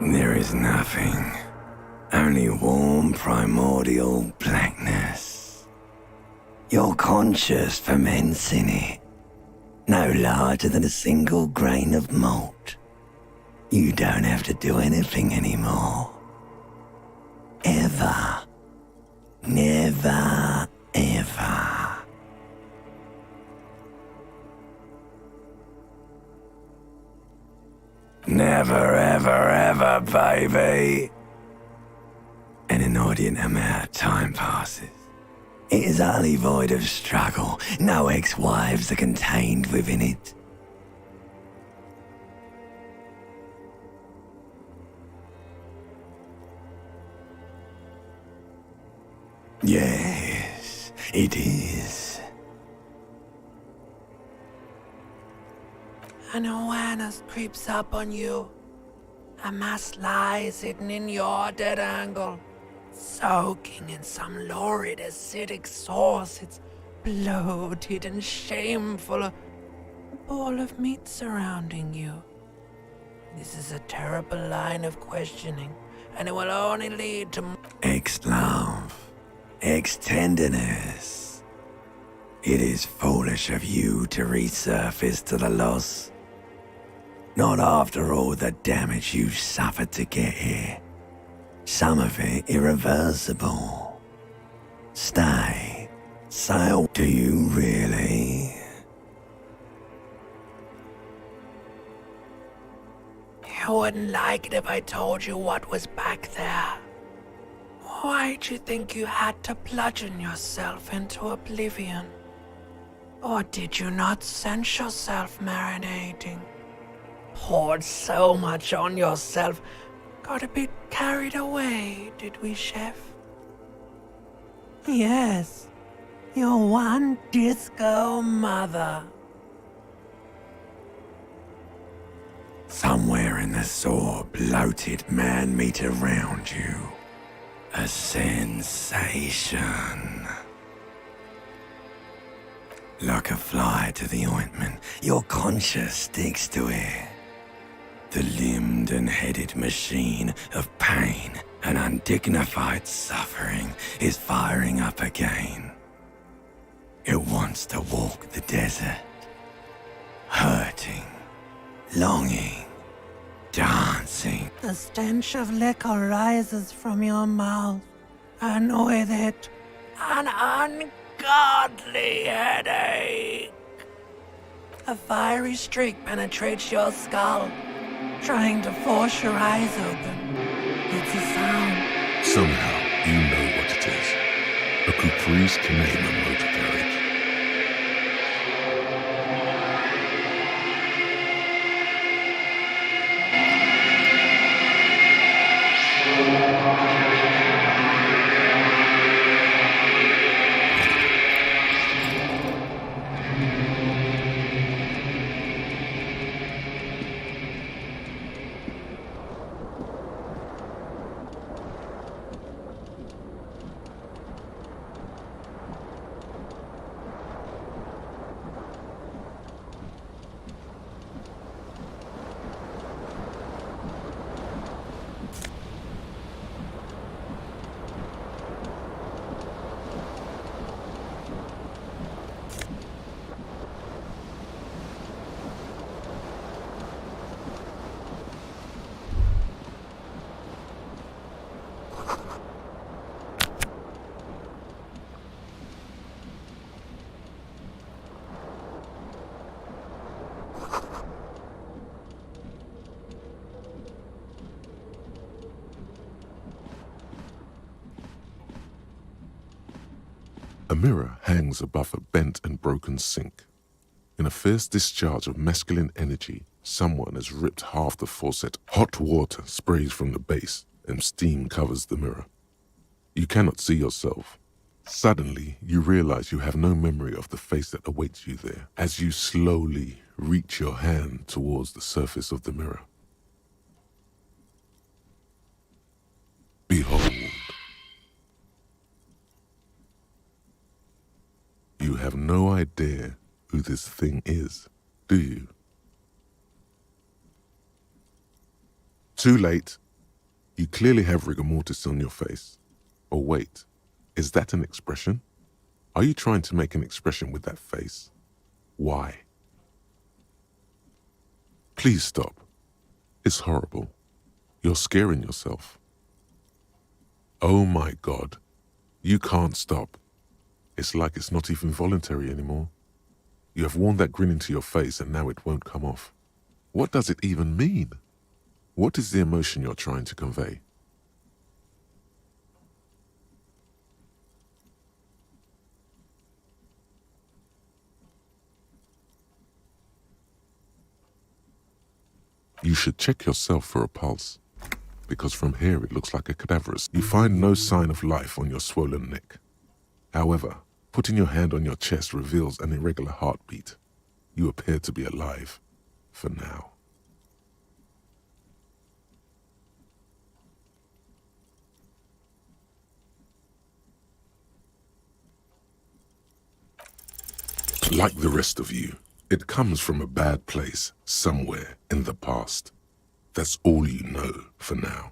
There is nothing. Only warm primordial blackness. Your conscious ferments in it. No larger than a single grain of malt. You don't have to do anything anymore. Ever. Never, ever. Never, ever, ever, baby. An inordinate amount of time passes. It is utterly void of struggle. No ex-wives are contained within it. Yes, it is. An awareness creeps up on you. A mass lies hidden in your dead angle, soaking in some lurid acidic sauce. It's bloated and shameful, a ball of meat surrounding you. This is a terrible line of questioning, and it will only lead to Ex-love. Ex-tenderness. It is foolish of you to resurface to the loss. Not after all the damage you've suffered to get here. Some of it irreversible. Stay. Sail. Do you really? You wouldn't like it if I told you what was back there. Why'd you think you had to bludgeon yourself into oblivion? Or did you not sense yourself marinating? Poured so much on yourself, got a bit carried away, did we, Chef? Yes, your one disco mother. Somewhere in the sore, bloated man-meat around you. A sensation. Like a fly to the ointment, your conscience sticks to it. The limbed and headed machine of pain and undignified suffering is firing up again. It wants to walk the desert, hurting, longing, dancing. The stench of liquor rises from your mouth, and with it, an ungodly headache. A fiery streak penetrates your skull, trying to force your eyes open. It's a sound. Somehow, you know what it is. A caprice to name a motor carriage. A mirror hangs above a bent and broken sink. In a fierce discharge of masculine energy, someone has ripped half the faucet. Hot water sprays from the base, and steam covers the mirror. You cannot see yourself. Suddenly, you realize you have no memory of the face that awaits you there, as you slowly reach your hand towards the surface of the mirror. Behold. You have no idea who this thing is, do you? Too late. You clearly have rigor mortis on your face. Oh wait, is that an expression? Are you trying to make an expression with that face? Why? Please stop. It's horrible. You're scaring yourself. Oh my God. You can't stop. It's like it's not even voluntary anymore. You have worn that grin into your face and now it won't come off. What does it even mean? What is the emotion you're trying to convey? You should check yourself for a pulse, because from here it looks like a cadaverous. You find no sign of life on your swollen neck. However, putting your hand on your chest reveals an irregular heartbeat. You appear to be alive, for now. Like the rest of you, it comes from a bad place somewhere in the past. That's all you know for now.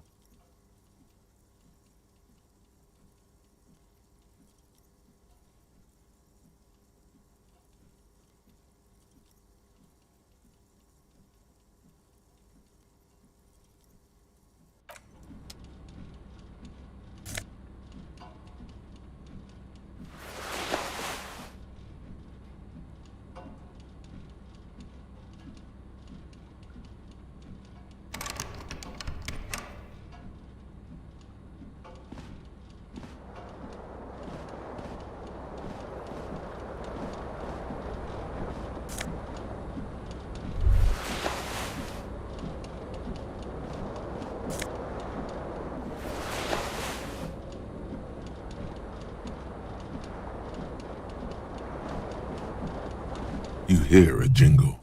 You hear a jingle.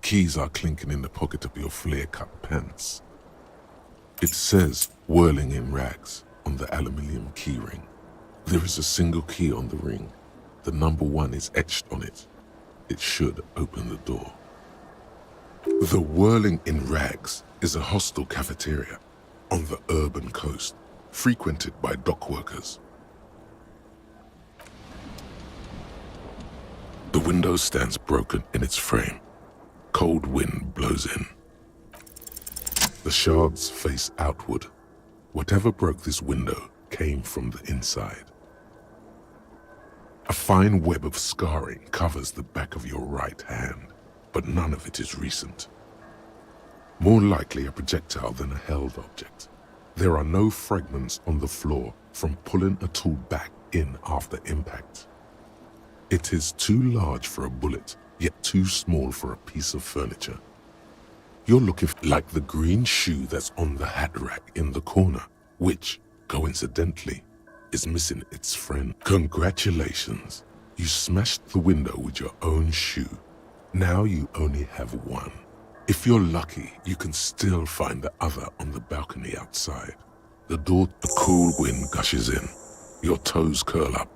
Keys are clinking in the pocket of your flare-cut pants. It says, whirling in rags, on the aluminium keyring. There is a single key on the ring. The number 1 is etched on it. It should open the door. The Whirling in Rags is a hostel cafeteria on the urban coast, frequented by dock workers. The window stands broken in its frame. Cold wind blows in. The shards face outward. Whatever broke this window came from the inside. A fine web of scarring covers the back of your right hand, but none of it is recent. More likely a projectile than a held object. There are no fragments on the floor from pulling a tool back in after impact. It is too large for a bullet, yet too small for a piece of furniture. You're looking like the green shoe that's on the hat rack in the corner, which, coincidentally, is missing its friend. Congratulations, you smashed the window with your own shoe. Now you only have one. If you're lucky, you can still find the other on the balcony outside. The door, a cool wind gushes in. Your toes curl up.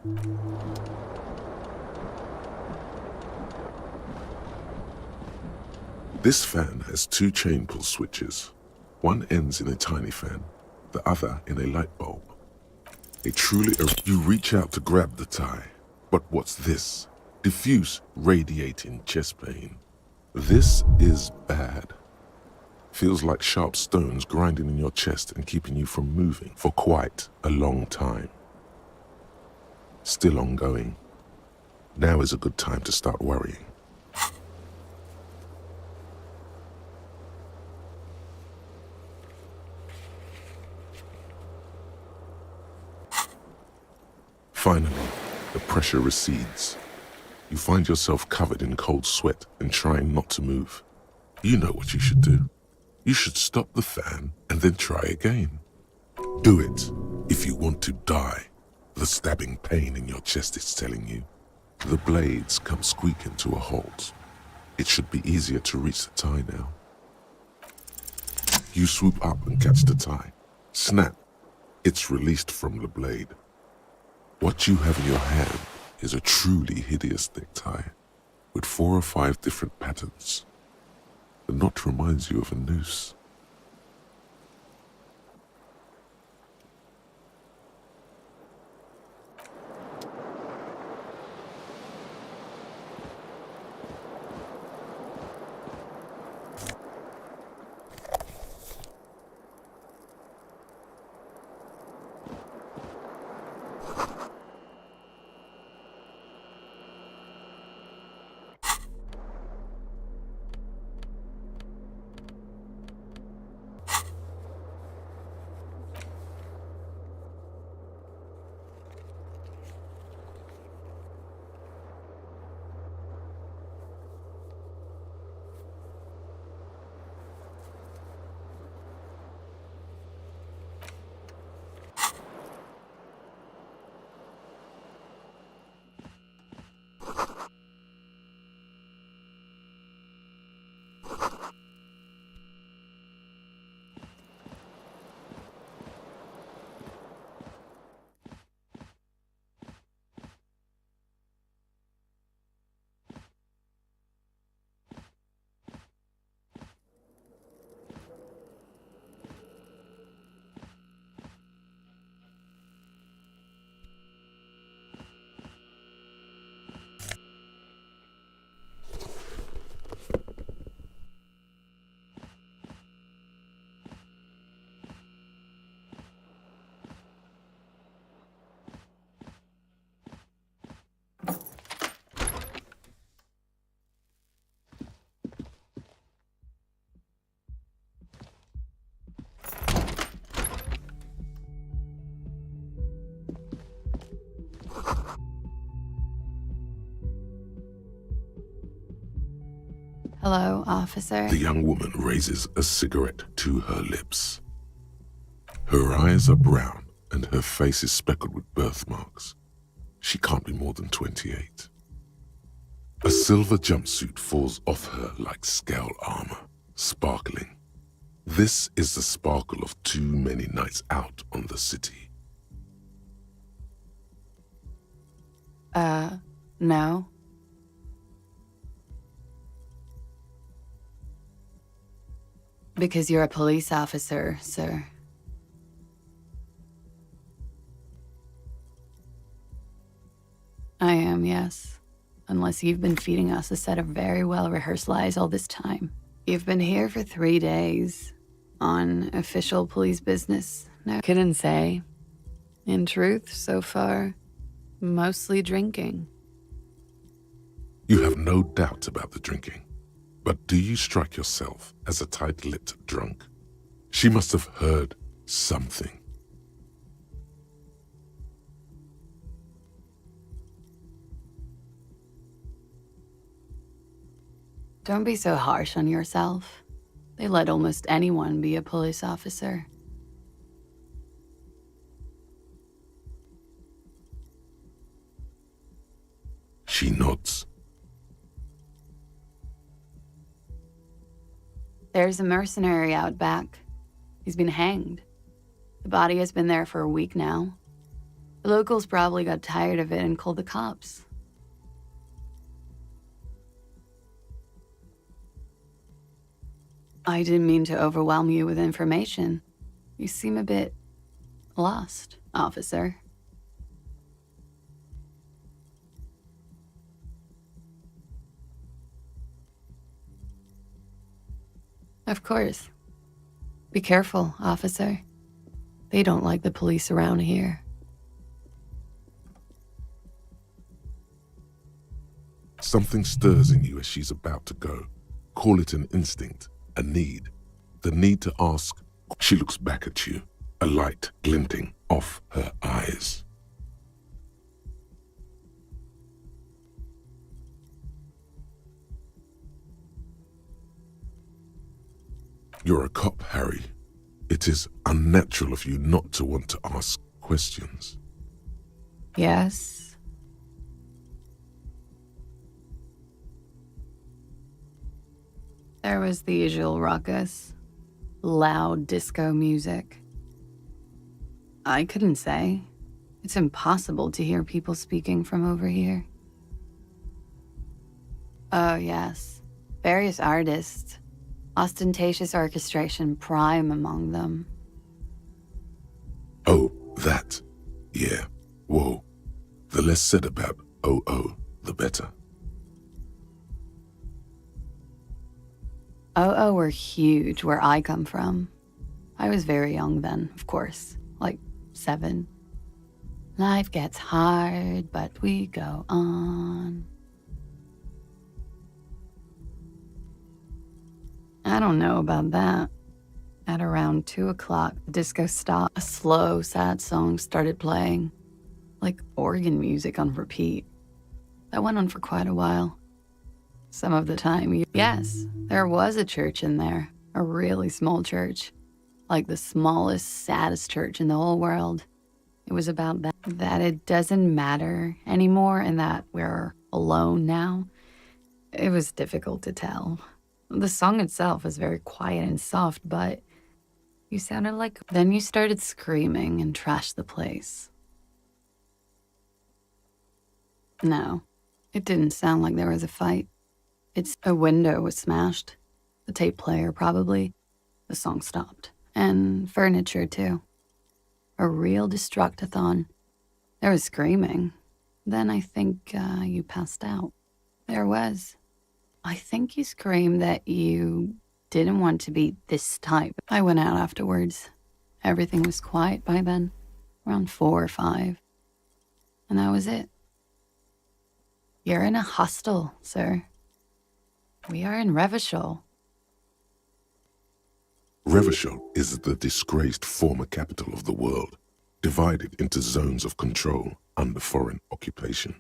This fan has 2 chain pull switches. One ends in a tiny fan, the other in a light bulb. You reach out to grab the tie, but what's this? Diffuse, radiating chest pain. This is bad. Feels like sharp stones grinding in your chest and keeping you from moving for quite a long time. Still ongoing. Now is a good time to start worrying. Finally, the pressure recedes. You find yourself covered in cold sweat and trying not to move. You know what you should do. You should stop the fan and then try again. Do it if you want to die. The stabbing pain in your chest is telling you. The blades come squeaking to a halt. It should be easier to reach the tie now. You swoop up and catch the tie. Snap. It's released from the blade. What you have in your hand is a truly hideous necktie with 4 or 5 different patterns. The knot reminds you of a noose. Hello, officer. The young woman raises a cigarette to her lips. Her eyes are brown and her face is speckled with birthmarks. She can't be more than 28. A silver jumpsuit falls off her like scale armor, sparkling. This is the sparkle of too many nights out on the city. No. Because you're a police officer, sir. I am, yes. Unless you've been feeding us a set of very well-rehearsed lies all this time. You've been here for 3 days. On official police business. No, couldn't say. In truth, so far, mostly drinking. You have no doubt about the drinking, but do you strike yourself as a tight-lipped drunk? She must have heard something. Don't be so harsh on yourself. They let almost anyone be a police officer. She nods. There's a mercenary out back. He's been hanged. The body has been there for a week now. The locals probably got tired of it and called the cops. I didn't mean to overwhelm you with information. You seem a bit lost, officer. Of course. Be careful, officer. They don't like the police around here. Something stirs in you as she's about to go. Call it an instinct, a need. The need to ask. She looks back at you, a light glinting off her eyes. You're a cop, Harry. It is unnatural of you not to want to ask questions. Yes. There was the usual ruckus. Loud disco music. I couldn't say. It's impossible to hear people speaking from over here. Oh, yes. Various artists. Ostentatious orchestration prime among them. Oh, that. Yeah. Whoa. The less said about OO, the better. OO were huge where I come from. I was very young then, of course, like 7. Life gets hard, but we go on. I don't know about that. At around 2 o'clock, the disco stopped. A slow, sad song started playing, like organ music on repeat. That went on for quite a while. Some of the time, yes, there was a church in there, a really small church, like the smallest, saddest church in the whole world. It was about that it doesn't matter anymore and that we're alone now. It was difficult to tell. The song itself was very quiet and soft, but you sounded like... Then you started screaming and trashed the place. No, it didn't sound like there was a fight. A window was smashed. The tape player, probably. The song stopped. And furniture, too. A real destructathon. There was screaming. Then I think you passed out. There was. I think you screamed that you didn't want to be this type. I went out afterwards. Everything was quiet by then. Around 4 or 5. And that was it. You're in a hostel, sir. We are in Revachol. Revachol is the disgraced former capital of the world, divided into zones of control under foreign occupation.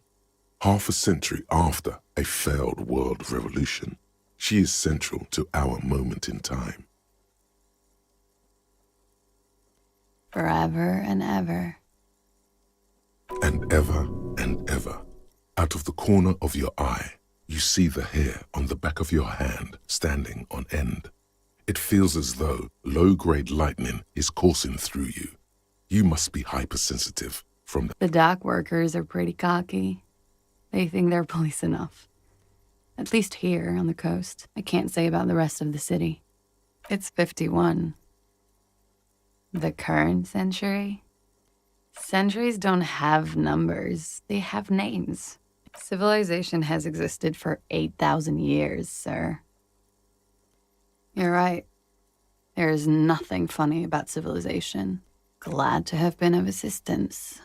Half a century after a failed world revolution, She is central to our moment in time. Forever and ever. And ever and ever, out of the corner of your eye, you see the hair on the back of your hand standing on end. It feels as though low-grade lightning is coursing through you. You must be hypersensitive from The dock workers are pretty cocky. They think they're police enough. At least here on the coast. I can't say about the rest of the city. It's 51. The current century? Centuries don't have numbers. They have names. Civilization has existed for 8,000 years, sir. You're right. There is nothing funny about civilization. Glad to have been of assistance.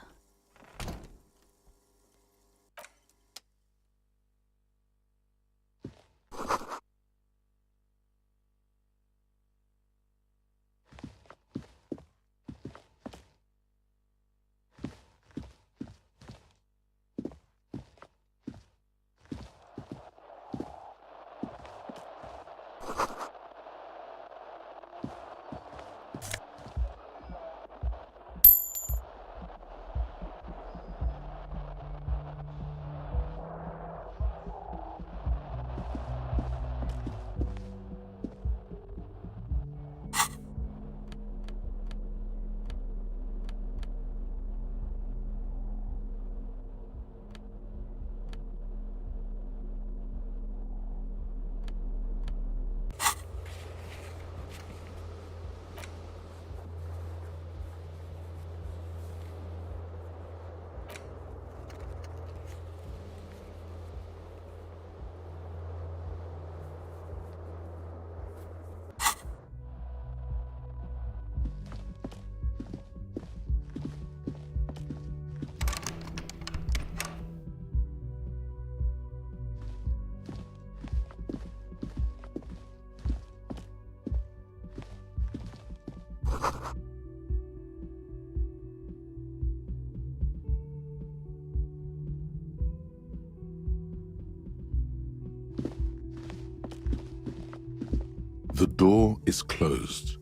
The door is closed.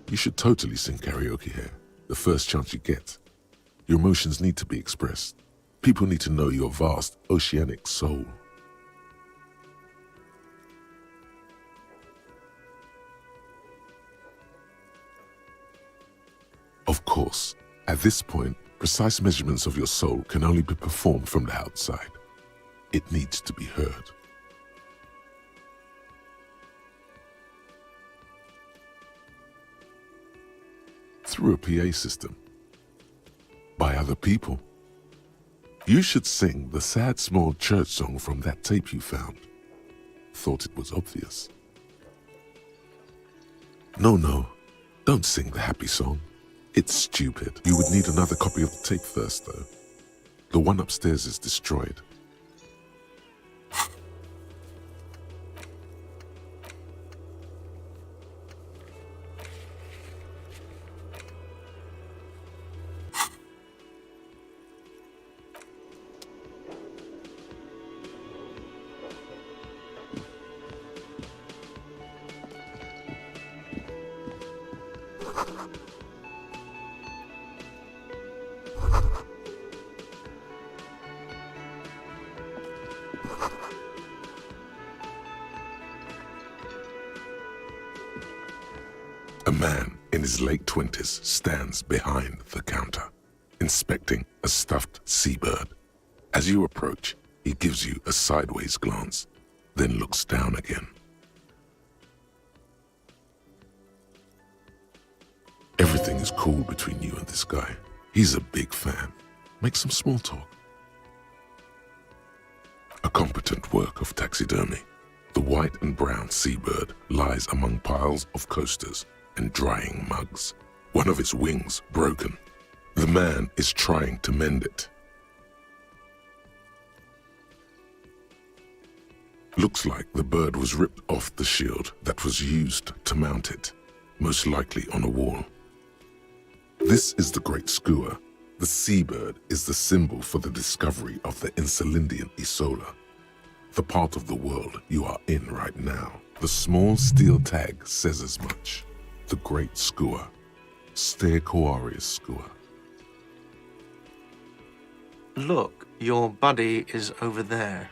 You should totally sing karaoke here, the first chance you get. Your emotions need to be expressed. People need to know your vast, oceanic soul. Of course, at this point, precise measurements of your soul can only be performed from the outside. It needs to be heard. Through a PA system. By other people. You should sing the sad small church song from that tape you found. Thought it was obvious. No, don't sing the happy song. It's stupid. You would need another copy of the tape first, though. The one upstairs is destroyed. A man in his late 20s stands behind the counter, inspecting a stuffed seabird. As you approach, He gives you a sideways glance, then looks down again. Everything is cool between you and this guy. He's a big fan. Make some small talk. A competent work of taxidermy. The white and brown seabird lies among piles of coasters and drying mugs. One of its wings broken. The man is trying to mend it. Looks like the bird was ripped off the shield that was used to mount it, most likely on a wall. This is the great skua. The seabird is the symbol for the discovery of the Encelindian Isola, the part of the world you are in right now. The small steel tag says as much. The great skua, Stegosaurus skua. Look, your buddy is over there.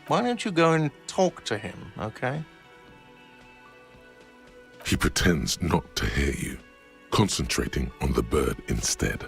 Why don't you go and talk to him, okay? He pretends not to hear you, concentrating on the bird instead.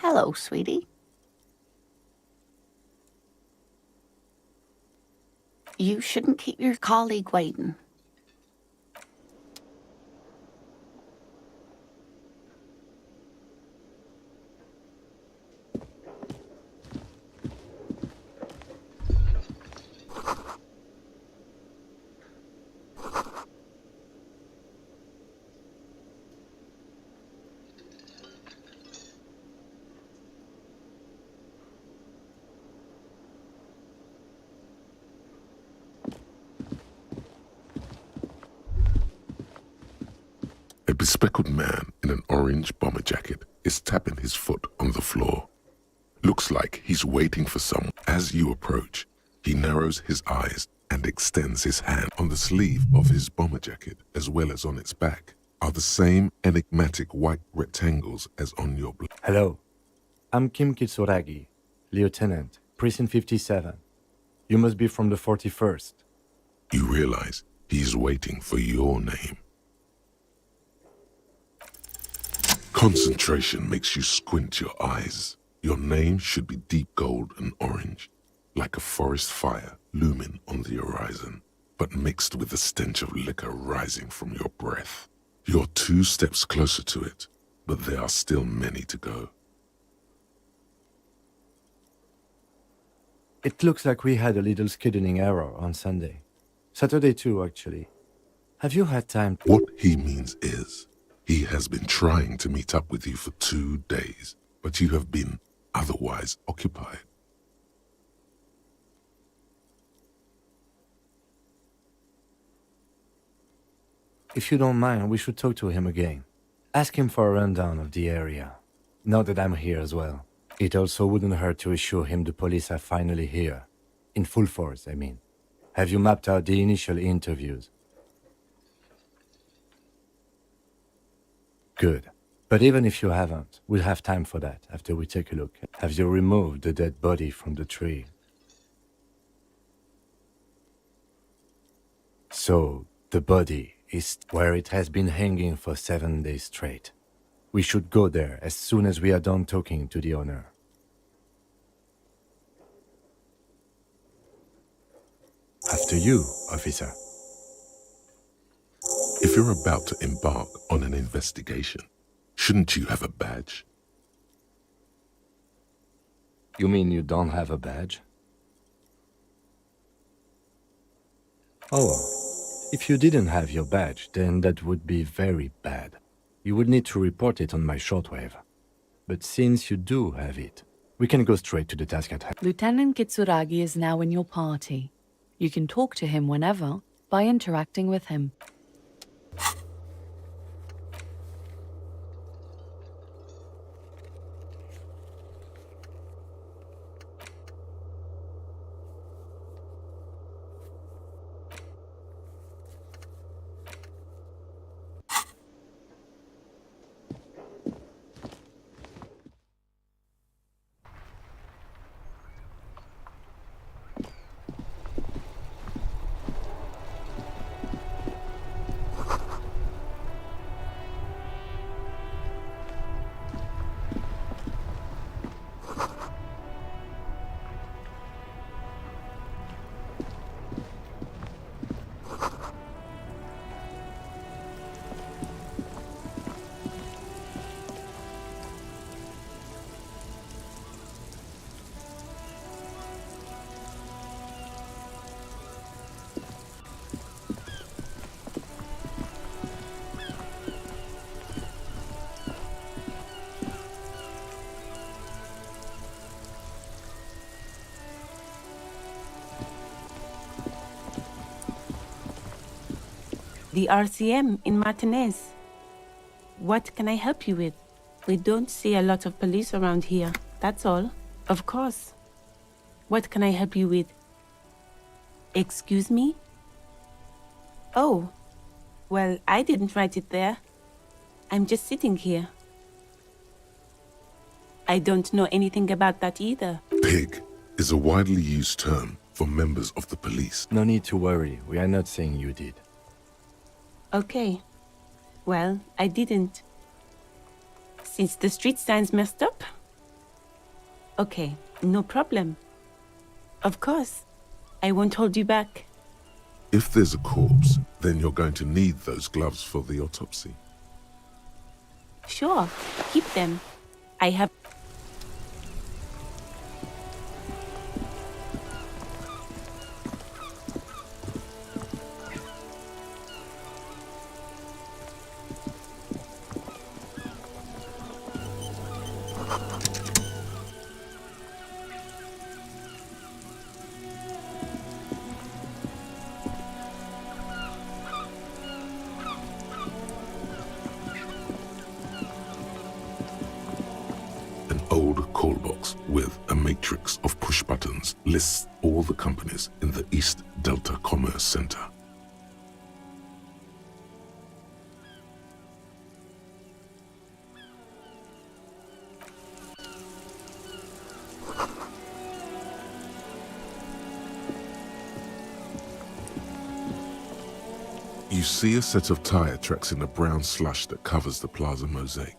Hello, sweetie. You shouldn't keep your colleague waiting. A bespectacled man in an orange bomber jacket is tapping his foot on the floor. Looks like he's waiting for someone. As you approach, he narrows his eyes and extends his hand. On the sleeve of his bomber jacket, as well as on its back, are the same enigmatic white rectangles as on your blouse. Hello, I'm Kim Kitsuragi, Lieutenant, Precinct 57. You must be from the 41st. You realize he's waiting for your name. Concentration makes you squint your eyes. Your name should be deep gold and orange, like a forest fire looming on the horizon, but mixed with the stench of liquor rising from your breath. You're 2 steps closer to it, but there are still many to go. It looks like we had a little scheduling error on Sunday. Saturday too, actually. Have you had time to... What he means is, he has been trying to meet up with you for 2 days, but you have been otherwise occupied. If you don't mind, we should talk to him again. Ask him for a rundown of the area. Now that I'm here as well. It also wouldn't hurt to assure him the police are finally here. In full force, I mean. Have you mapped out the initial interviews? Good. But even if you haven't, we'll have time for that after we take a look. Have you removed the dead body from the tree? So, the body is where it has been hanging for 7 days straight. We should go there as soon as we are done talking to the owner. to you, officer. If you're about to embark on an investigation, shouldn't you have a badge? You mean you don't have a badge? Oh, if you didn't have your badge, then that would be very bad. You would need to report it on my shortwave. But since you do have it, we can go straight to the task at hand. Lieutenant Kitsuragi is now in your party. You can talk to him whenever by interacting with him. The RCM in Martinez. What can I help you with? We don't see a lot of police around here, that's all. Of course. What can I help you with? Excuse me? Oh, well, I didn't write it there. I'm just sitting here. I don't know anything about that either. Pig is a widely used term for members of the police. No need to worry, we are not saying you did. Okay. Well, I didn't. Since the street sign's messed up? Okay, no problem. Of course. I won't hold you back. If there's a corpse, then you're going to need those gloves for the autopsy. Sure, keep them. I have... Old call box with a matrix of push buttons lists all the companies in the East Delta Commerce Center. You see a set of tire tracks in the brown slush that covers the plaza mosaic.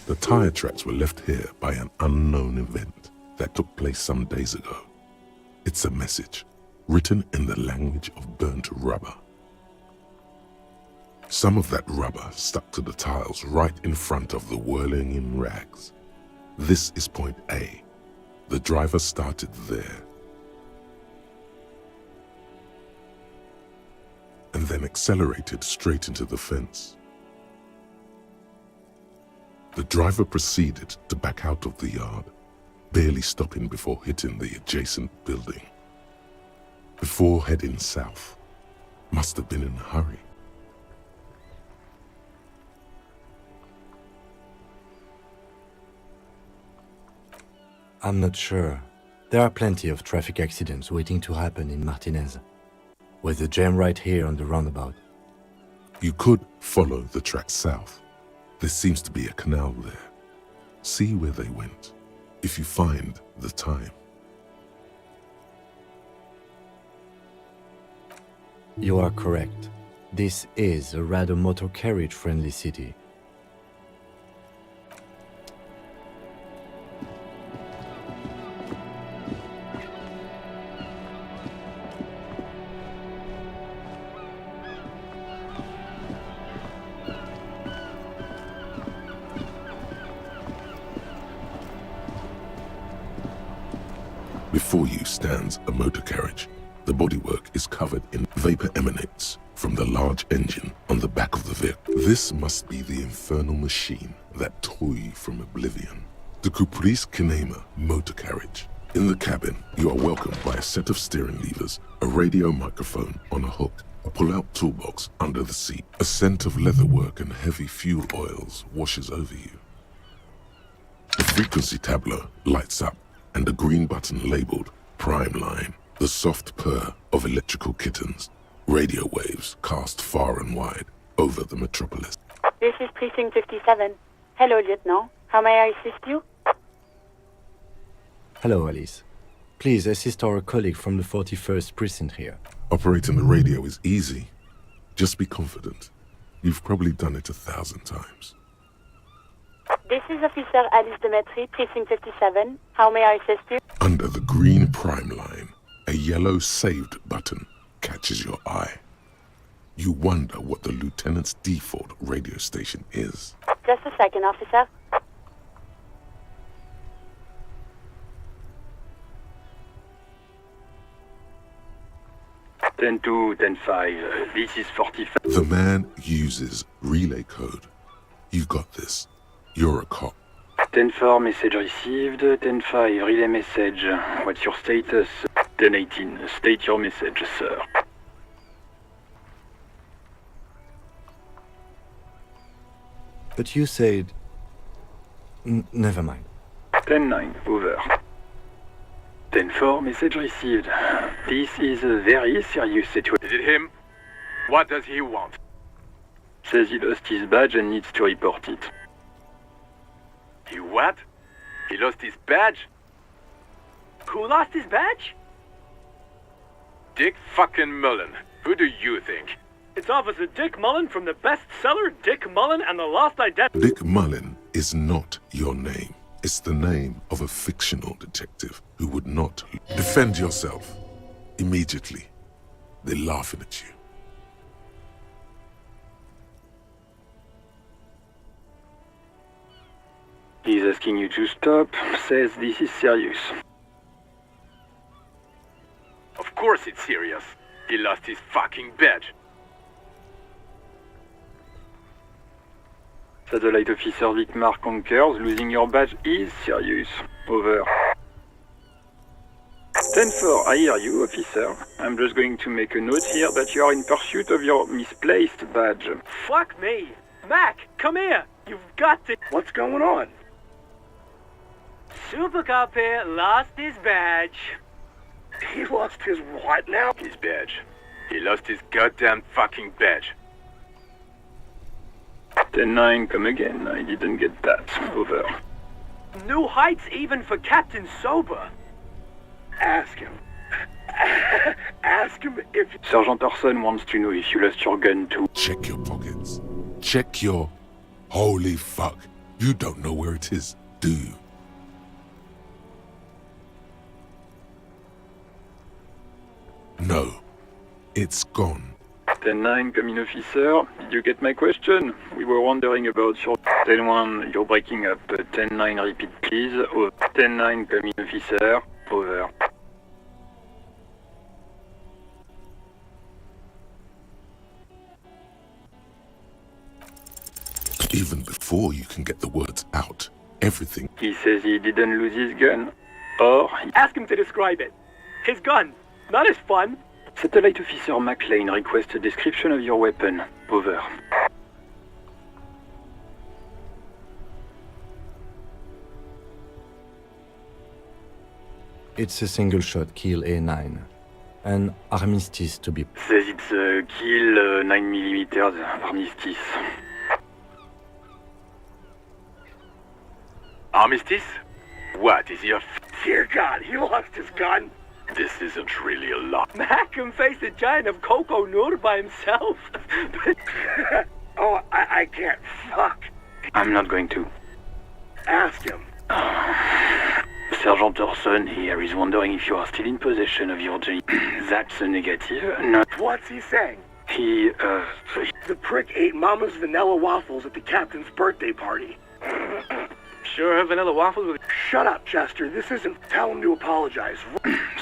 The tire tracks were left here by an unknown event that took place some days ago. It's a message, written in the language of burnt rubber. Some of that rubber stuck to the tiles right in front of the whirling in rags. This is point A. The driver started there, and then accelerated straight into the fence. The driver proceeded to back out of the yard, barely stopping before hitting the adjacent building. Before heading south, must have been in a hurry. I'm not sure. There are plenty of traffic accidents waiting to happen in Martinez, with a jam right here on the roundabout. You could follow the track south. There seems to be a canal there. See where they went, if you find the time. You are correct. This is a rather motor carriage-friendly city. Before you stands a motor carriage. The bodywork is covered in vapor emanates from the large engine on the back of the vehicle. This must be the infernal machine that tore you from oblivion. The Caprice Kinema motor carriage. In the cabin, you are welcomed by a set of steering levers, a radio microphone on a hook, a pull-out toolbox under the seat. A scent of leatherwork and heavy fuel oils washes over you. The frequency tableau lights up, and a green button labeled Prime Line. The soft purr of electrical kittens. Radio waves cast far and wide over the metropolis. This is Precinct 57. Hello, Lieutenant. How may I assist you? Hello, Alice. Please assist our colleague from the 41st Precinct here. Operating the radio is easy. Just be confident. You've probably done it 1,000 times. This is Officer Alice Demetri, Precinct 57. How may I assist you? Under the green Prime Line, a yellow saved button catches your eye. You wonder what the lieutenant's default radio station is. Just a second, officer. Ten 2, 10-5, this is 45. The man uses relay code. You got this. You're a cop. 10-4, message received. 10-5, relay message. What's your status? 10-18, state your message, sir. But you said... never mind. 10-9, over. 10-4, message received. This is a very serious situation. Is it him? What does he want? Says he lost his badge and needs to report it. He what? He lost his badge? Who lost his badge? Dick fucking Mullen. Who do you think? It's Officer Dick Mullen from the bestseller Dick Mullen and the Lost Identity. Dick Mullen is not your name. It's the name of a fictional detective who would not defend yourself. Immediately, they're laughing at you. He's asking you to stop, says this is serious. Of course it's serious. He lost his fucking badge. Satellite Officer Vicmar concurs, losing your badge is serious. Over. 10-4, I hear you, officer. I'm just going to make a note here that you are in pursuit of your misplaced badge. Fuck me. Mac, come here. You've got to... What's going on? Super Cop here lost his badge. He lost his what now? His badge. He lost his goddamn fucking badge. 10-9, come again. I didn't get that. Over. New heights even for Captain Sober. Ask him. Ask him if... Sergeant Orson wants to know if you lost your gun too. Check your pockets. Check your... Holy fuck. You don't know where it is, do you? No. It's gone. 10-9, come in, officer. Did you get my question? We were wondering about your... 10-1, you're breaking up. 10-9, repeat, please. 10-9, come in, officer. Over. Even before you can get the words out, everything... He says he didn't lose his gun. Or... Ask him to describe it. His gun. Not his fun. Satellite Officer McLean requests a description of your weapon. Over. It's a single-shot kill A9. An armistice to be... Says it's a kill 9mm armistice. Armistice? What, is he a... Dear God, he lost his gun. This isn't really a lot. Mac can face a giant of Coco Noor by himself. Oh, I can't. Fuck. I'm not going to. Ask him. Sergeant Orson here is wondering if you are still in possession of your G. That's a negative. No. What's he saying? He, The prick ate Mama's vanilla waffles at the captain's birthday party. Sure have vanilla waffles with... Shut up, Chester. This isn't... Tell him to apologize.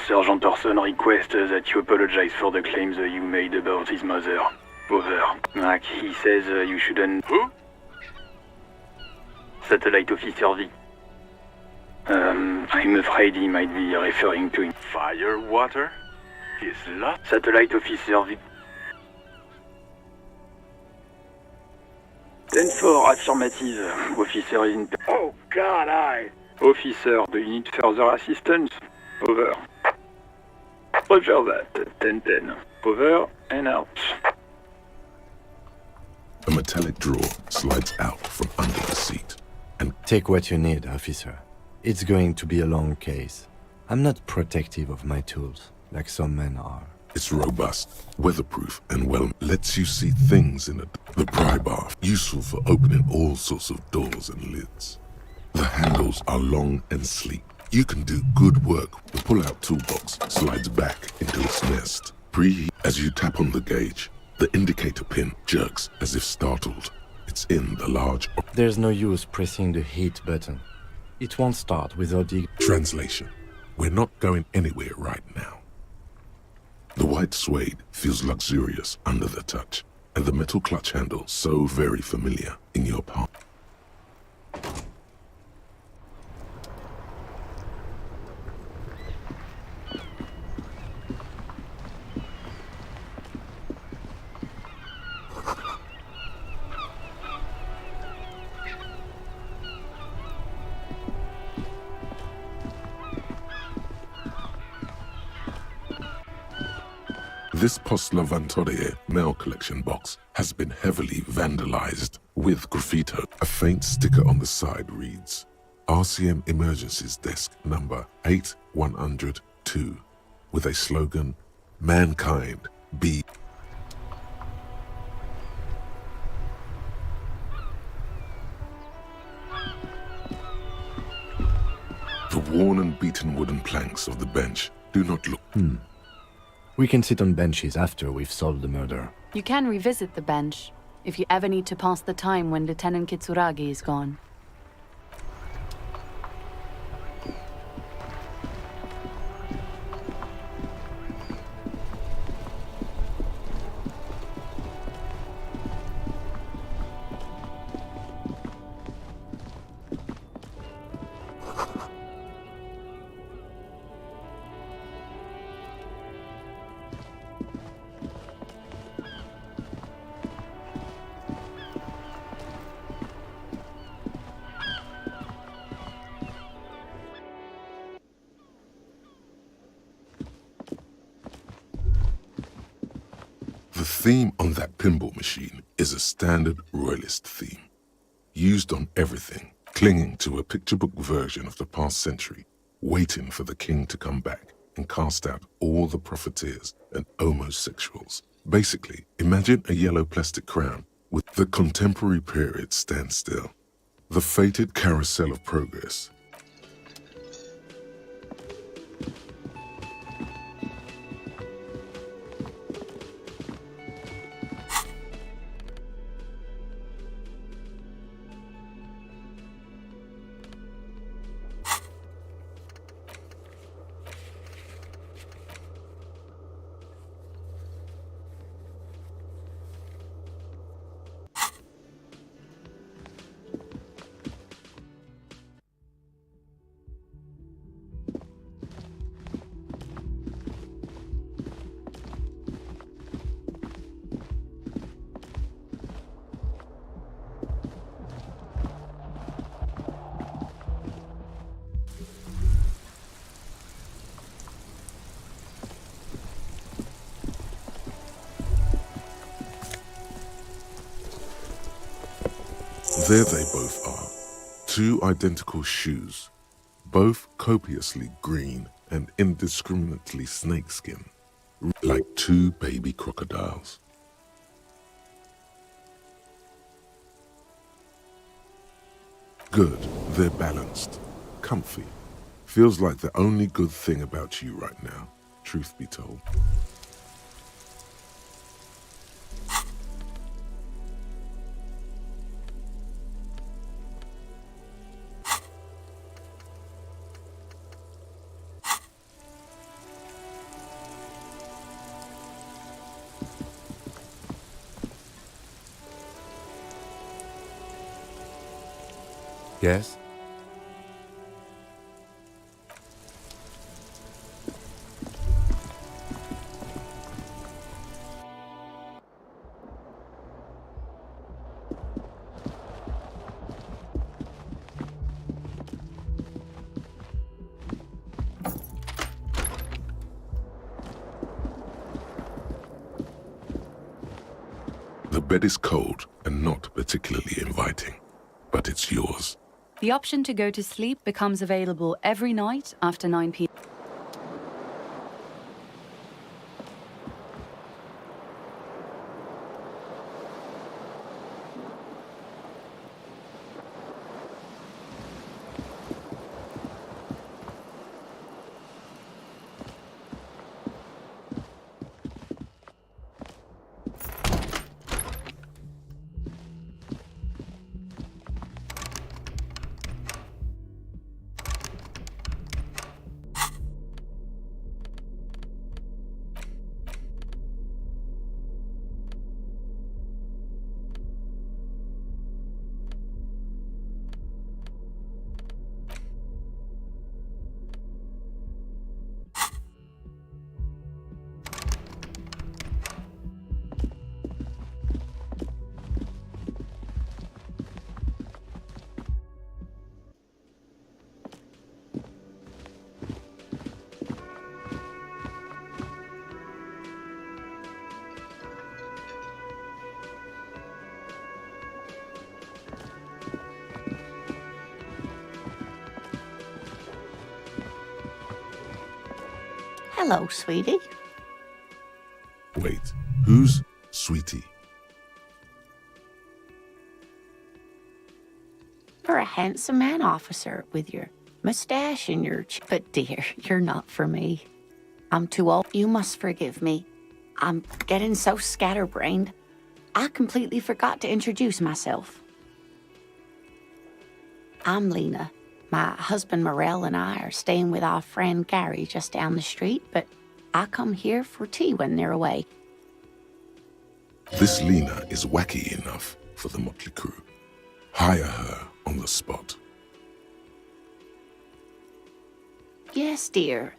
Sergeant Orson requests that you apologize for the claims you made about his mother. Over. Like, he says you shouldn't... Who? Satellite Officer V. I'm afraid he might be referring to him. Firewater? His lot? Satellite Officer V. 10-4, affirmative. Officer is in... Oh, God, Officer, do you need further assistance? Over. Roger that. 10-10. Over and out. A metallic drawer slides out from under the seat. And take what you need, officer. It's going to be a long case. I'm not protective of my tools, like some men are. It's robust, weatherproof, and lets you see things in it. The pry bar, useful for opening all sorts of doors and lids. The handles are long and sleek. You can do good work. The pull-out toolbox slides back into its nest. Preheat as you tap on the gauge. The indicator pin jerks as if startled. It's in the large... There's no use pressing the heat button. It won't start without the... Translation. We're not going anywhere right now. The white suede feels luxurious under the touch, and the metal clutch handle so very familiar in your palm. This Post Lavatorie mail collection box has been heavily vandalized with graffito. A faint sticker on the side reads, RCM Emergencies Desk number 8102, with a slogan, Mankind be... The worn and beaten wooden planks of the bench do not look... We can sit on benches after we've solved the murder. You can revisit the bench if you ever need to pass the time when Lieutenant Kitsuragi is gone. The theme on that pinball machine is a standard royalist theme, used on everything, clinging to a picture book version of the past century, waiting for the king to come back and cast out all the profiteers and homosexuals. Basically, imagine a yellow plastic crown with the contemporary period stand still. The fated carousel of progress. There they both are, two identical shoes, both copiously green and indiscriminately snakeskin, like two baby crocodiles. Good, they're balanced, comfy. Feels like the only good thing about you right now, truth be told. Yes? The bed is cold and not particularly inviting, but it's yours. The option to go to sleep becomes available every night after 9 p.m. Hello, sweetie. Wait, who's Sweetie? You're a handsome man, officer, with your mustache and your... But dear, you're not for me. I'm too old. You must forgive me. I'm getting so scatterbrained. I completely forgot to introduce myself. I'm Lena. My husband Morel and I are staying with our friend Gary just down the street, but I come here for tea when they're away. This Lena is wacky enough for the motley crew. Hire her on the spot. Yes, dear.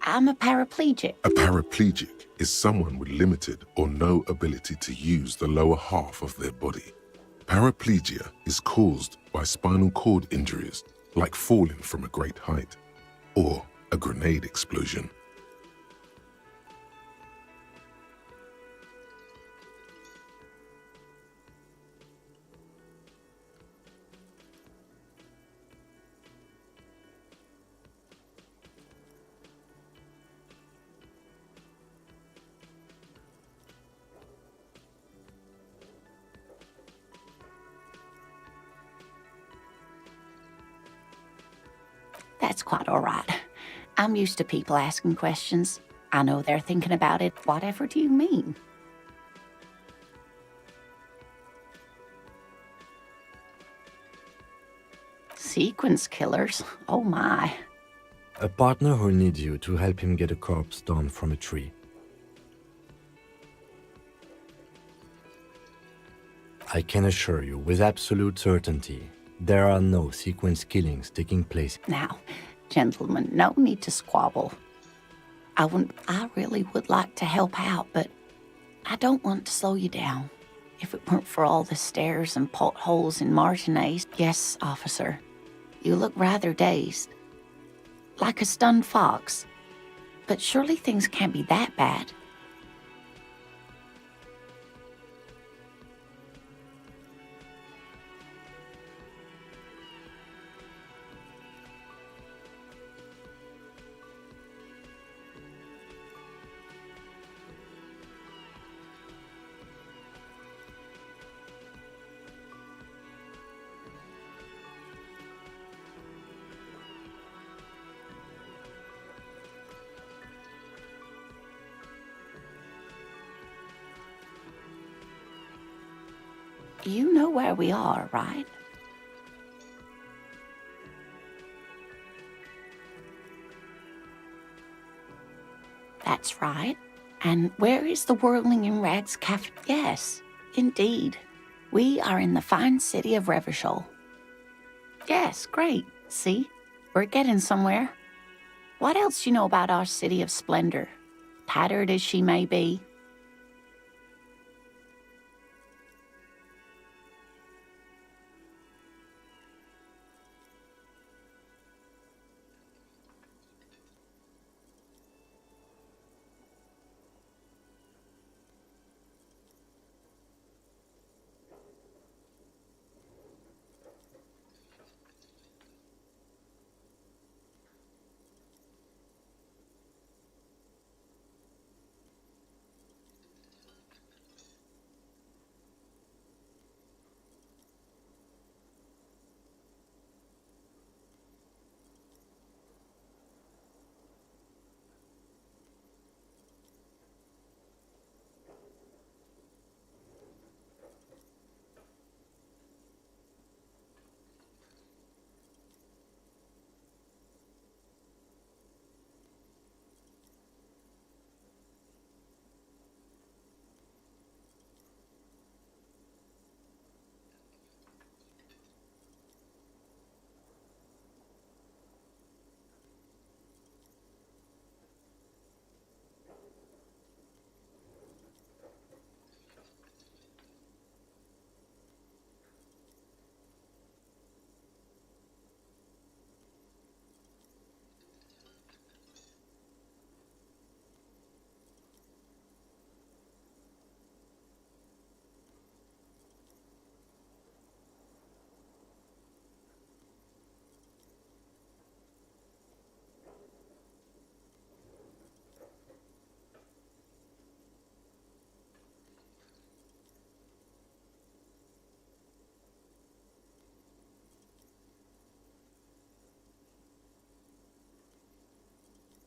I'm a paraplegic. A paraplegic is someone with limited or no ability to use the lower half of their body. Paraplegia is caused by spinal cord injuries, like falling from a great height, or a grenade explosion. That's quite all right. I'm used to people asking questions. I know they're thinking about it. Whatever do you mean? Sequence killers? Oh my. A partner who needs you to help him get a corpse down from a tree. I can assure you with absolute certainty, there are no sequence killings taking place. Now, gentlemen, no need to squabble. I really would like to help out, but I don't want to slow you down. If it weren't for all the stairs and potholes in Martinez. Yes, officer. You look rather dazed. Like a stunned fox. But surely things can't be that bad. You know where we are, right? That's right. And where is the Whirling in Rags Cafe? Yes, indeed. We are in the fine city of Revachol. Yes, great. See? We're getting somewhere. What else you know about our city of splendor? Tattered as she may be.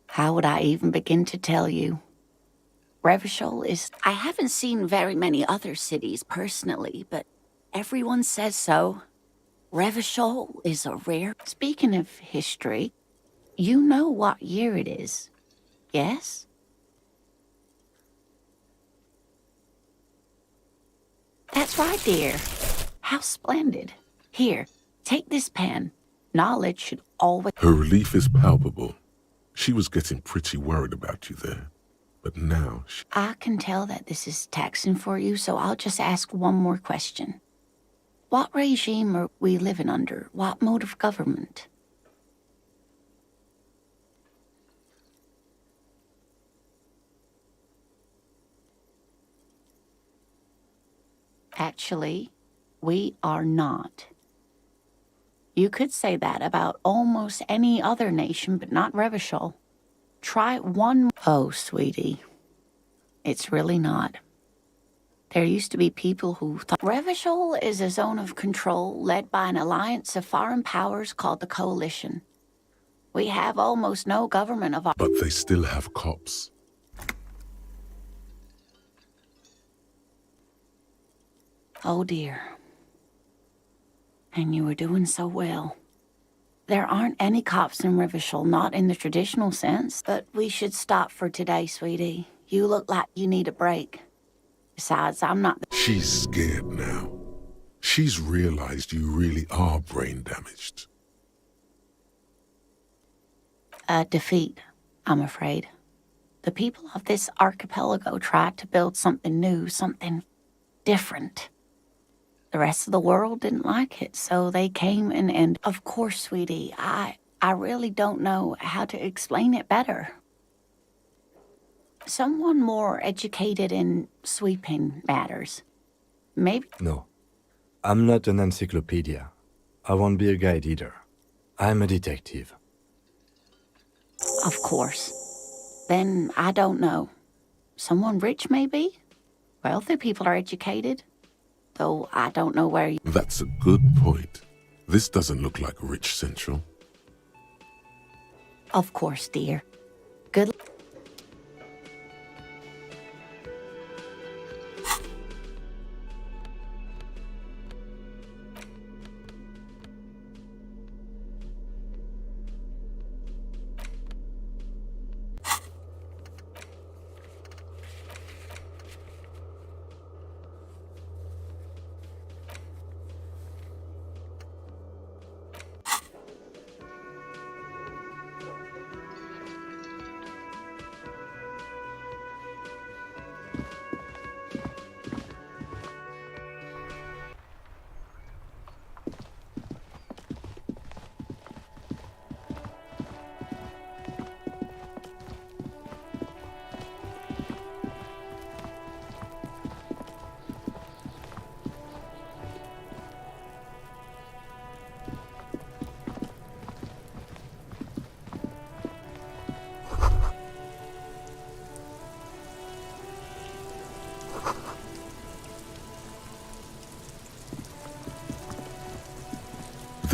How would I even begin to tell you? Revachol is... I haven't seen very many other cities personally, but everyone says so. Revachol is a rare... Speaking of history, you know what year it is, yes? That's right, dear. How splendid. Here, take this pen. Knowledge should always... Her relief is palpable. She was getting pretty worried about you there. But now she... I can tell that this is taxing for you, so I'll just ask one more question. What regime are we living under? What mode of government? Actually, we are not. You could say that about almost any other nation, but not Revachol. Try one... Oh, sweetie. It's really not. There used to be people who thought... Revachol is a zone of control led by an alliance of foreign powers called the Coalition. We have almost no government of our... But they still have cops. Oh, dear. And you were doing so well. There aren't any cops in Revachol, not in the traditional sense, but we should stop for today, sweetie. You look like you need a break. Besides, I'm not... She's scared now. She's realized you really are brain damaged. A defeat, I'm afraid. The people of this archipelago tried to build something new, something different. The rest of the world didn't like it, so they came and of course, sweetie, I really don't know how to explain it better. Someone more educated in sweeping matters. Maybe... No. I'm not an encyclopedia. I won't be a guide either. I'm a detective. Of course. Then I don't know. Someone rich, maybe? Wealthy people are educated. Though I don't know where you... That's a good point. This doesn't look like Rich Central. Of course, dear. Good...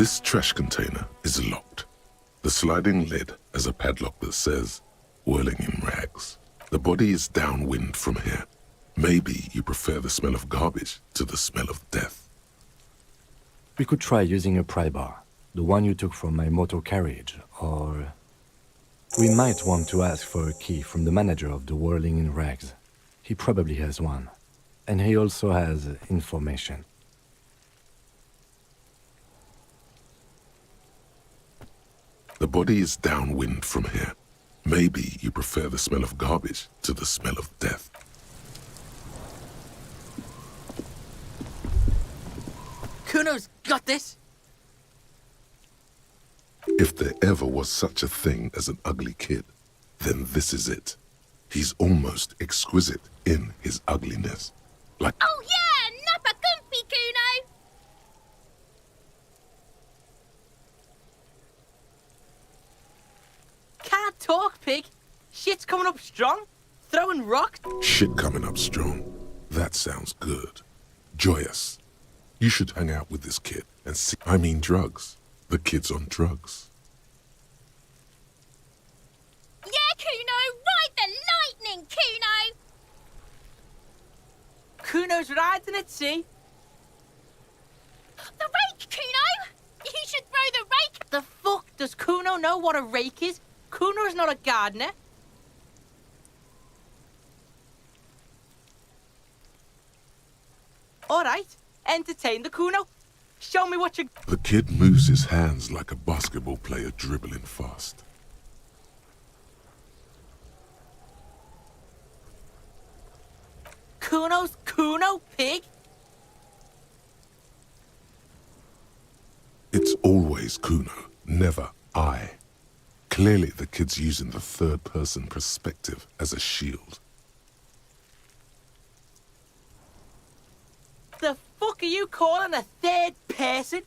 This trash container is locked. The sliding lid has a padlock that says, whirling in rags. The body is downwind from here. Maybe you prefer the smell of garbage to the smell of death. We could try using a pry bar, the one you took from my motor carriage, or... We might want to ask for a key from the manager of the Whirling in Rags. He probably has one. And he also has information. The body is downwind from here. Maybe you prefer the smell of garbage to the smell of death. Kuno's got this. If there ever was such a thing as an ugly kid, then this is it. He's almost exquisite in his ugliness. Like, Oh yeah, nappa comfy, Kuno! Can't talk, pig. Shit's coming up strong. Throwing rocks. shit coming up strong. That sounds good. Joyous. You should hang out with this kid and see. I mean drugs. The kid's on drugs. Yeah, Kuno, ride the lightning, Kuno! Kuno's riding it, see? The rake, Kuno! You should throw the rake! The fuck does Kuno know what a rake is? Kuno's not a gardener. Alright, entertain the Kuno. Show me what you... The kid moves his hands like a basketball player dribbling fast. Kuno's Kuno, pig? It's always Kuno, never I. Clearly the kid's using the third-person perspective as a shield. The fuck are you calling a third person?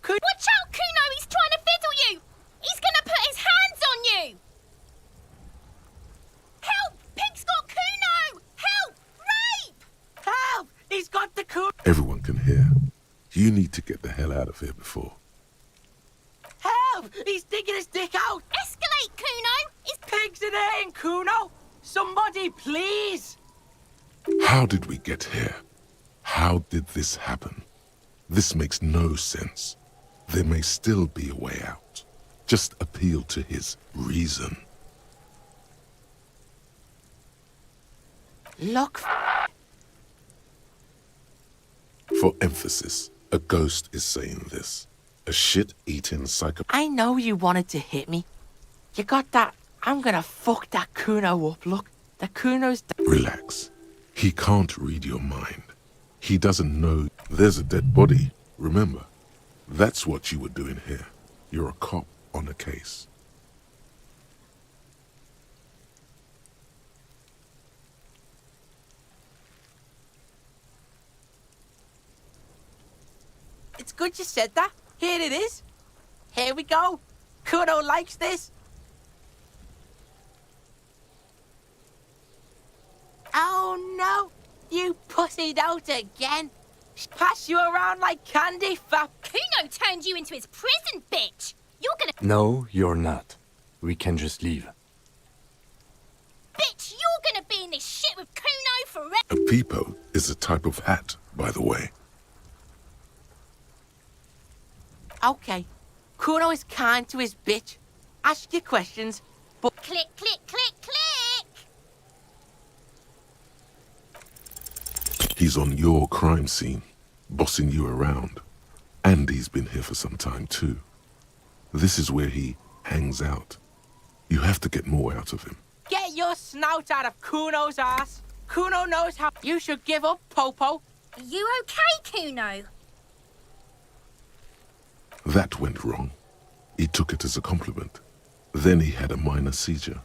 Watch out, Kuno! He's trying to fiddle you! He's gonna put his hands on you! Help! Pig's got Kuno! Help! Rape! Help! He's got the Kuno! Everyone can hear. You need to get the hell out of here before. Help! He's digging his dick out! Escalate, Kuno! His pig's in here, Kuno! Somebody, please! How did we get here? How did this happen? This makes no sense. There may still be a way out. Just appeal to his reason. Look. For emphasis, a ghost is saying this. A shit-eating psycho... I know you wanted to hit me. You got that? I'm gonna fuck that Kuno up, look. The Kuno's... Relax. He can't read your mind. He doesn't know there's a dead body. Remember, that's what you were doing here. You're a cop on a case. It's good you said that. Here it is. Here we go. Kuno likes this. Oh no, you pussied out again. Pass you around like candy, fap. Kuno turned you into his prison, bitch! You're gonna... No, you're not. We can just leave. Bitch, you're gonna be in this shit with Kuno forever! A peepo is a type of hat, by the way. Okay, Kuno is kind to his bitch. Ask your questions, but... Click, click, click, click! He's on your crime scene, bossing you around. And he's been here for some time too. This is where he hangs out. You have to get more out of him. Get your snout out of Kuno's ass. Kuno knows how... You should give up, Popo. Are you okay, Kuno? That went wrong. He took it as a compliment. Then he had a minor seizure.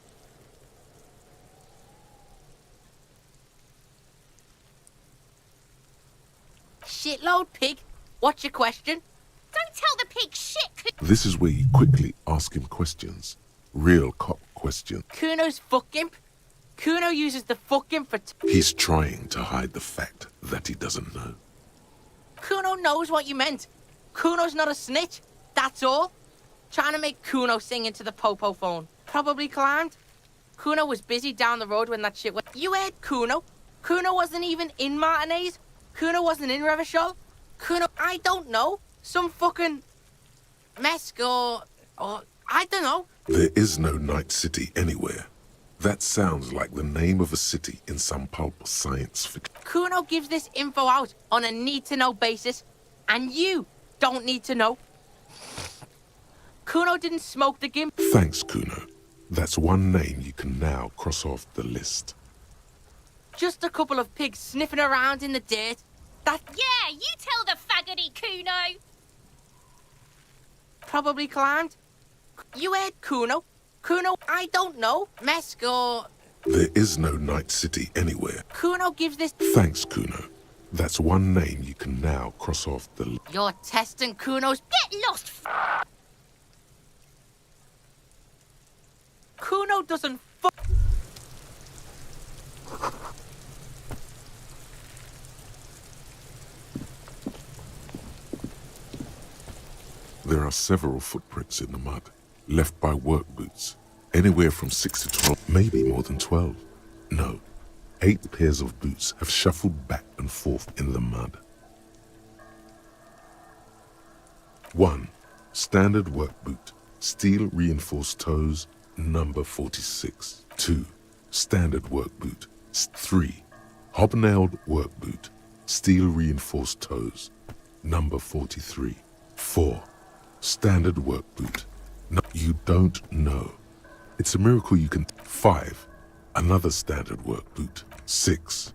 Shitload, pig. What's your question? Don't tell the pig shit, This is where you quickly ask him questions. Real cop questions. Kuno's fuck imp. Kuno uses the fuck imp for... He's trying to hide the fact that he doesn't know. Kuno knows what you meant. Kuno's not a snitch. That's all. Trying to make Kuno sing into the popo phone. Probably climbed. Kuno was busy down the road when that shit went. You heard Kuno? Kuno wasn't even in Martinez. Kuno wasn't in Revachol. Kuno, I don't know. Some fucking Mesk or I don't know. There is no Night City anywhere. That sounds like the name of a city in some pulp science fiction. Kuno gives this info out on a need-to-know basis, and you don't need to know. Kuno didn't smoke the gimp. Thanks, Kuno. That's one name you can now cross off the list. Just a couple of pigs sniffing around in the dirt. That Yeah, you tell the faggoty Kuno. probably climbed. You heard Kuno? Kuno, I don't know. Mesk or There is no Night City anywhere. Kuno gives this. Thanks, Kuno. That's one name you can now cross off the list. You're testing Kuno's. Get lost. Kuno doesn't There are several footprints in the mud, left by work boots. Anywhere from 6 to 12, maybe more than 12. No, 8 pairs of boots have shuffled back and forth in the mud. 1. Standard work boot, steel reinforced toes, number 46. 2. Standard work boot. 3. Hobnailed work boot, steel reinforced toes, number 43. 4. Standard work boot. No, you don't know. It's a miracle you can. 5. Another standard work boot. 6.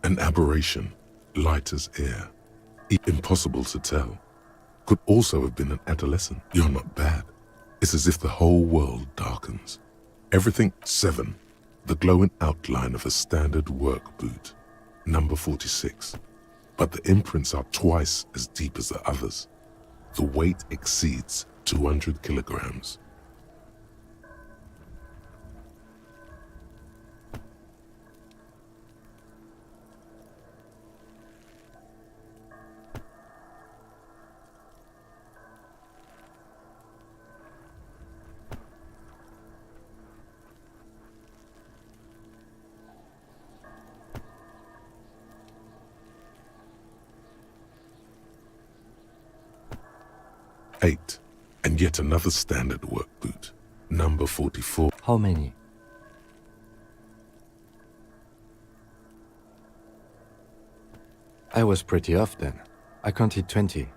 An aberration, light as air. Impossible to tell. Could also have been an adolescent. You're not bad. It's as if the whole world darkens. Everything. 7. The glowing outline of a standard work boot, number 46. But the imprints are twice as deep as the others. The weight exceeds 200 kilograms. Eight, and yet another standard work boot, number 44. How many? I was pretty off then. I counted 20.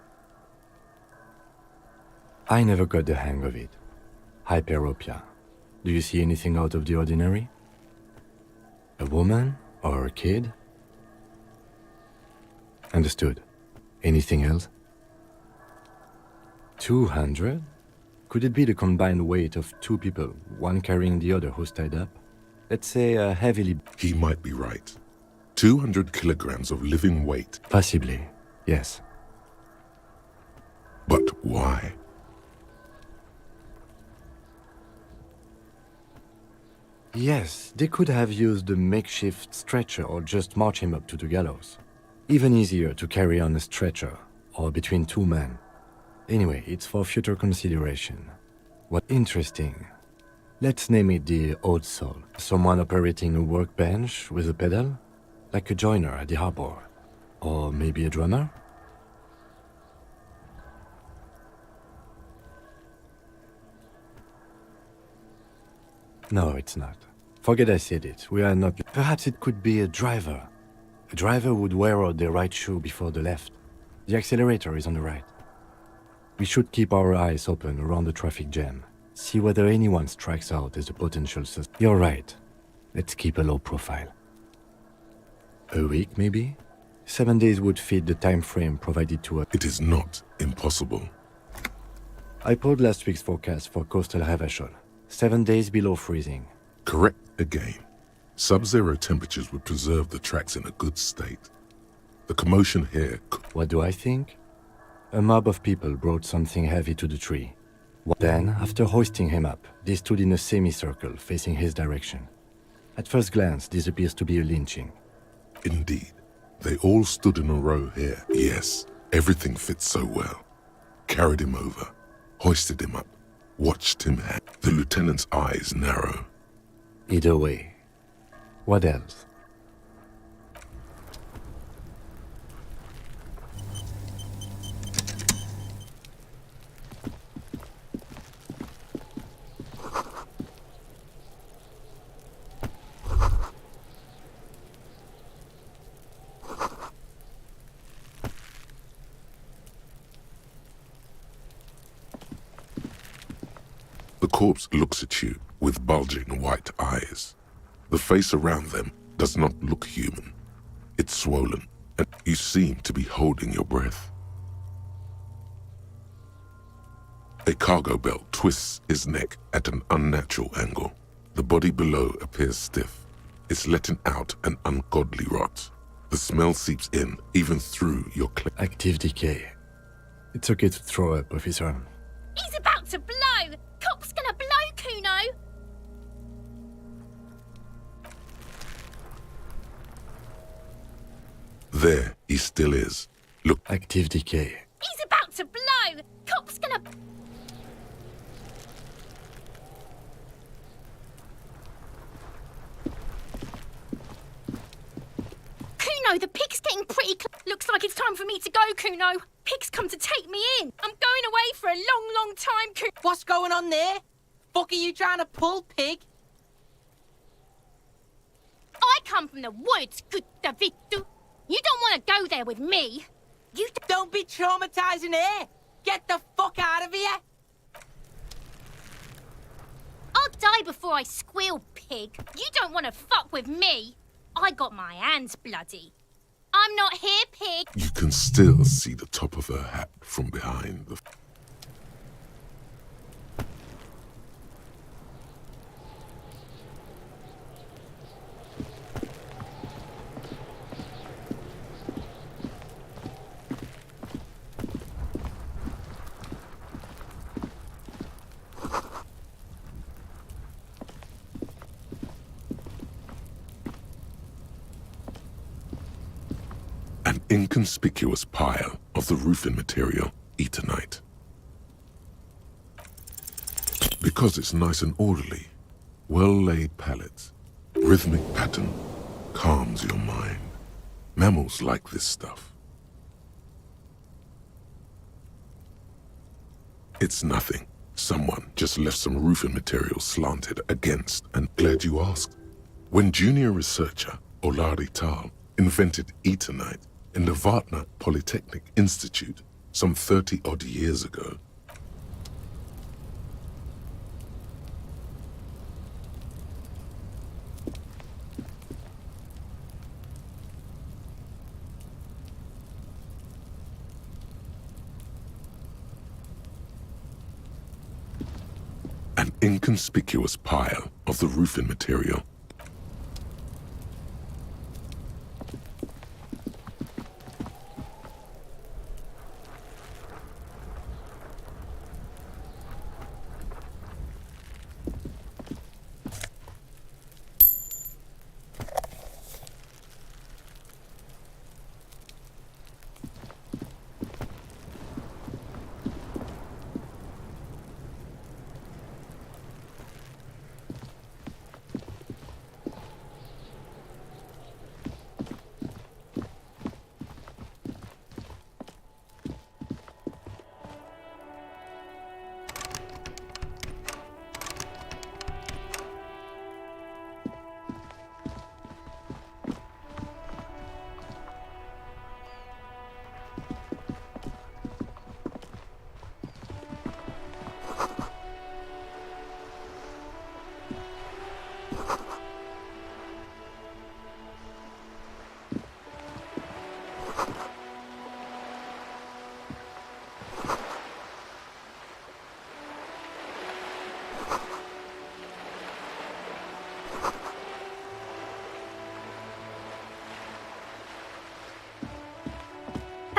I never got the hang of it. Hyperopia. Do you see anything out of the ordinary? A woman or a kid? Understood. Anything else? 200? Could it be the combined weight of 2 people, one carrying the other who's tied up? Let's say heavily... He might be right. 200 kilograms of living weight. Possibly, yes. But why? Yes, they could have used a makeshift stretcher or just march him up to the gallows. Even easier to carry on a stretcher, or between 2 men. Anyway, it's for future consideration. What interesting. Let's name it the Old Soul. Someone operating a workbench with a pedal? Like a joiner at the harbor. Or maybe a drummer? No, it's not. Forget I said it. We are not... Perhaps it could be a driver. A driver would wear out the right shoe before the left. The accelerator is on the right. We should keep our eyes open around the traffic jam. See whether anyone strikes out as a potential suspect. You're right. Let's keep a low profile. A week, maybe? 7 days would fit the time frame provided to us. It is not impossible. I pulled last week's forecast for coastal Revachol. 7 days below freezing. Correct again. Sub-zero temperatures would preserve the tracks in a good state. The commotion here could... What do I think? A mob of people brought something heavy to the tree. Then, after hoisting him up, they stood in a semicircle facing his direction. At first glance, this appears to be a lynching. Indeed. They all stood in a row here. Yes, everything fits so well. Carried him over. hoisted him up, watched him hang. The lieutenant's eyes narrow. Either way. What else? The corpse looks at you with bulging white eyes. The face around them does not look human. It's swollen, and you seem to be holding your breath. A cargo belt twists his neck at an unnatural angle. The body below appears stiff. It's letting out an ungodly rot. The smell seeps in, even through your Active decay. It's okay to throw up with his arm. He's about to blow! Cop's gonna blow, Kuno! There he still is. Look. Active decay. He's about to blow! Cop's gonna... Kuno, the pig's getting pretty Looks like it's time for me to go, Kuno. Pig's come to take me in. I'm going away for a long, long time, Kuno. What's going on there? Fuck are you trying to pull, pig? I come from the woods, good Davidu. You don't want to go there with me. You don't be traumatizing here. Get the fuck out of here. I'll die before I squeal, pig. You don't want to fuck with me. I got my hands bloody. I'm not here, pig. You can still see the top of her hat from behind the... An inconspicuous pile of the roofing material, Eternite. Because it's nice and orderly, well-laid pallets, rhythmic pattern calms your mind. Mammals like this stuff. It's nothing. Someone just left some roofing material slanted against, and glad you asked. When junior researcher Olari Tal invented Eternite in the Vartna Polytechnic Institute some 30-odd years ago. An inconspicuous pile of the roofing material.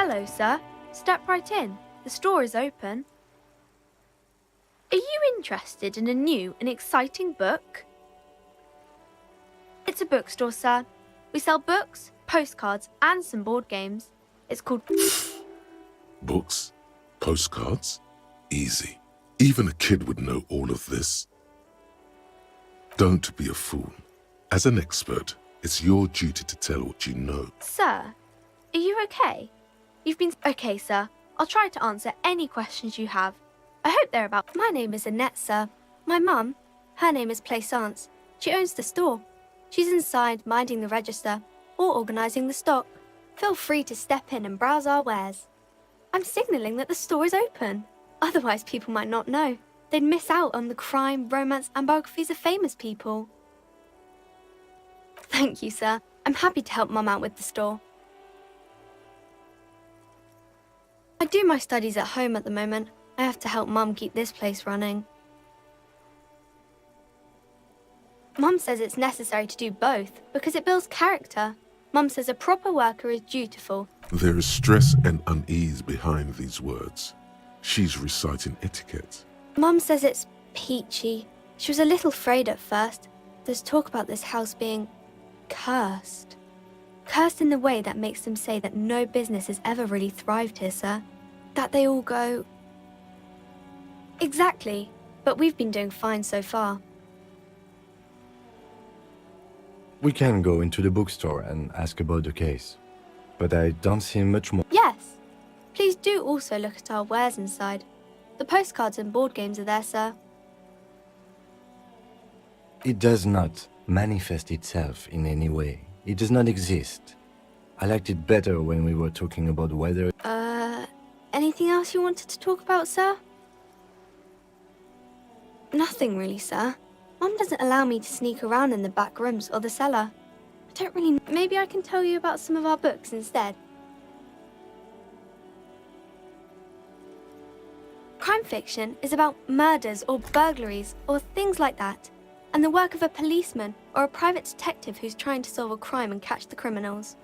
Hello, sir. Step right in. The store is open. Are you interested in a new and exciting book? It's a bookstore, sir. We sell books, postcards, and some board games. It's called... Books? Postcards? Easy. Even a kid would know all of this. Don't be a fool. As an expert, it's your duty to tell what you know. Sir, are you okay? You've been... Okay, sir. I'll try to answer any questions you have. I hope they're about... My name is Annette, sir. My mum, her name is Plaisance. She owns the store. She's inside minding the register or organising the stock. Feel free to step in and browse our wares. I'm signalling that the store is open. Otherwise, people might not know. They'd miss out on the crime, romance and biographies of famous people. Thank you, sir. I'm happy to help Mum out with the store. I do my studies at home at the moment. I have to help Mum keep this place running. Mum says it's necessary to do both because it builds character. Mum says a proper worker is dutiful. There is stress and unease behind these words. She's reciting etiquette. Mum says it's peachy. She was a little afraid at first. There's talk about this house being cursed. Cursed in the way that makes them say that no business has ever really thrived here, sir. That they all go... Exactly, but we've been doing fine so far. We can go into the bookstore and ask about the case, but I don't see much more. Yes. Please do also look at our wares inside. The postcards and board games are there, sir. It does not manifest itself in any way. It does not exist. I liked it better when we were talking about whether... Anything else you wanted to talk about, sir? Nothing really, sir. Mum doesn't allow me to sneak around in the back rooms or the cellar. I don't really... Maybe I can tell you about some of our books instead. Crime fiction is about murders or burglaries or things like that, and the work of a policeman or a private detective who's trying to solve a crime and catch the criminals.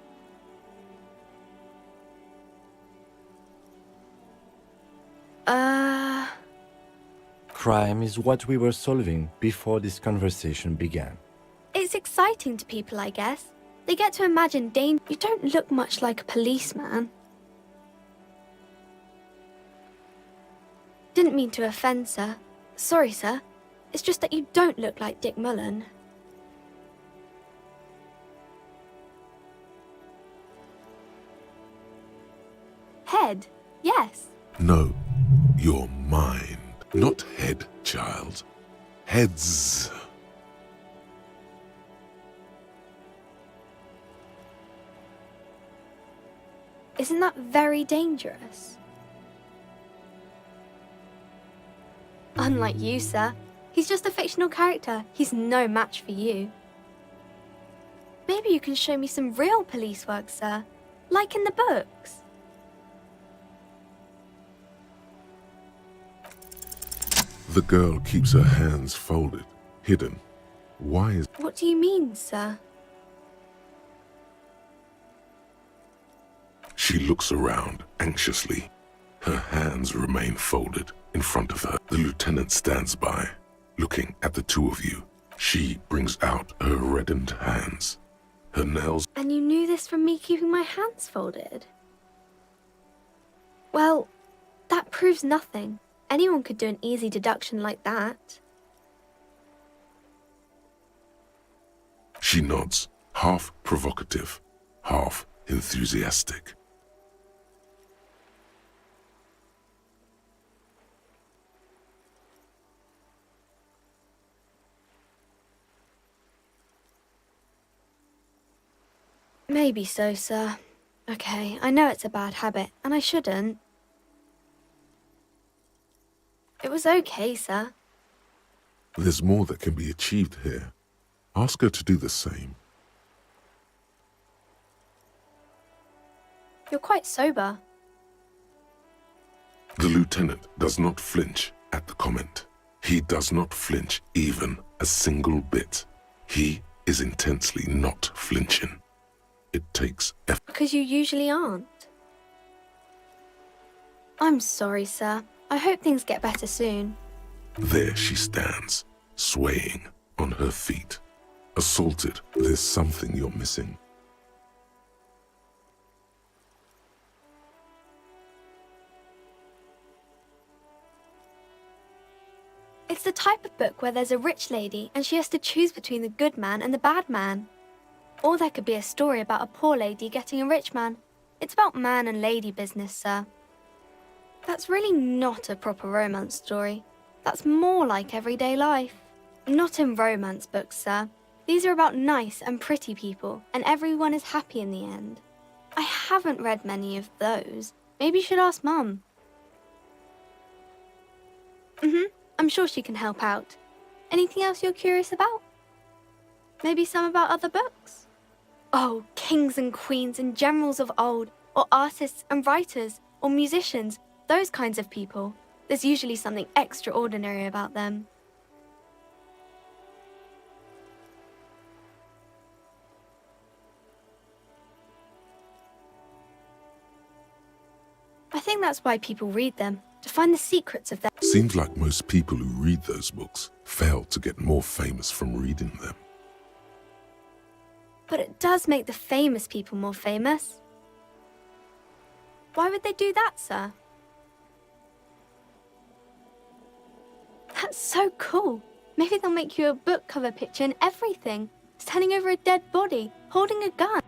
Crime is what we were solving before this conversation began. It's exciting to people, I guess. They get to imagine danger. You don't look much like a policeman. Didn't mean to offend, sir. Sorry, sir. It's just that you don't look like Dick Mullen. Head, yes. No, your mind. Not head, child. Heads. Isn't that very dangerous? Unlike you, sir. He's just a fictional character. He's no match for you. Maybe you can show me some real police work, sir. Like in the books. The girl keeps her hands folded, hidden. Why is... What do you mean, sir? She looks around anxiously. Her hands remain folded in front of her. The lieutenant stands by, looking at the two of you. She brings out her reddened hands. Her nails... And you knew this from me keeping my hands folded? Well, that proves nothing. Anyone could do an easy deduction like that. She nods, half provocative, half enthusiastic. Maybe so, sir. Okay, I know it's a bad habit, and I shouldn't. It was okay, sir. There's more that can be achieved here. Ask her to do the same. You're quite sober. The lieutenant does not flinch at the comment. He does not flinch even a single bit. He is intensely not flinching. It takes effort. Because you usually aren't. I'm sorry, sir. I hope things get better soon. There she stands, swaying on her feet. Assaulted, there's something you're missing. the type of book where there's a rich lady and she has to choose between the good man and the bad man. Or there could be a story about a poor lady getting a rich man. It's about man and lady business, sir. That's really not a proper romance story. That's more like everyday life. Not in romance books, sir. These are about nice and pretty people, and everyone is happy in the end. I haven't read many of those. Maybe you should ask Mum. I'm sure she can help out. Anything else you're curious about? Maybe some about other books? Oh, kings and queens and generals of old, or artists and writers, or musicians, those kinds of people. There's usually something extraordinary about them. I think that's why people read them, to find the secrets of them. Seems like most people who read those books fail to get more famous from reading them. But it does make the famous people more famous. Why would they do that, sir? That's so cool. Maybe they'll make you a book cover picture and everything. Standing over a dead body, holding a gun.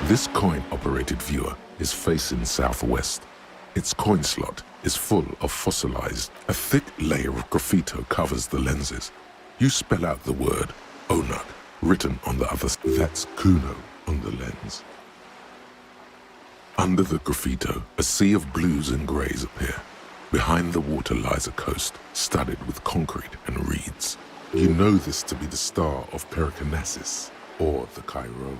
This coin-operated viewer is facing southwest. Its coin slot is full of fossilized. A thick layer of graffito covers the lenses. You spell out the word Onug written on the other side. That's Kuno on the lens. Under the graffito, a sea of blues and greys appear. Behind the water lies a coast studded with concrete and reeds. You know this to be the star of Pericarnassus, or the Cairo,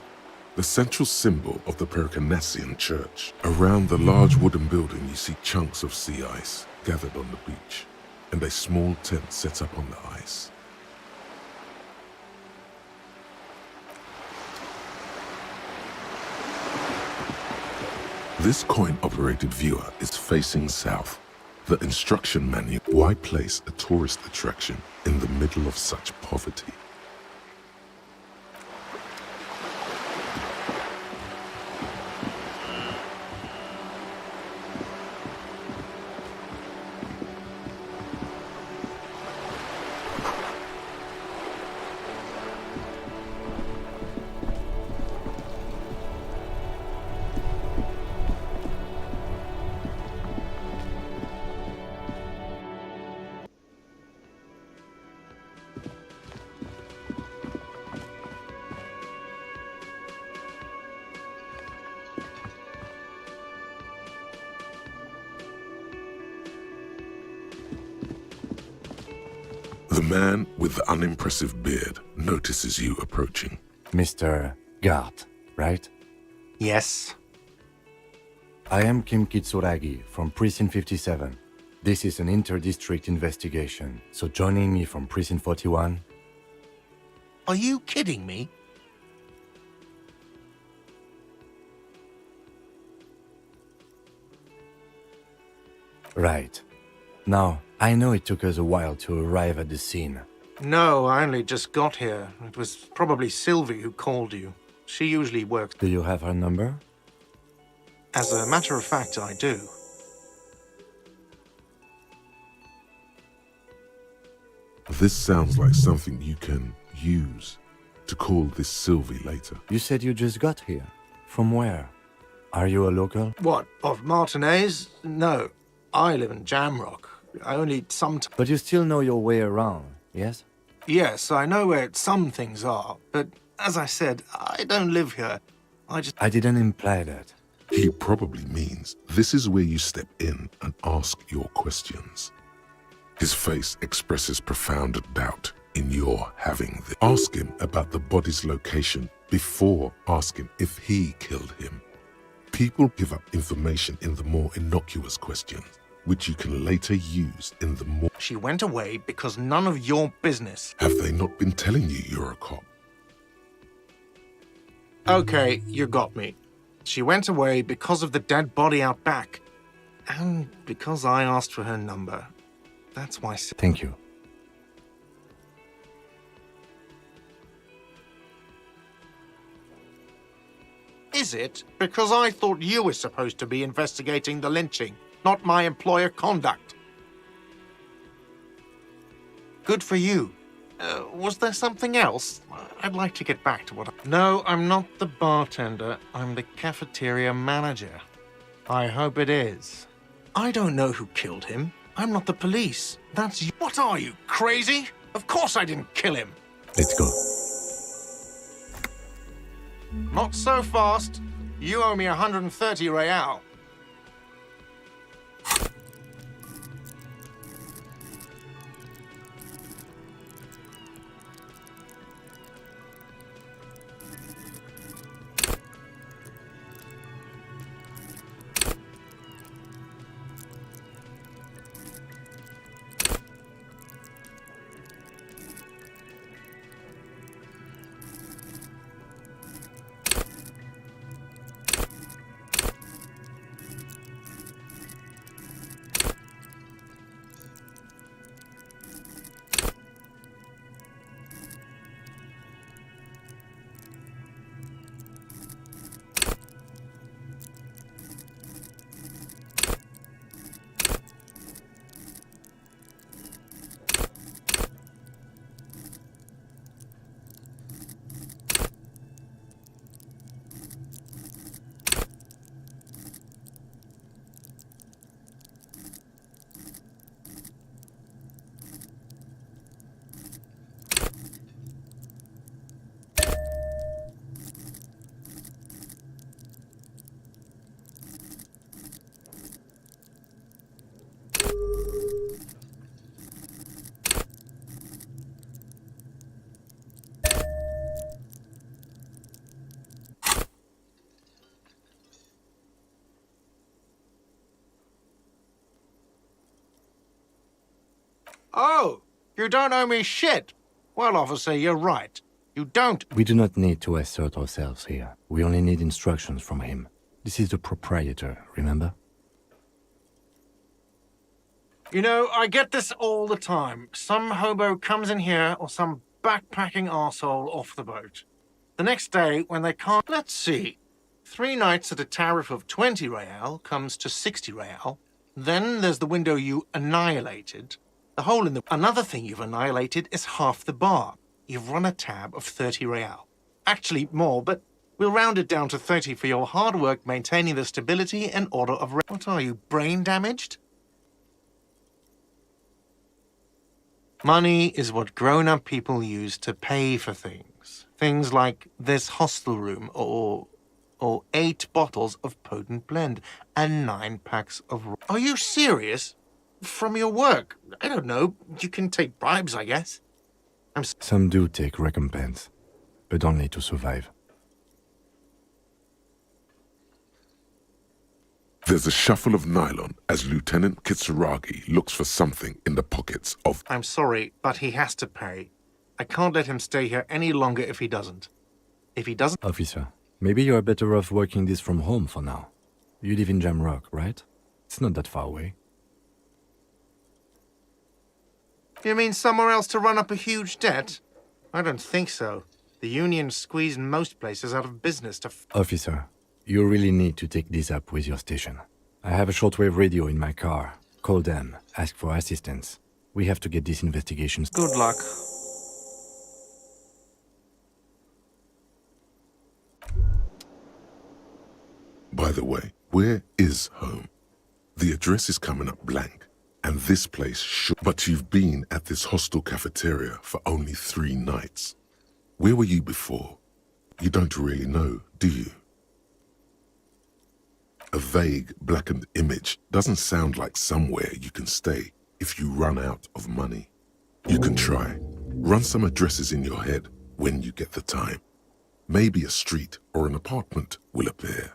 the central symbol of the Pericarnassian church. Around the large wooden building you see chunks of sea ice gathered on the beach, and a small tent set up on the ice. This coin-operated viewer is facing south. The instruction manual. Why place a tourist attraction in the middle of such poverty? The man with the unimpressive beard notices you approaching. Mr. Gart, right? Yes. I am Kim Kitsuragi from Precinct 57. This is an inter-district investigation, so joining me from Precinct 41... Are you kidding me? Right. Now, I know it took us a while to arrive at the scene. No, I only just got here. It was probably Sylvie who called you. She usually works. Do you have her number? As a matter of fact, I do. This sounds like something you can use to call this Sylvie later. You said you just got here. From where? Are you a local? What, of Martinez? No, I live in Jamrock. I only sometimes... But you still know your way around, yes? Yes, I know where some things are, but as I said, I don't live here. I didn't imply that. He probably means this is where you step in and ask your questions. His face expresses profound doubt in your having this. Ask him about the body's location before asking if he killed him. People give up information in the more innocuous questions, which you can later use in the more. She went away because none of your business. Have they not been telling you you're a cop? Okay, you got me. She went away because of the dead body out back. And because I asked for her number. That's why... Thank you. Is it? Because I thought you were supposed to be investigating the lynching, not my employer conduct. Good for you. Was there something else? I'd like to get back to what No, I'm not the bartender. I'm the cafeteria manager. I hope it is. I don't know who killed him. I'm not the police. That's you. What are you, crazy? Of course I didn't kill him. Let's go. Not so fast. You owe me 130 real. Oh, you don't owe me shit. Well, officer, you're right. You don't. We do not need to assert ourselves here. We only need instructions from him. This is the proprietor, remember? You know, I get this all the time. Some hobo comes in here or some backpacking arsehole off the boat. The next day, when they can't... Let's see. 3 nights at a tariff of 20 real comes to 60 real. Then there's the window you annihilated. The hole in the... Another thing you've annihilated is half the bar. You've run a tab of 30 real. Actually, more, but we'll round it down to 30 for your hard work maintaining the stability and order of... What are you, brain damaged? Money is what grown-up people use to pay for things. Things like this hostel room or 8 bottles of potent blend and 9 packs of... Are you serious? From your work? I don't know. You can take bribes, I guess. Some do take recompense, but only to survive. There's a shuffle of nylon as Lieutenant Kitsuragi looks for something in the pockets of... I'm sorry, but he has to pay. I can't let him stay here any longer if he doesn't. If he doesn't... Officer, maybe you're better off working this from home for now. You live in Jamrock, right? It's not that far away. You mean somewhere else to run up a huge debt? I don't think so. The union squeezed most places out of business to... Officer, you really need to take this up with your station. I have a shortwave radio in my car. Call them, ask for assistance. We have to get this investigation... Good luck. By the way, where is home? The address is coming up blank. And this place should... But you've been at this hostel cafeteria for only 3 nights. Where were you before? You don't really know, do you? A vague, blackened image doesn't sound like somewhere you can stay if you run out of money. You can try. Run some addresses in your head when you get the time. Maybe a street or an apartment will appear.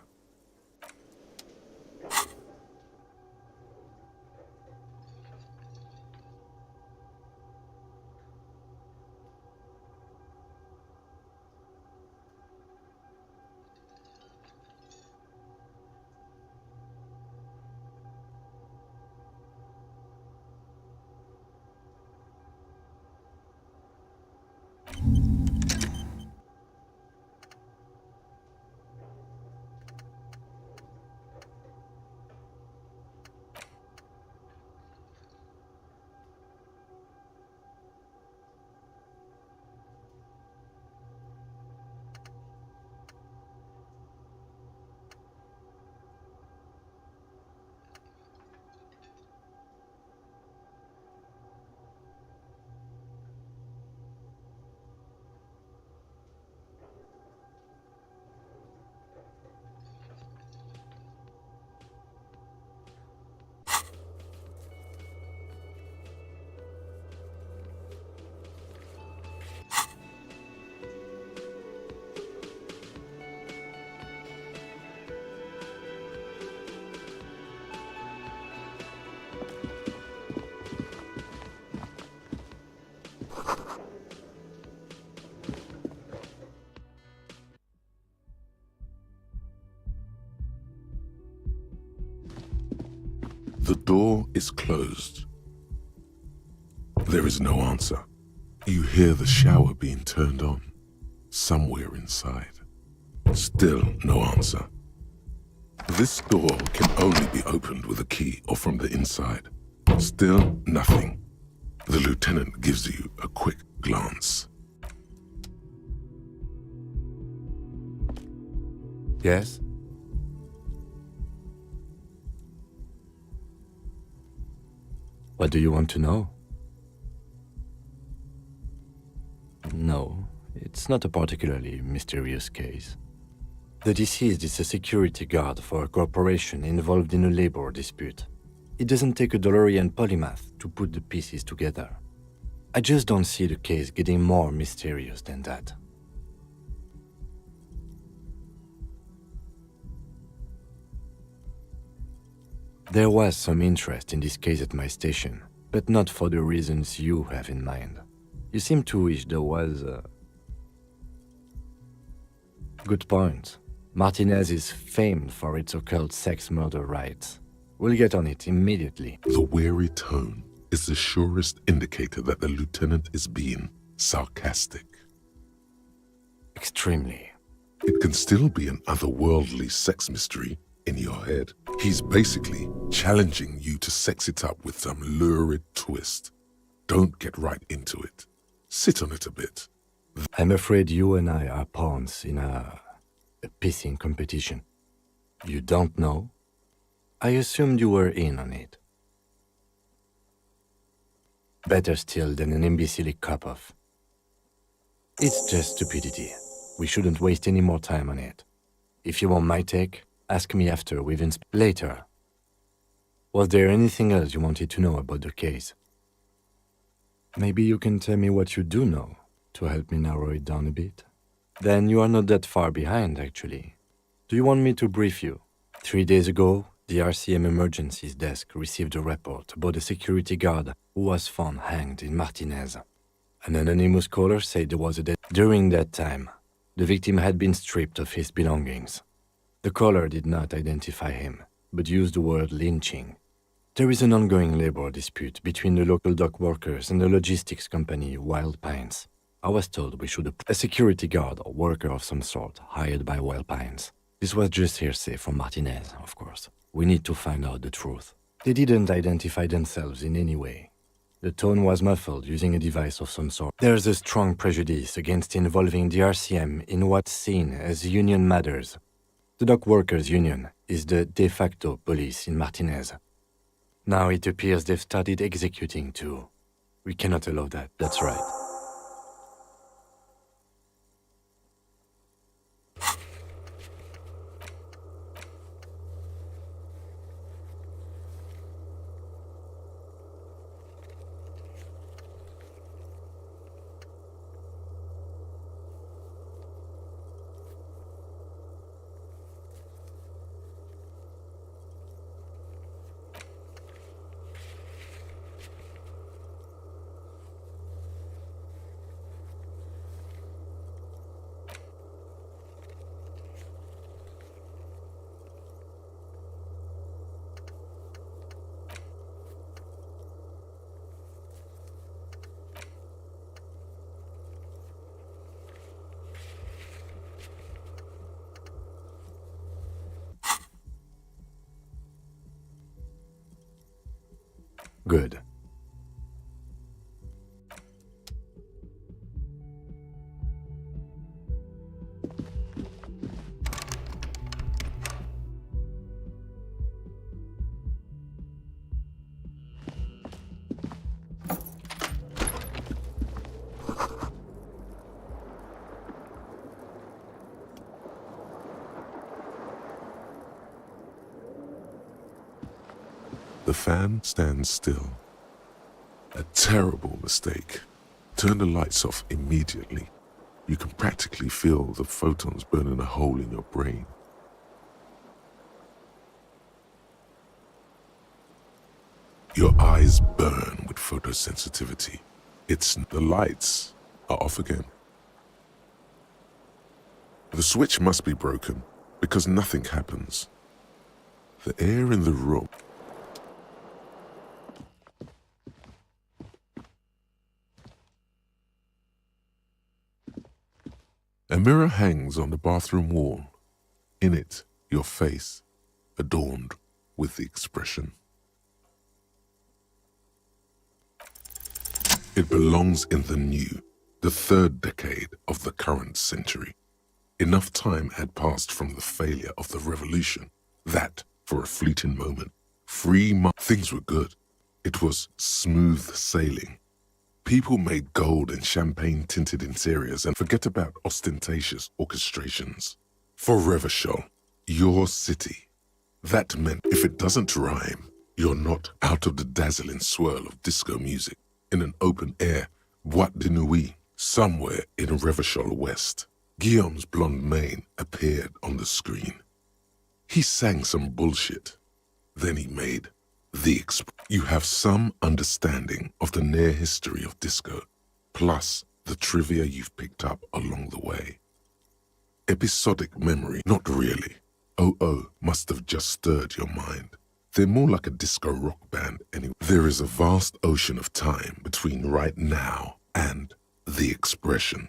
The door is closed. There is no answer. You hear the shower being turned on, somewhere inside. Still no answer. This door can only be opened with a key or from the inside. Still nothing. The lieutenant gives you a quick glance. Yes? What do you want to know? No, it's not a particularly mysterious case. The deceased is a security guard for a corporation involved in a labor dispute. It doesn't take a DeLorean polymath to put the pieces together. I just don't see the case getting more mysterious than that. There was some interest in this case at my station, but not for the reasons you have in mind. You seem to wish there was a... Good point. Martinez is famed for its occult sex murder rites. We'll get on it immediately. The wary tone is the surest indicator that the lieutenant is being sarcastic. Extremely. It can still be an otherworldly sex mystery in your head. He's basically challenging you to sex it up with some lurid twist. Don't get right into it. Sit on it a bit. I'm afraid you and I are pawns in a pissing competition. You don't know? I assumed you were in on it. Better still than an imbecile cop-off. It's just stupidity. We shouldn't waste any more time on it. If you want my take, ask me after we've later. Was there anything else you wanted to know about the case? Maybe you can tell me what you do know to help me narrow it down a bit. Then you are not that far behind, actually. Do you want me to brief you? 3 days ago, the RCM Emergencies Desk received a report about a security guard who was found hanged in Martinez. An anonymous caller said there was a death. During that time, the victim had been stripped of his belongings. The caller did not identify him, but used the word lynching. There is an ongoing labor dispute between the local dock workers and the logistics company Wild Pines. I was told we should a security guard or worker of some sort hired by Wild Pines. This was just hearsay from Martinez, of course. We need to find out the truth. They didn't identify themselves in any way. The tone was muffled using a device of some sort. There's a strong prejudice against involving the RCM in what's seen as union matters. The dock workers' union is the de facto police in Martinez. Now it appears they've started executing too. We cannot allow that, that's right. Good. The fan stands still. A terrible mistake. Turn the lights off immediately. You can practically feel the photons burning a hole in your brain. Your eyes burn with photosensitivity. The lights are off again. The switch must be broken because nothing happens. The air in the room. A mirror hangs on the bathroom wall. In it, your face, adorned with the expression. It belongs in the new, the third decade of the current century. Enough time had passed from the failure of the revolution that, for a fleeting moment, things were good. It was smooth sailing. People made gold and champagne-tinted interiors and forget about ostentatious orchestrations. For Revachol, your city, that meant if it doesn't rhyme, you're not out of the dazzling swirl of disco music in an open-air boîte de nuit somewhere in Revachol West. Guillaume's blonde mane appeared on the screen. He sang some bullshit. Then he made the You have some understanding of the near history of disco, plus the trivia you've picked up along the way. Episodic memory, not really. OO must have just stirred your mind. They're more like a disco rock band anyway. There is a vast ocean of time between right now and the expression.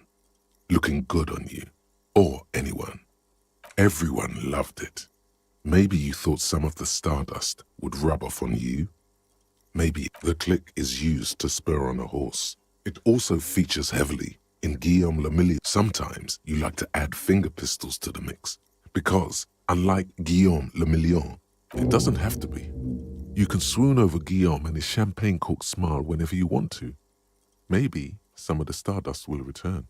Looking good on you, or anyone. Everyone loved it. Maybe you thought some of the stardust would rub off on you. Maybe the click is used to spur on a horse. It also features heavily in Guillaume Le Million. Sometimes you like to add finger pistols to the mix, because unlike Guillaume Le Million, it doesn't have to be. You can swoon over Guillaume and his champagne-corked smile whenever you want to. Maybe some of the stardust will return.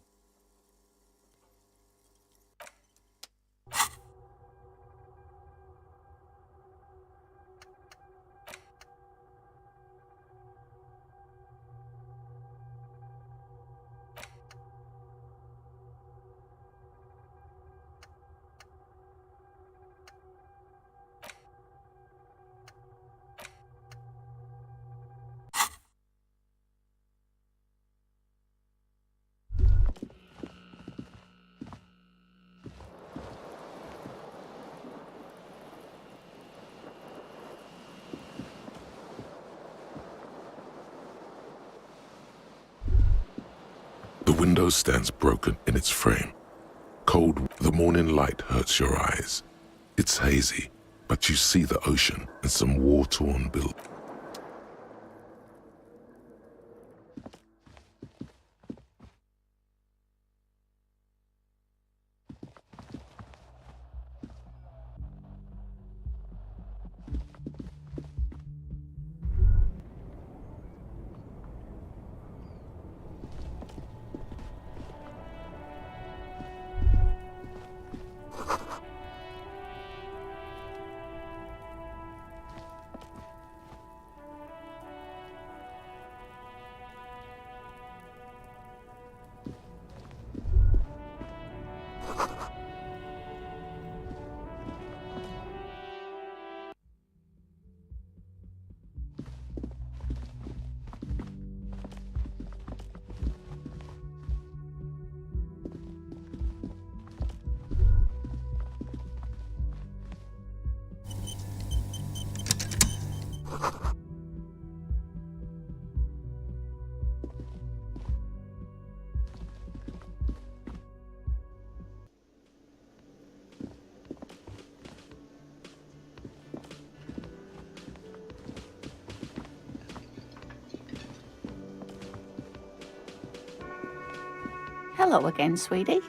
The window stands broken in its frame. Cold, the morning light hurts your eyes. It's hazy, but you see the ocean and some war-torn buildings. Hello again, sweetie.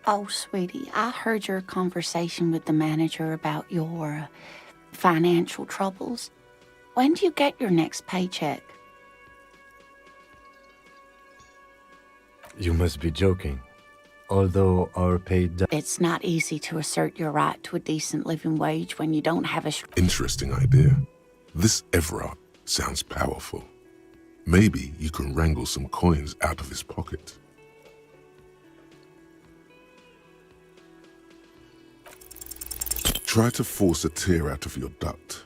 Oh, sweetie, I heard your conversation with the manager about your financial troubles. When do you get your next paycheck? You must be joking. Although our pay... It's not easy to assert your right to a decent living wage when you don't have a... Interesting idea. This Everard sounds powerful. Maybe you can wrangle some coins out of his pocket. Try to force a tear out of your duct.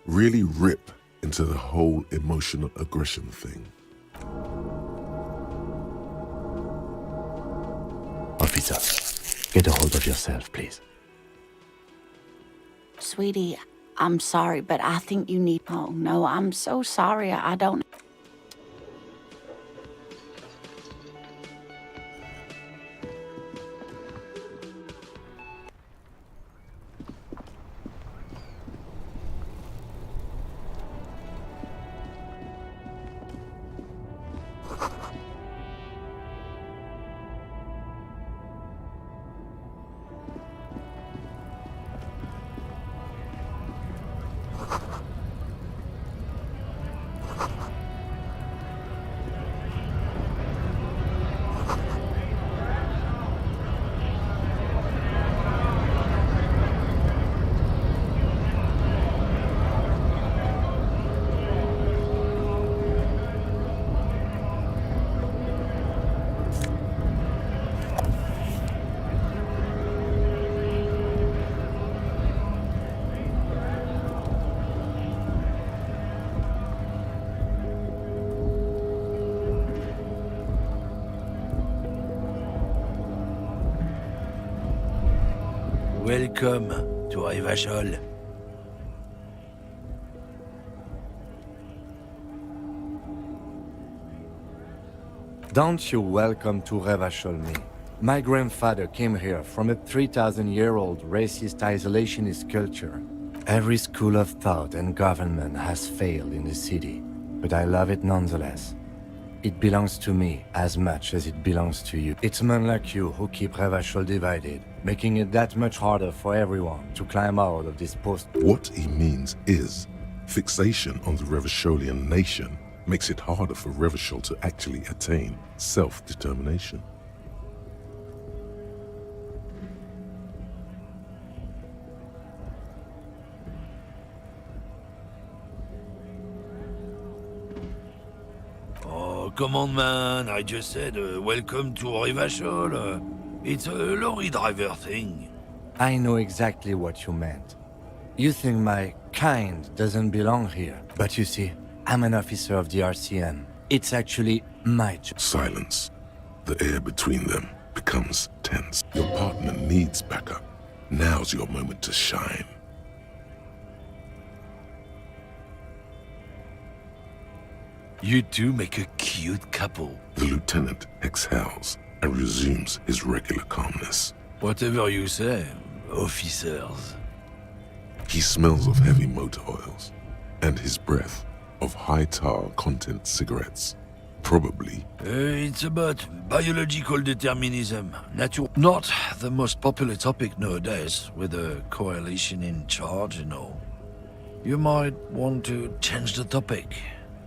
Really rip into the whole emotional aggression thing. Officer, get a hold of yourself, please. Sweetie, I'm sorry, but I think you need... Oh, no, I'm so sorry. I don't... Welcome to Revachol. Don't you welcome to Revachol me. My grandfather came here from a 3,000-year-old racist isolationist culture. Every school of thought and government has failed in the city, but I love it nonetheless. It belongs to me as much as it belongs to you. It's men like you who keep Revachol divided, making it that much harder for everyone to climb out of this post. What he means is, fixation on the Revacholian nation makes it harder for Revachol to actually attain self-determination. Oh, come on, man. I just said welcome to Revachol. It's a lorry driver thing. I know exactly what you meant. You think my kind doesn't belong here, but you see, I'm an officer of the RCM. It's actually my job. Silence. The air between them becomes tense. Your partner needs backup. Now's your moment to shine. You two make a cute couple. The lieutenant exhales and resumes his regular calmness. Whatever you say, officers. He smells of heavy motor oils, and his breath of high tar content cigarettes. Probably. It's about biological determinism. Not the most popular topic nowadays, with a coalition in charge and all. You might want to change the topic.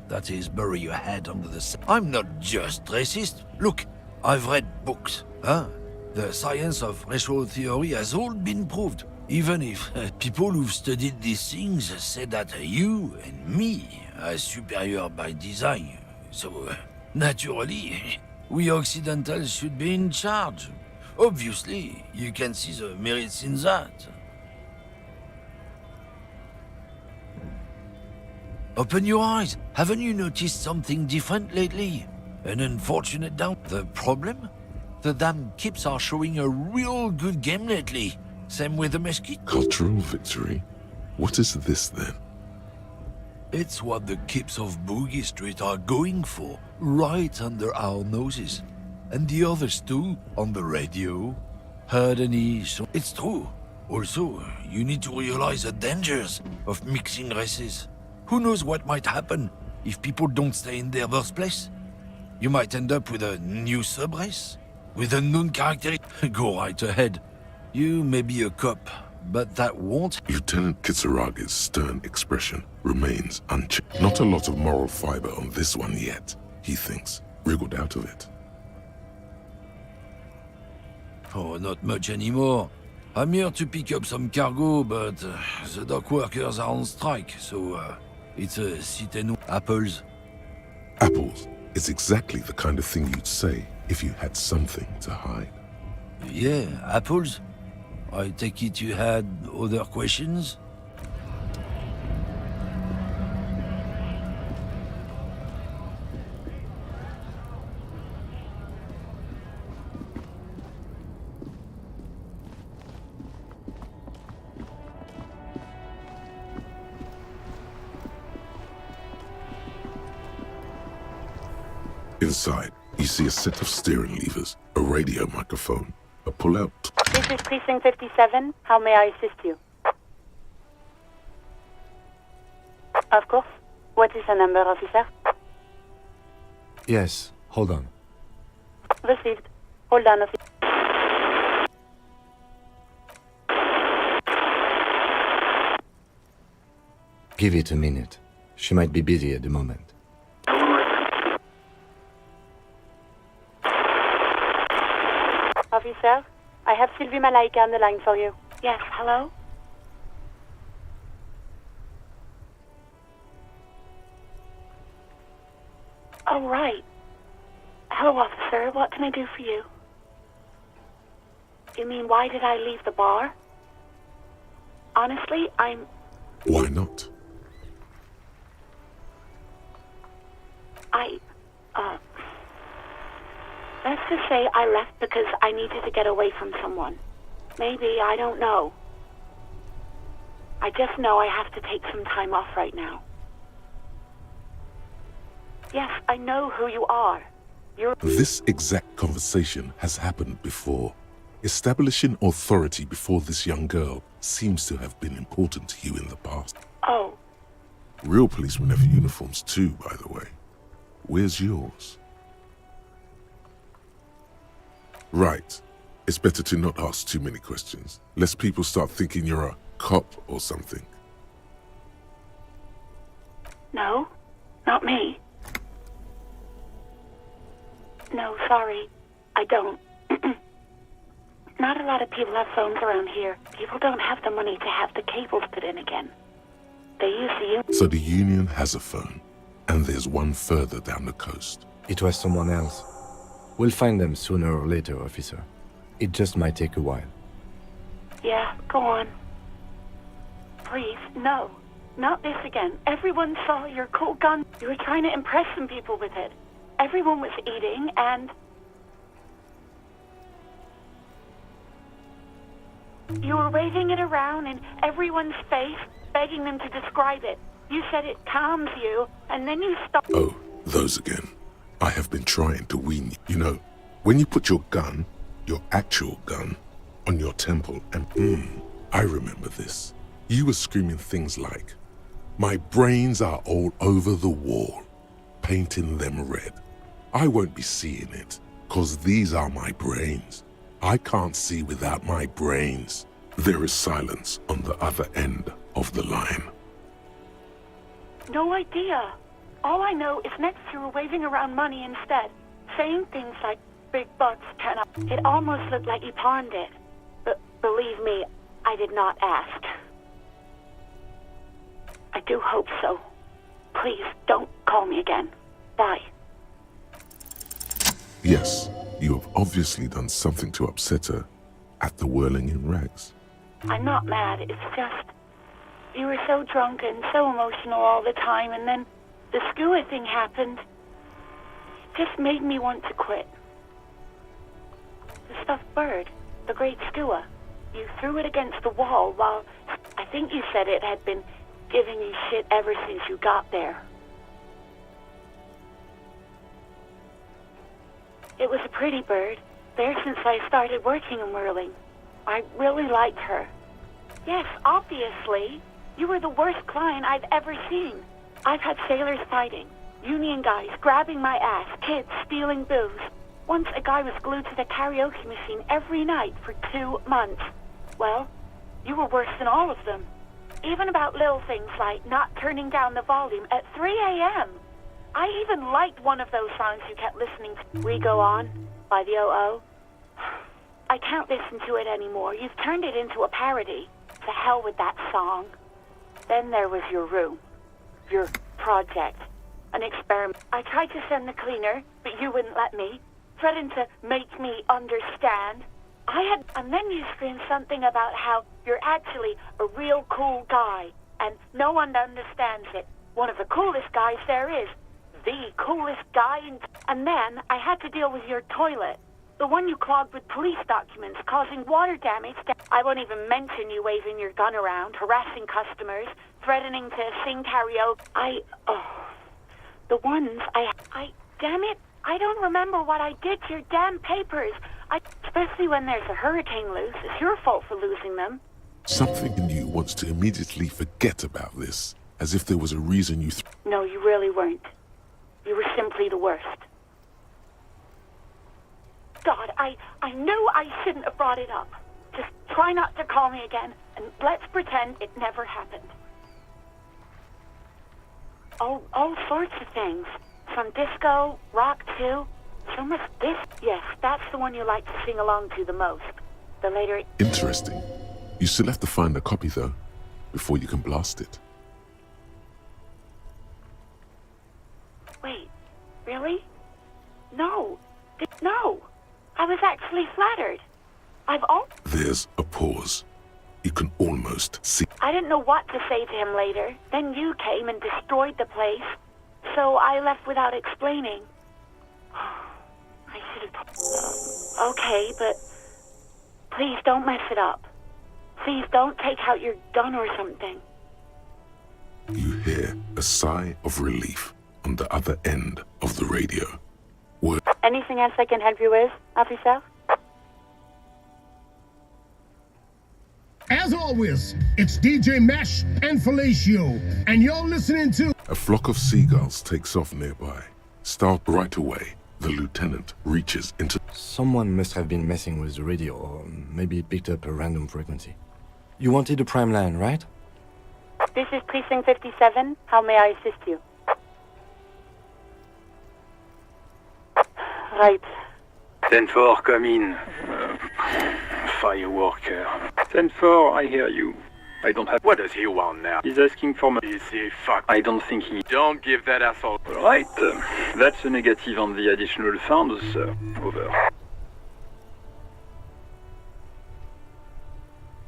That is, bury your head under the sand. I'm not just racist. Look, I've read books. The science of racial theory has all been proved. Even if people who've studied these things say that you and me are superior by design. So, naturally, we Occidentals should be in charge. Obviously, you can see the merits in that. Open your eyes. Haven't you noticed something different lately? An unfortunate down. The problem? The damn Kips are showing a real good game lately. Same with the Mesquite. Cultural victory? What is this then? It's what the Kips of Boogie Street are going for, right under our noses. And the others too, on the radio. Heard any... It's true. Also, you need to realize the dangers of mixing races. Who knows what might happen if people don't stay in their birthplace? You might end up with a new sub-race, with unknown characteristics. Go right ahead. You may be a cop, but that won't... Lieutenant Kisaragi's stern expression remains unchanged. Not a lot of moral fiber on this one yet, he thinks, wriggled out of it. Oh, not much anymore. I'm here to pick up some cargo, but the dock workers are on strike, so it's a cité apples. Apples is exactly the kind of thing you'd say if you had something to hide. Yeah, apples. I take it you had other questions? Inside, you see a set of steering levers, a radio microphone, a pull-out. This is Precinct 57. How may I assist you? Of course. What is the number, officer? Yes, Hold on. Received. Hold on, officer. Give it a minute. She might be busy at the moment. Officer, I have Sylvie Malaika on the line for you. Yes, hello? Oh, right. Hello, officer. What can I do for you? You mean, why did I leave the bar? Honestly, Why not? Let's just say I left because I needed to get away from someone. Maybe, I don't know. I just know I have to take some time off right now. Yes, I know who you are. This exact conversation has happened before. Establishing authority before this young girl seems to have been important to you in the past. Oh. Real policemen have uniforms too, by the way. Where's yours? Right. It's better to not ask too many questions, lest people start thinking you're a cop or something. No, not me. No, sorry. I don't. Not a lot of people have phones around here. People don't have the money to have the cables put in again. They use the union. So the union has a phone, and there's one further down the coast. It was someone else. We'll find them sooner or later, officer. It just might take a while. Yeah, go on. Please, no. Not this again. Everyone saw your cool gun. You were trying to impress some people with it. Everyone was eating, and you were waving it around in everyone's face, begging them to describe it. You said it calms you, and then you stopped. Oh, those again. I have been trying to wean you. You know, when you put your gun, your actual gun, on your temple and I remember this. You were screaming things like, "My brains are all over the wall," painting them red. I won't be seeing it, 'cause these are my brains. I can't see without my brains. There is silence on the other end of the line. No idea. All I know is next you were waving around money instead, saying things like, "Big bucks, can I?" It almost looked like you pawned it. But believe me, I did not ask. I do hope so. Please, don't call me again. Bye. Yes, you have obviously done something to upset her at the whirling in rags. I'm not mad, it's just you were so drunk and so emotional all the time, and then the skua thing happened. It just made me want to quit. The stuffed bird, the great skua, you threw it against the wall while I think you said it had been giving you shit ever since you got there. It was a pretty bird, there since I started working in whirling. I really liked her. Yes, obviously. You were the worst client I've ever seen. I've had sailors fighting, union guys grabbing my ass, kids stealing booze. Once a guy was glued to the karaoke machine every night for 2 months. Well, you were worse than all of them. Even about little things like not turning down the volume at 3 a.m. I even liked one of those songs you kept listening to, "We Go On" by the O.O. I can't listen to it anymore. You've turned it into a parody. To hell with that song. Then there was your room. Your project. An experiment. I tried to send the cleaner, but you wouldn't let me. Threatened to make me understand. And then you screamed something about how you're actually a real cool guy, and no one understands it. One of the coolest guys there is. The coolest guy And then I had to deal with your toilet. The one you clogged with police documents, causing water damage. I won't even mention you waving your gun around, harassing customers, threatening to sing karaoke. The ones damn it, I don't remember what I did to your damn papers. Especially when there's a hurricane loose. It's your fault for losing them. Something in you wants to immediately forget about this, as if there was a reason you No, you really weren't. You were simply the worst. God, I knew I shouldn't have brought it up. Just try not to call me again, and let's pretend it never happened. Oh, all sorts of things. From disco, rock too. So much this. Yes, that's the one you like to sing along to the most. The later it... Interesting. You still have to find a copy, though, before you can blast it. Wait, really? No. No. I was actually flattered. There's a pause. You can almost see. I didn't know what to say to him later. Then you came and destroyed the place. So I left without explaining. I should have... Okay, but please don't mess it up. Please don't take out your gun or something. You hear a sigh of relief on the other end of the radio. Anything else I can help you with, officer? As always, it's DJ Mesh and Felicio, and you're listening to... A flock of seagulls takes off nearby. Start right away. The lieutenant reaches into... Someone must have been messing with the radio, or maybe it picked up a random frequency. You wanted a prime line, right? This is Precinct 57. How may I assist you? Right. 10-4, come in. Fireworker. 10-4, I hear you. I don't have... What does he want now? He's asking for my... Is he fuck? I don't think he... Don't give that asshole... Right. That's a negative on the additional funds, sir. Over.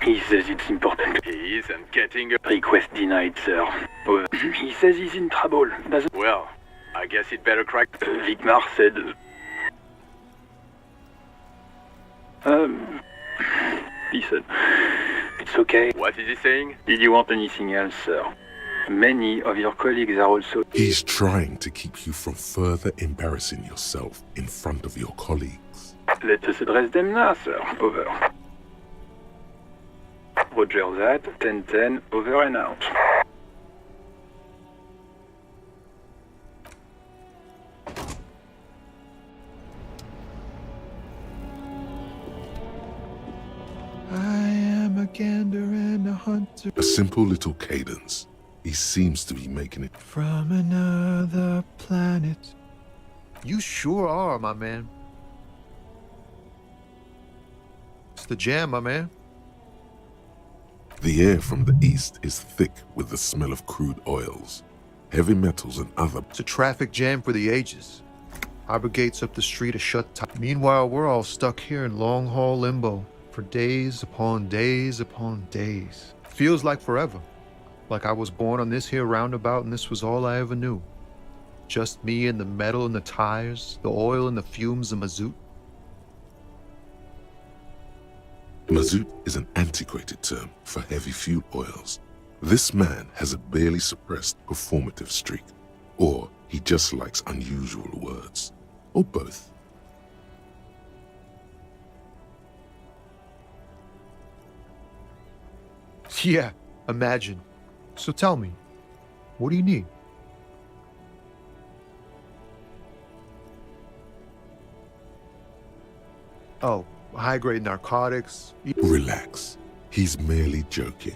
He says it's important. He isn't getting a... Request denied, sir. Over. He says he's in trouble. Doesn't... Well, I guess he'd better crack... Vigmar said... He said... It's okay. What is he saying? Did you want anything else, sir? Many of your colleagues are also... He's trying to keep you from further embarrassing yourself in front of your colleagues. Let us address them now, sir. Over. Roger that. 10-10. Over and out. I am a gander and a hunter. A simple little cadence. He seems to be making it. From another planet. You sure are, my man. It's the jam, my man. The air from the east is thick with the smell of crude oils, heavy metals and other... It's a traffic jam for the ages. Harbor gates up the street are shut tight. Meanwhile, we're all stuck here in long-haul limbo. For days upon days upon days. Feels like forever. Like I was born on this here roundabout and this was all I ever knew. Just me and the metal and the tires, the oil and the fumes of mazout. Mazout is an antiquated term for heavy fuel oils. This man has a barely suppressed performative streak. Or he just likes unusual words. Or both. Yeah, imagine. So tell me, what do you need? Oh, high-grade narcotics. Relax. He's merely joking.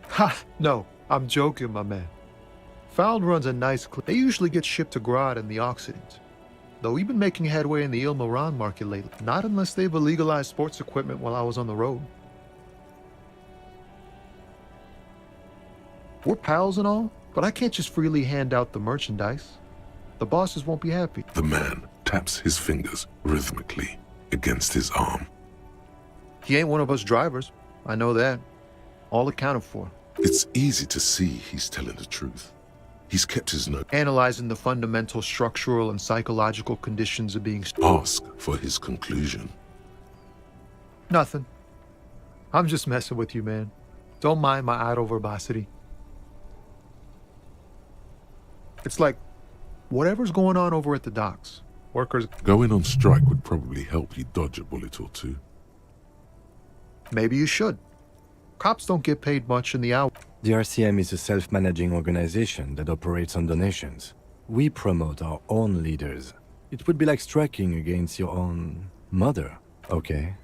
Ha! No, I'm joking, my man. Found runs a nice clip. They usually get shipped to Grad and the Occident. Though we've been making headway in the Il Moran market lately. Not unless they've illegalized sports equipment while I was on the road. We're pals and all, but I can't just freely hand out the merchandise. The bosses won't be happy. The man taps his fingers rhythmically against his arm. He ain't one of us drivers. I know that. All accounted for. It's easy to see he's telling the truth. He's kept his note. Analyzing the fundamental structural and psychological conditions of being... Ask for his conclusion. Nothing. I'm just messing with you, man. Don't mind my idle verbosity. It's like, whatever's going on over at the docks, workers... Going on strike would probably help you dodge a bullet or two. Maybe you should. Cops don't get paid much in the hour. The RCM is a self-managing organization that operates on donations. We promote our own leaders. It would be like striking against your own mother. Okay.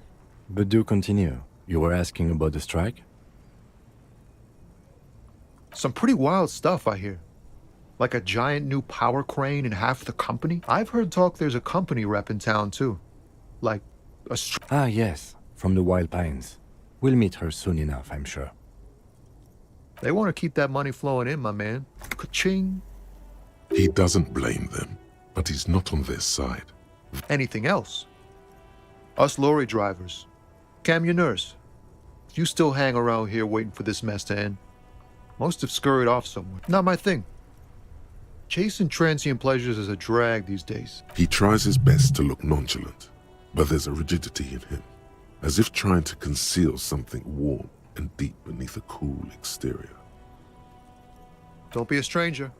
But do continue. You were asking about the strike? Some pretty wild stuff, I hear. Like a giant new power crane in half the company? I've heard talk there's a company rep in town, too. Like a Ah, yes. From the Wild Pines. We'll meet her soon enough, I'm sure. They want to keep that money flowing in, my man. Ka-ching. He doesn't blame them, but he's not on their side. Anything else? Us lorry drivers. Camioners. You still hang around here waiting for this mess to end. Most have scurried off somewhere. Not my thing. Chasing transient pleasures is a drag these days. He tries his best to look nonchalant, but there's a rigidity in him, as if trying to conceal something warm and deep beneath a cool exterior. Don't be a stranger.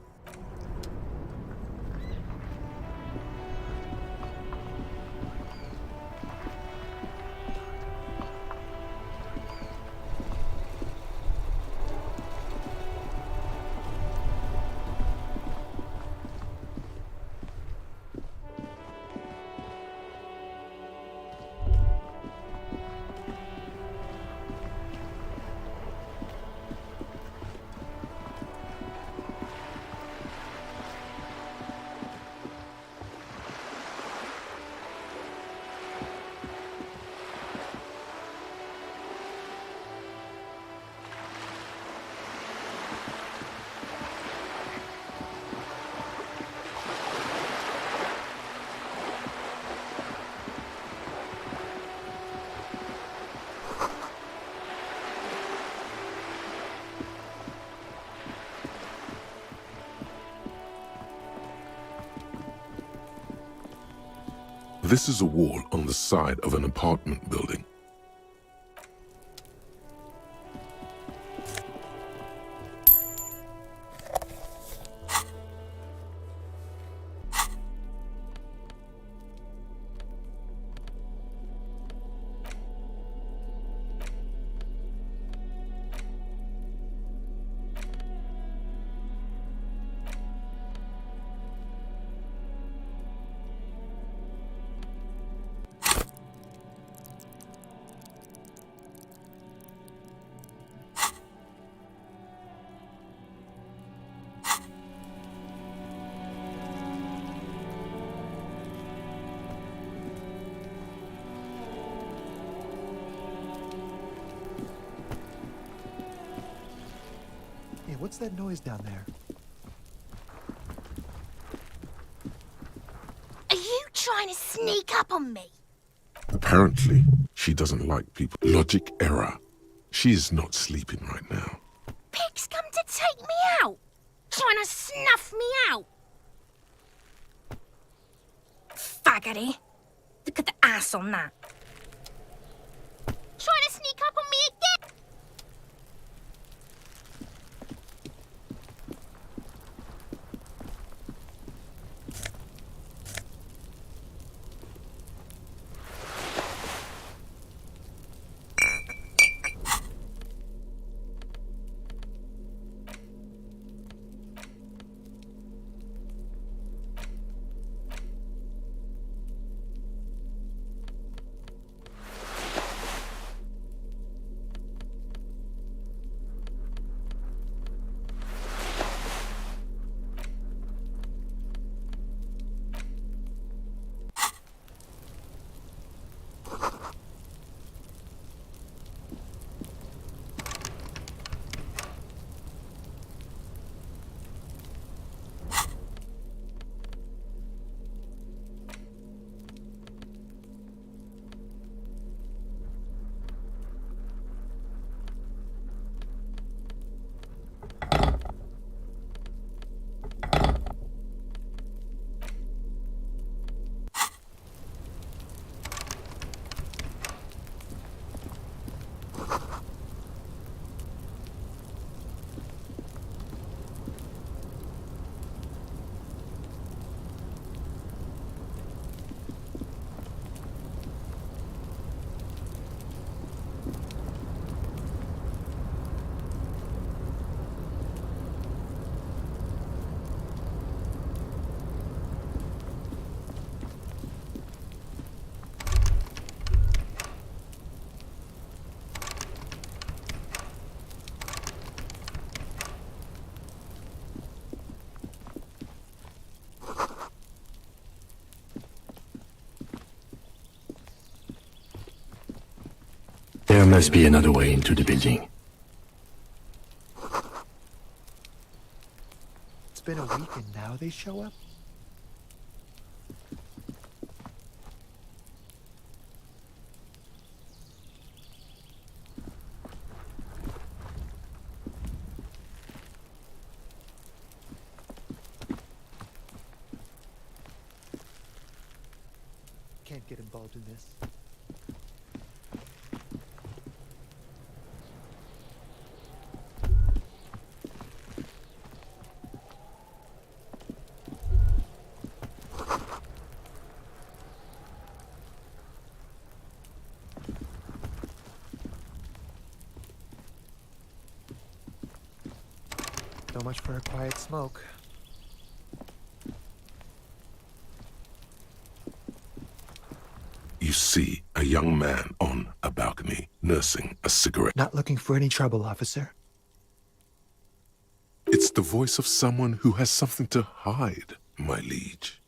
This is a wall on the side of an apartment building. Hey, what's that noise down there? Are you trying to sneak up on me? Apparently, she doesn't like people. Logic error. She is not sleeping right now. Pig's come to take me out. Trying to snuff me out. Faggoty. Look at the ass on that. Trying to sneak up on me again. must be another way into the building. It's been a week and now they show up? Can't get involved in this. So much for a quiet smoke. You see a young man on a balcony nursing a cigarette. Not looking for any trouble, officer. It's the voice of someone who has something to hide, my liege.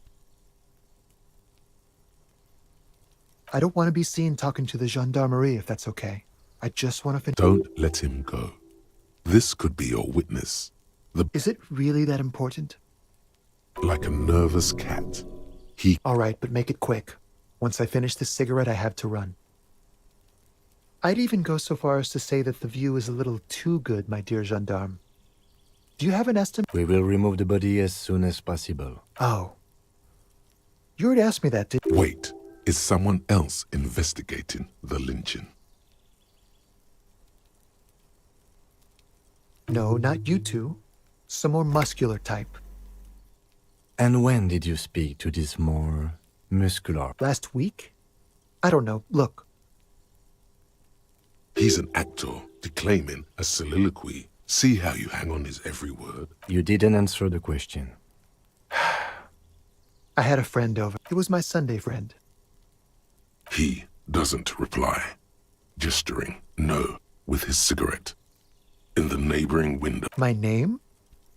I don't want to be seen talking to the gendarmerie if that's okay. I just want to finish. Don't let him go. This could be your witness. Is it really that important? Like a nervous cat. All right, but make it quick. Once I finish this cigarette, I have to run. I'd even go so far as to say that the view is a little too good, my dear gendarme. Do you have an estimate? We will remove the body as soon as possible. Oh. You already asked me that, didn't you? Wait, is someone else investigating the lynching? No, not you two. Some more muscular type. And when did you speak to this more muscular? Last week? I don't know. Look. He's an actor declaiming a soliloquy. See how you hang on his every word? You didn't answer the question. I had a friend over. It was my Sunday friend. He doesn't reply, gesturing no with his cigarette. In the neighboring window. My name?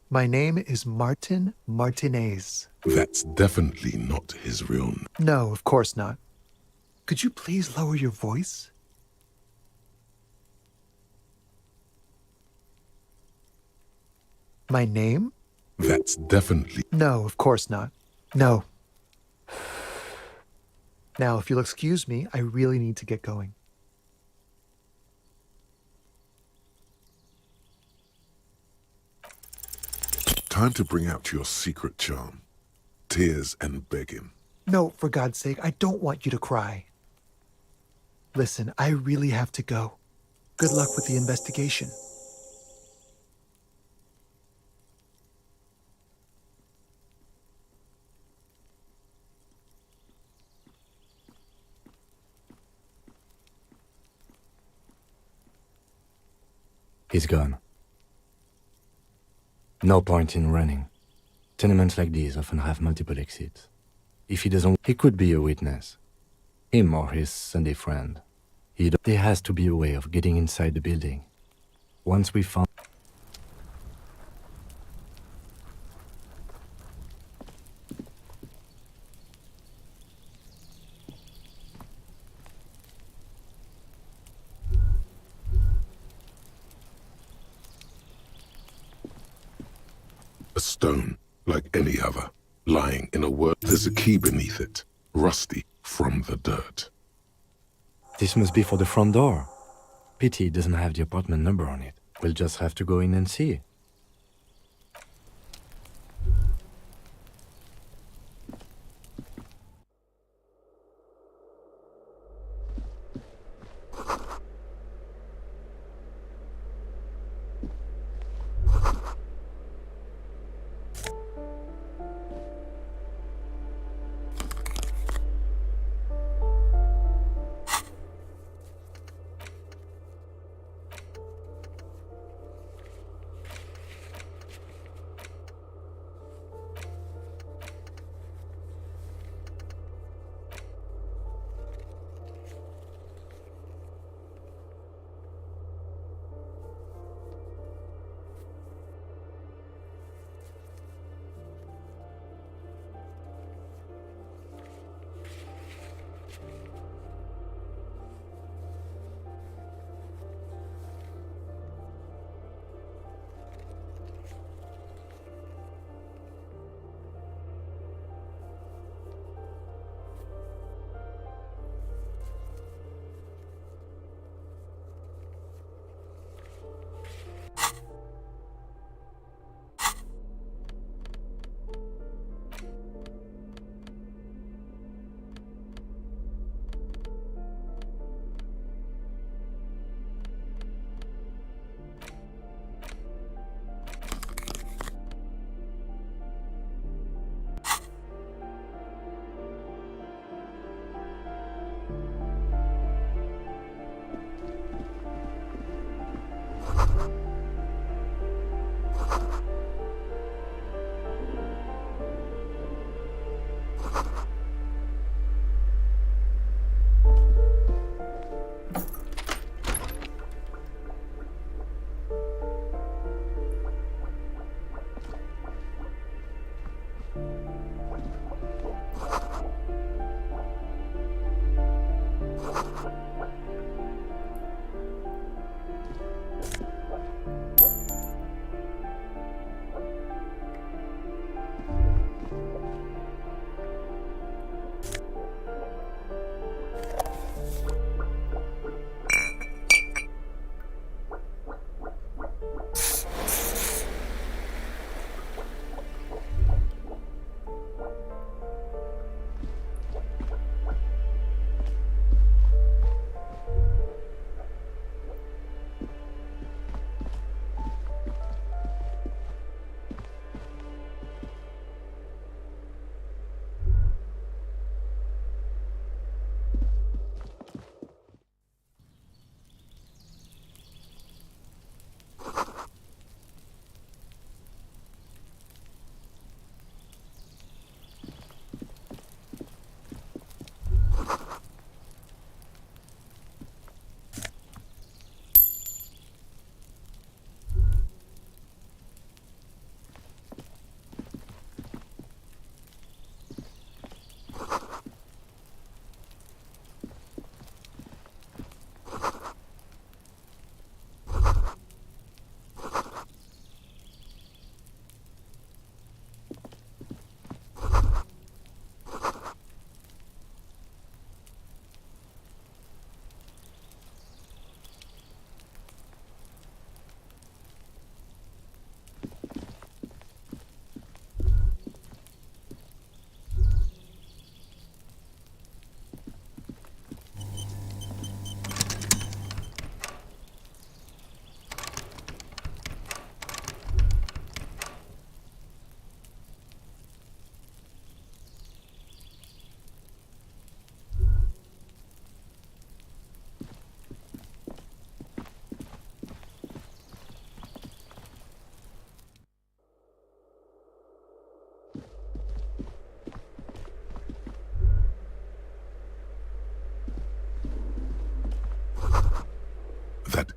My name is Martin Martinez. That's definitely not his real name. No, of course not. Could you please lower your voice? My name? That's definitely... No, of course not. No. Now, if you'll excuse me, I really need to get going. Time to bring out your secret charm. Tears and begging. No, for God's sake, I don't want you to cry. Listen, I really have to go. Good luck with the investigation. He's gone. No point in running. Tenements like these often have multiple exits. If he doesn't, he could be a witness. Him or his Sunday friend. There has to be a way of getting inside the building. Once we found... A stone, like any other, lying in a work. There's a key beneath it, rusty from the dirt. This must be for the front door. Pity it doesn't have the apartment number on it. We'll just have to go in and see.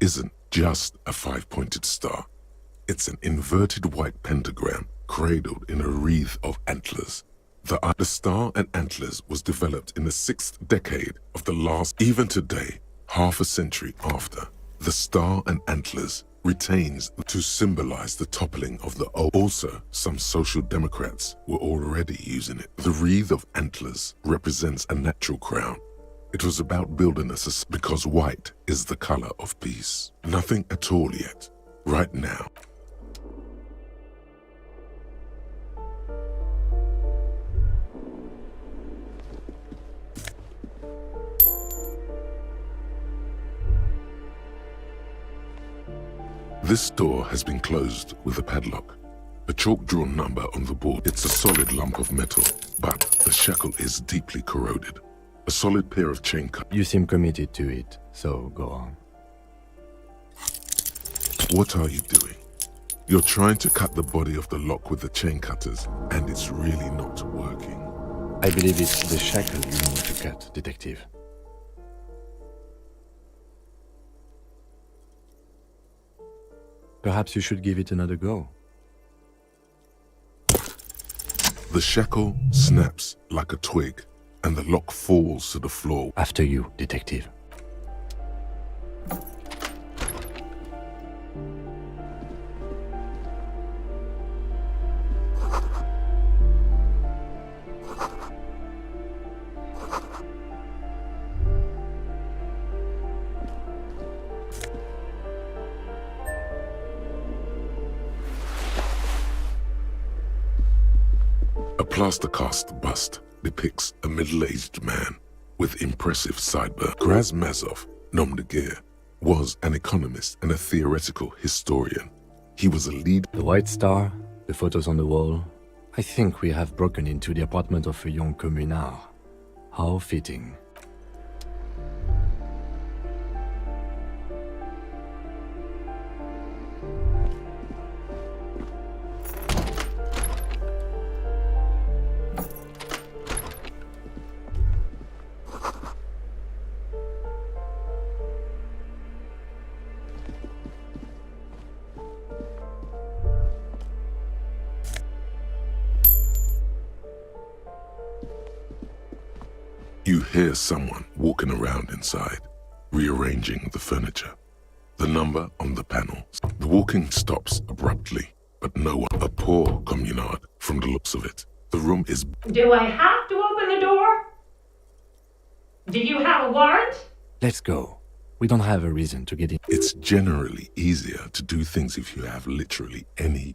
isn't just a five-pointed star. It's an inverted white pentagram cradled in a wreath of antlers. The star and antlers was developed in the 6th decade of the last. Even today, half a century after, the star and antlers retains to symbolize the toppling of the old. Also, some social democrats were already using it. The wreath of antlers represents a natural crown. It was about building because white is the color of peace. Nothing at all yet. Right now. This door has been closed with a padlock. A chalk-drawn number on the board. It's a solid lump of metal, but the shackle is deeply corroded. A solid pair of chain cutters. You seem committed to it, so go on. What are you doing? You're trying to cut the body of the lock with the chain cutters, and it's really not working. I believe it's the shackle you need to cut, Detective. Perhaps you should give it another go. The shackle snaps like a twig, and the lock falls to the floor. After you, Detective. A plaster-cast bust depicts a middle-aged man with impressive sideburns. Razmazov, nom de guerre, was an economist and a theoretical historian. He was a lead. The White Star, the photos on the wall. I think we have broken into the apartment of a young communard. How fitting. You hear someone walking around inside, rearranging the furniture. The number on the panel. The walking stops abruptly, but no one. A poor communard from the looks of it. The room is. Do I have to open the door? Do you have a warrant? Let's go. We don't have a reason to get in. It's generally easier to do things if you have literally any.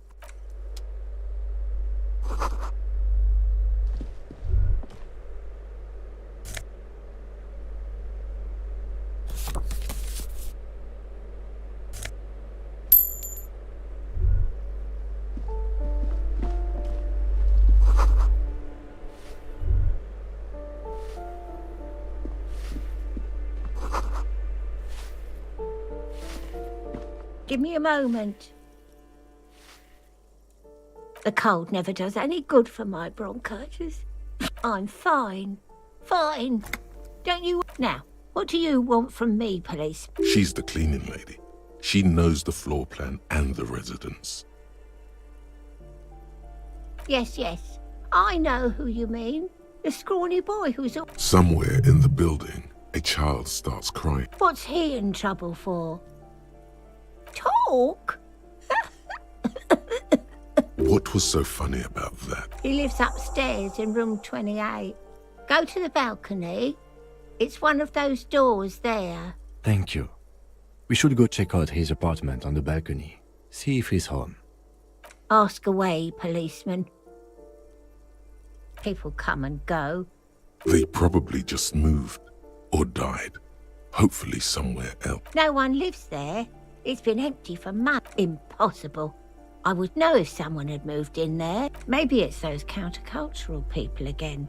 Give me a moment. The cold never does any good for my bronchitis. I'm fine. Fine. Don't you? Now, what do you want from me, police? She's the cleaning lady. She knows the floor plan and the residence. Yes, yes. I know who you mean. The scrawny boy who's... Somewhere in the building, a child starts crying. What's he in trouble for? Talk? What was so funny about that? He lives upstairs in room 28. Go to the balcony. It's one of those doors there. Thank you. We should go check out his apartment on the balcony. See if he's home. Ask away, policeman. People come and go. They probably just moved or died. Hopefully somewhere else. No one lives there. It's been empty for months. Impossible. I would know if someone had moved in there. Maybe it's those countercultural people again.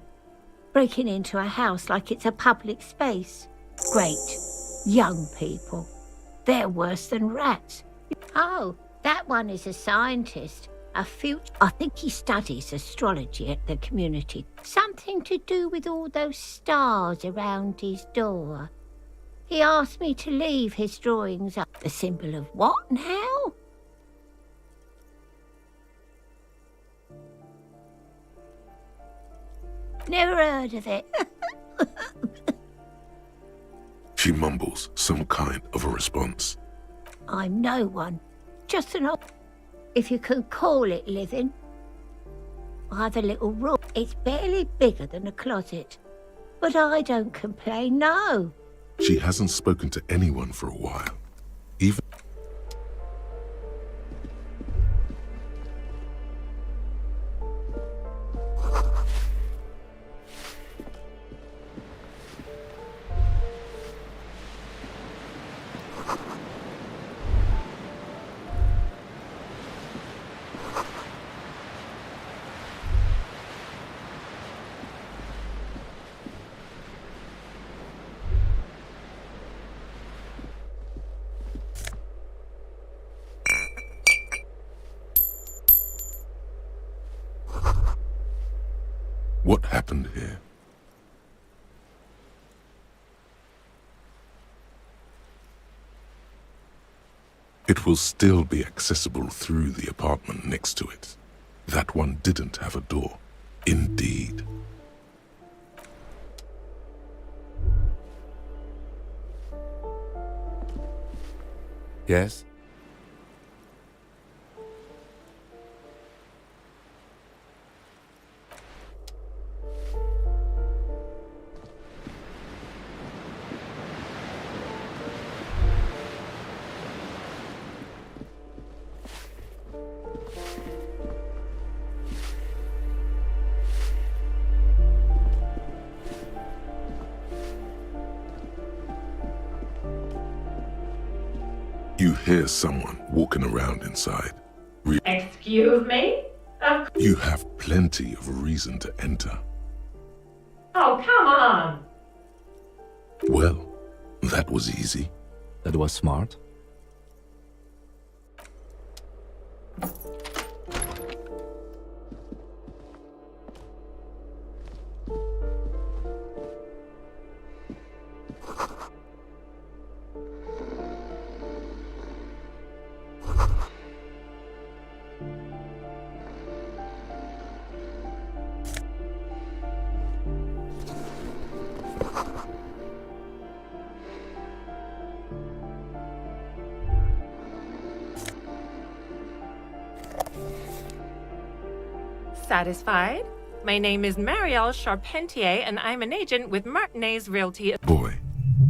Breaking into a house like it's a public space. Great. Young people. They're worse than rats. Oh, that one is a scientist. I think he studies astrology at the community. Something to do with all those stars around his door. He asked me to leave his drawings up. The symbol of what now? Never heard of it. She mumbles some kind of a response. I'm no one. Just an old... If you can call it living. I have a little room. It's barely bigger than a closet. But I don't complain, no. She hasn't spoken to anyone for a while. Even... What happened here? It will still be accessible through the apartment next to it. That one didn't have a door. Indeed. Yes? You hear someone walking around inside. Excuse me? You have plenty of reason to enter. Oh, come on. Well, that was easy. That was smart. Satisfied? My name is Marielle Charpentier, and I'm an agent with Martinez Realty. Boy,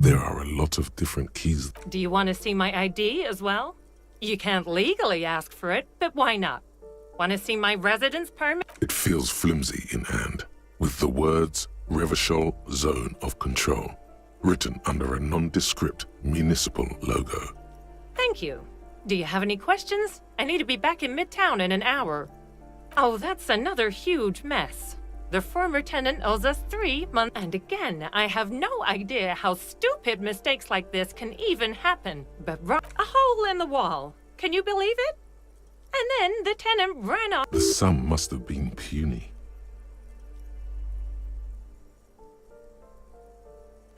there are a lot of different keys. Do you want to see my ID as well? You can't legally ask for it, but why not? Want to see my residence permit? It feels flimsy in hand, with the words Revachol Zone of Control written under a nondescript municipal logo. Thank you. Do you have any questions? I need to be back in Midtown in an hour. Oh, that's another huge mess. The former tenant owes us 3 months. And again, I have no idea how stupid mistakes like this can even happen. But a hole in the wall. Can you believe it? And then the tenant ran off. The sum must have been puny.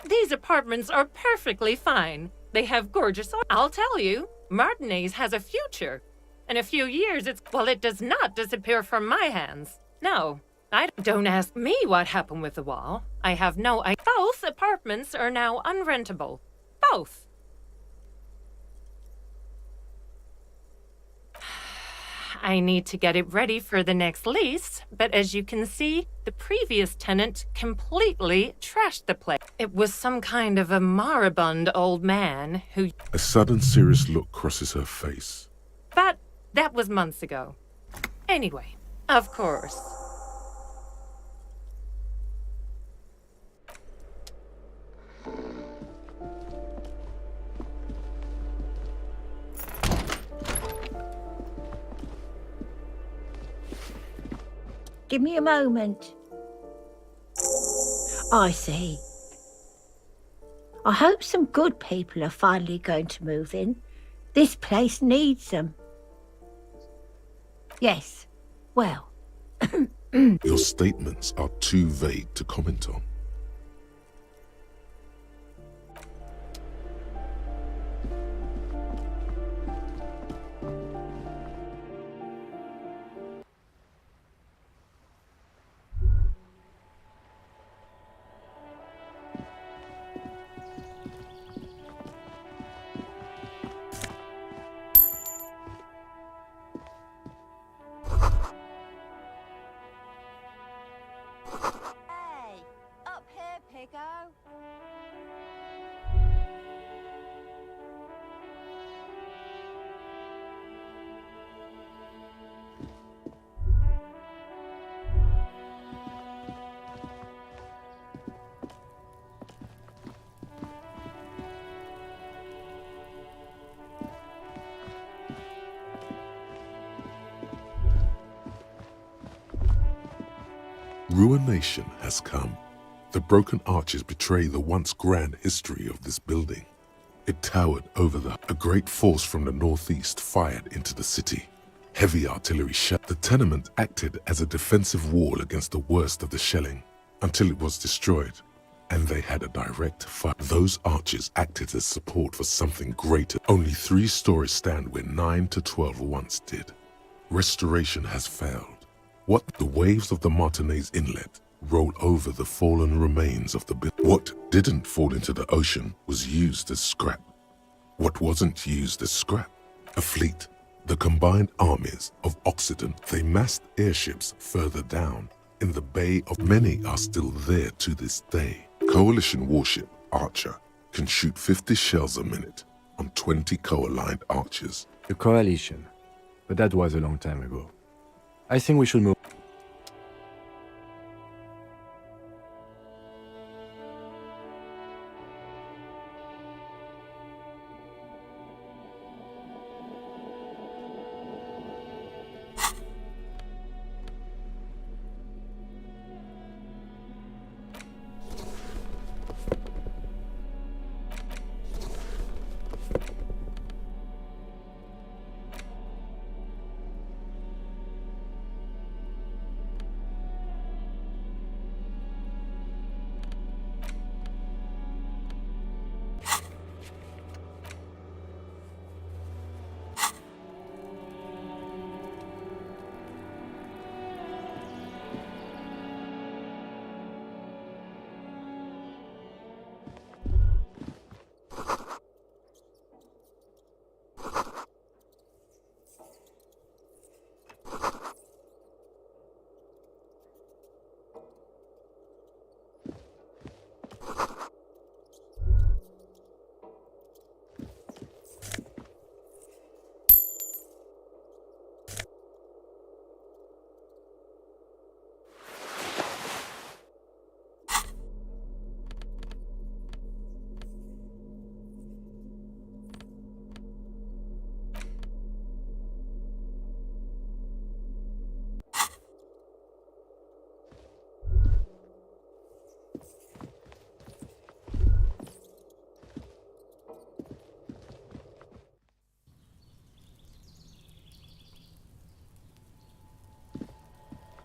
These apartments are perfectly fine. They have gorgeous... I'll tell you, Martinez has a future. In a few years, it does not disappear from my hands. No, don't ask me what happened with the wall. I have no idea. Both apartments are now unrentable. Both. I need to get it ready for the next lease, but as you can see, the previous tenant completely trashed the place. It was some kind of a moribund old man who... A sudden serious look crosses her face. But that was months ago. Anyway, of course. Give me a moment. I see. I hope some good people are finally going to move in. This place needs them. Yes. Well. Your statements are too vague to comment on. ruination has come. The broken arches betray the once grand history of this building. It towered over a great force from the northeast fired into the city. Heavy artillery shot. The tenement acted as a defensive wall against the worst of the shelling until it was destroyed, and they had a direct fire. Those arches acted as support for something greater. Only 3 stories stand where 9 to 12 once did. Restoration has failed. What the waves of the Martinez Inlet roll over the fallen remains of the building. What didn't fall into the ocean was used as scrap. What wasn't used as scrap? A fleet. The combined armies of Occident. They massed airships further down in the bay of many are still there to this day. Coalition warship Archer can shoot 50 shells a minute on 20 co-aligned archers. The coalition. But that was a long time ago. I think we should move.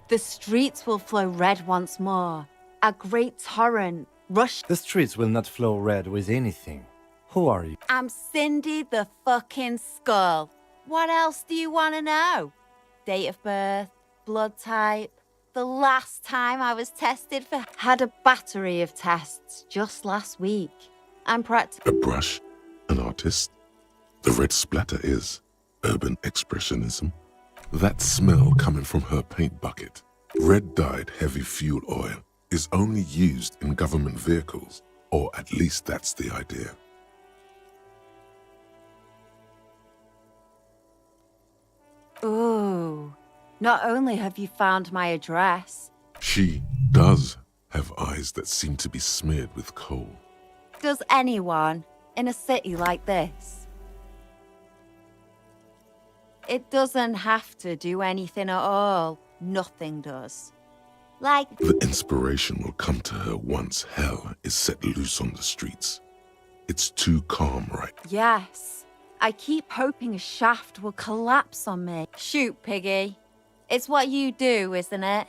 The streets will flow red once more. A great torrent rush. The streets will not flow red with anything. Who are you? I'm Cindy the fucking Skull. What else do you want to know? Date of birth, blood type. The last time I was tested for had a battery of tests just last week. I'm A brush? An artist? The red splatter is urban expressionism. That smell coming from her paint bucket, red-dyed heavy fuel oil, is only used in government vehicles, or at least that's the idea. Ooh, not only have you found my address. She does have eyes that seem to be smeared with coal. Does anyone in a city like this? It doesn't have to do anything at all. Nothing does. Like... The inspiration will come to her once hell is set loose on the streets. It's too calm, right? Yes. I keep hoping a shaft will collapse on me. Shoot, Piggy. It's what you do, isn't it?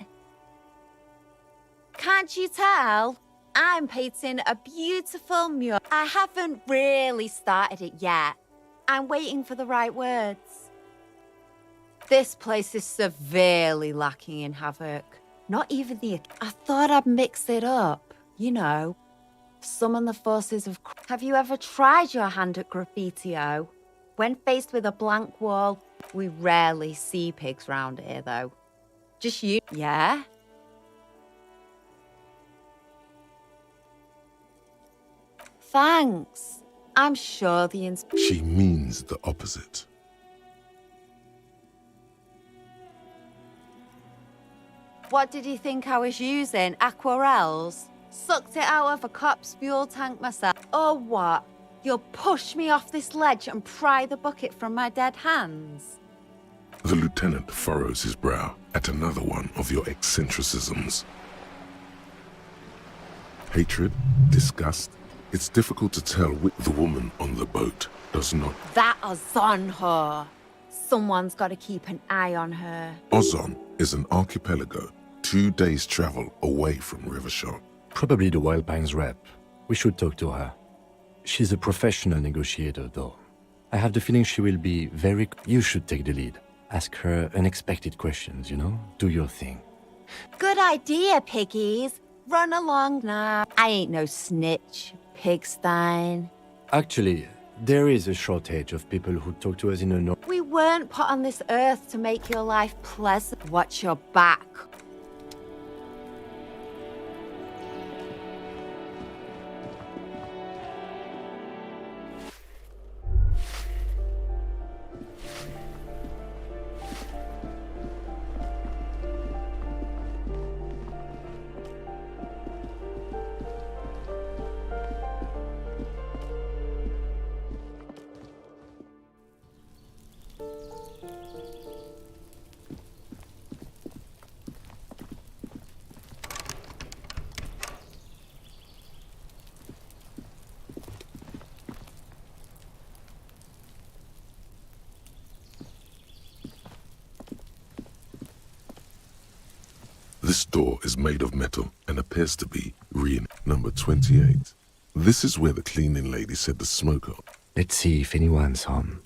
Can't you tell? I'm painting a beautiful mural. I haven't really started it yet. I'm waiting for the right words. This place is severely lacking in havoc. Not even the... I thought I'd mix it up, you know. Summon the forces of... Have you ever tried your hand at graffiti-o? When faced with a blank wall, we rarely see pigs round here, though. Just you... Yeah? Thanks. I'm sure the She means the opposite. What did you think I was using? Aquarels? Sucked it out of a cop's fuel tank myself. Or what? You'll push me off this ledge and pry the bucket from my dead hands? The lieutenant furrows his brow at another one of your eccentricisms. Hatred? Disgust? It's difficult to tell which the woman on the boat does not. That is on her. Someone's got to keep an eye on her. Ozon is an archipelago 2 days' travel away from Rivershore. Probably the Wild Pines rep. We should talk to her. She's a professional negotiator, though. I have the feeling she will be very... You should take the lead. Ask her unexpected questions, you know? Do your thing. Good idea, piggies. Run along now. I ain't no snitch, Pigstein. Actually, there is a shortage of people who talk to us in a north. We weren't put on this earth to make your life pleasant. Watch your back. This door is made of metal and appears to be number 28. This is where the cleaning lady said the smoker. Let's see if anyone's home.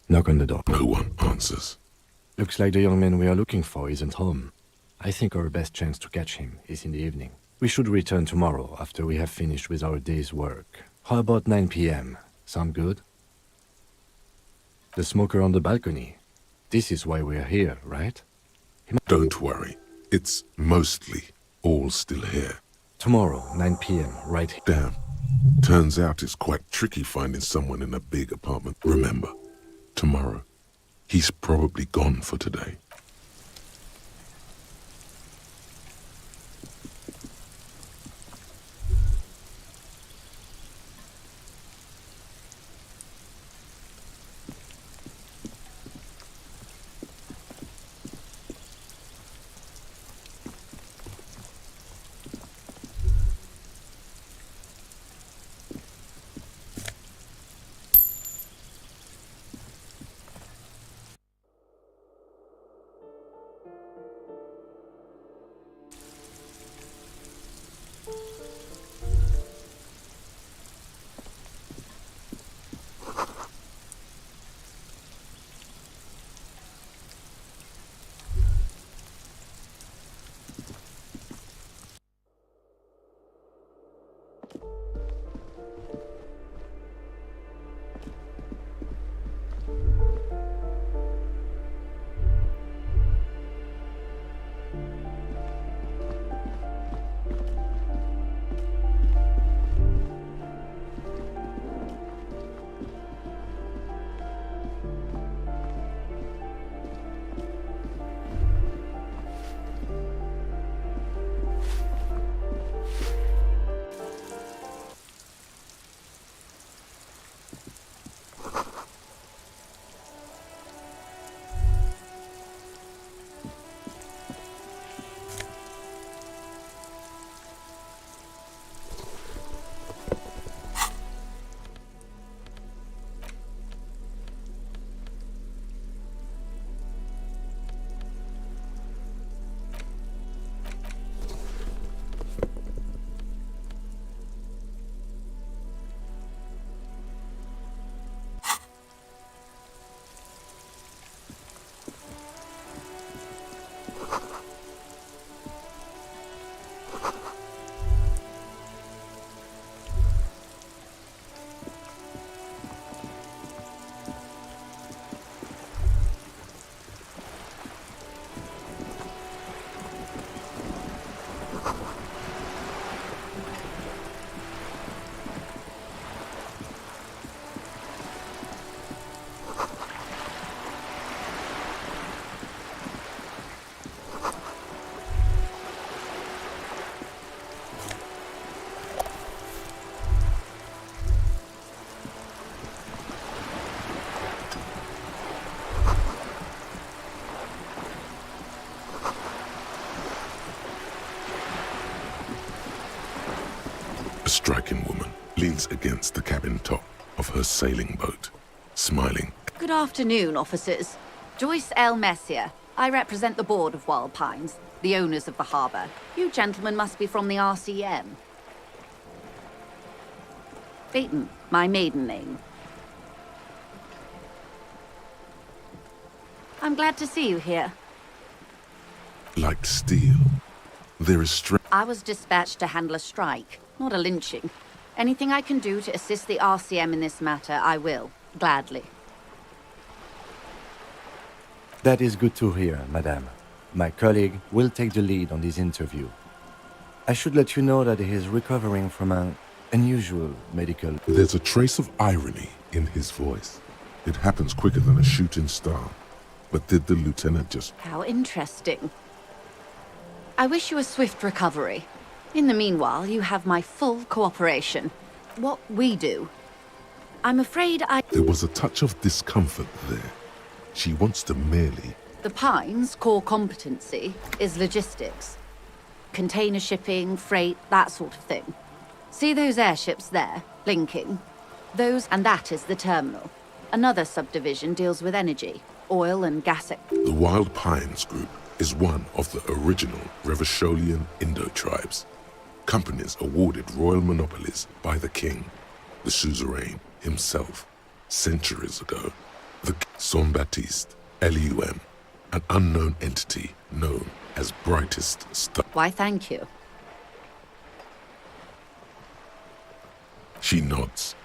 Knock on the door. No one answers. Looks like the young man we are looking for isn't home. I think our best chance to catch him is in the evening. We should return tomorrow after we have finished with our day's work. How about 9 p.m.? Sound good? The smoker on the balcony. This is why we're here, right? Don't worry. It's mostly all still here. Tomorrow, 9 p.m., right here. Damn. Turns out it's quite tricky finding someone in a big apartment. Remember, tomorrow, he's probably gone for today. striking woman leans against the cabin top of her sailing boat, smiling. Good afternoon, officers. Joyce L. Messier. I represent the board of Wild Pines, the owners of the harbour. You gentlemen must be from the RCM. Phaeton, my maiden name. I'm glad to see you here. Like steel, there is strength. I was dispatched to handle a strike, not a lynching. Anything I can do to assist the RCM in this matter, I will, gladly. That is good to hear, madame. My colleague will take the lead on this interview. I should let you know that he is recovering from an unusual medical... There's a trace of irony in his voice. It happens quicker than a shooting star. But did the lieutenant just... How interesting. I wish you a swift recovery. In the meanwhile, you have my full cooperation. What we do. I'm afraid There was a touch of discomfort there. She wants to merely... The Pines' core competency is logistics. Container shipping, freight, that sort of thing. See those airships there, blinking? Those, and that is the terminal. Another subdivision deals with energy, oil and gas... The Wild Pines Group is one of the original Revacholian Indo-tribes. Companies awarded royal monopolies by the king, the suzerain himself, centuries ago. The Saint-Baptiste, Elysium, an unknown entity known as Brightest Star. Why, thank you. She nods.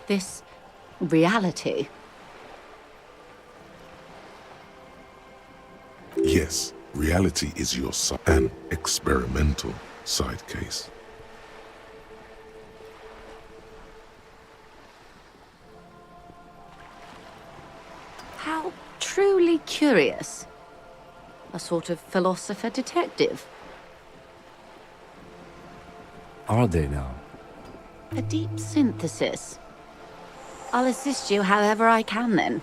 This reality. Yes, reality is your an experimental side case. How truly curious. A sort of philosopher detective. Are they now? A deep synthesis. I'll assist you however I can then.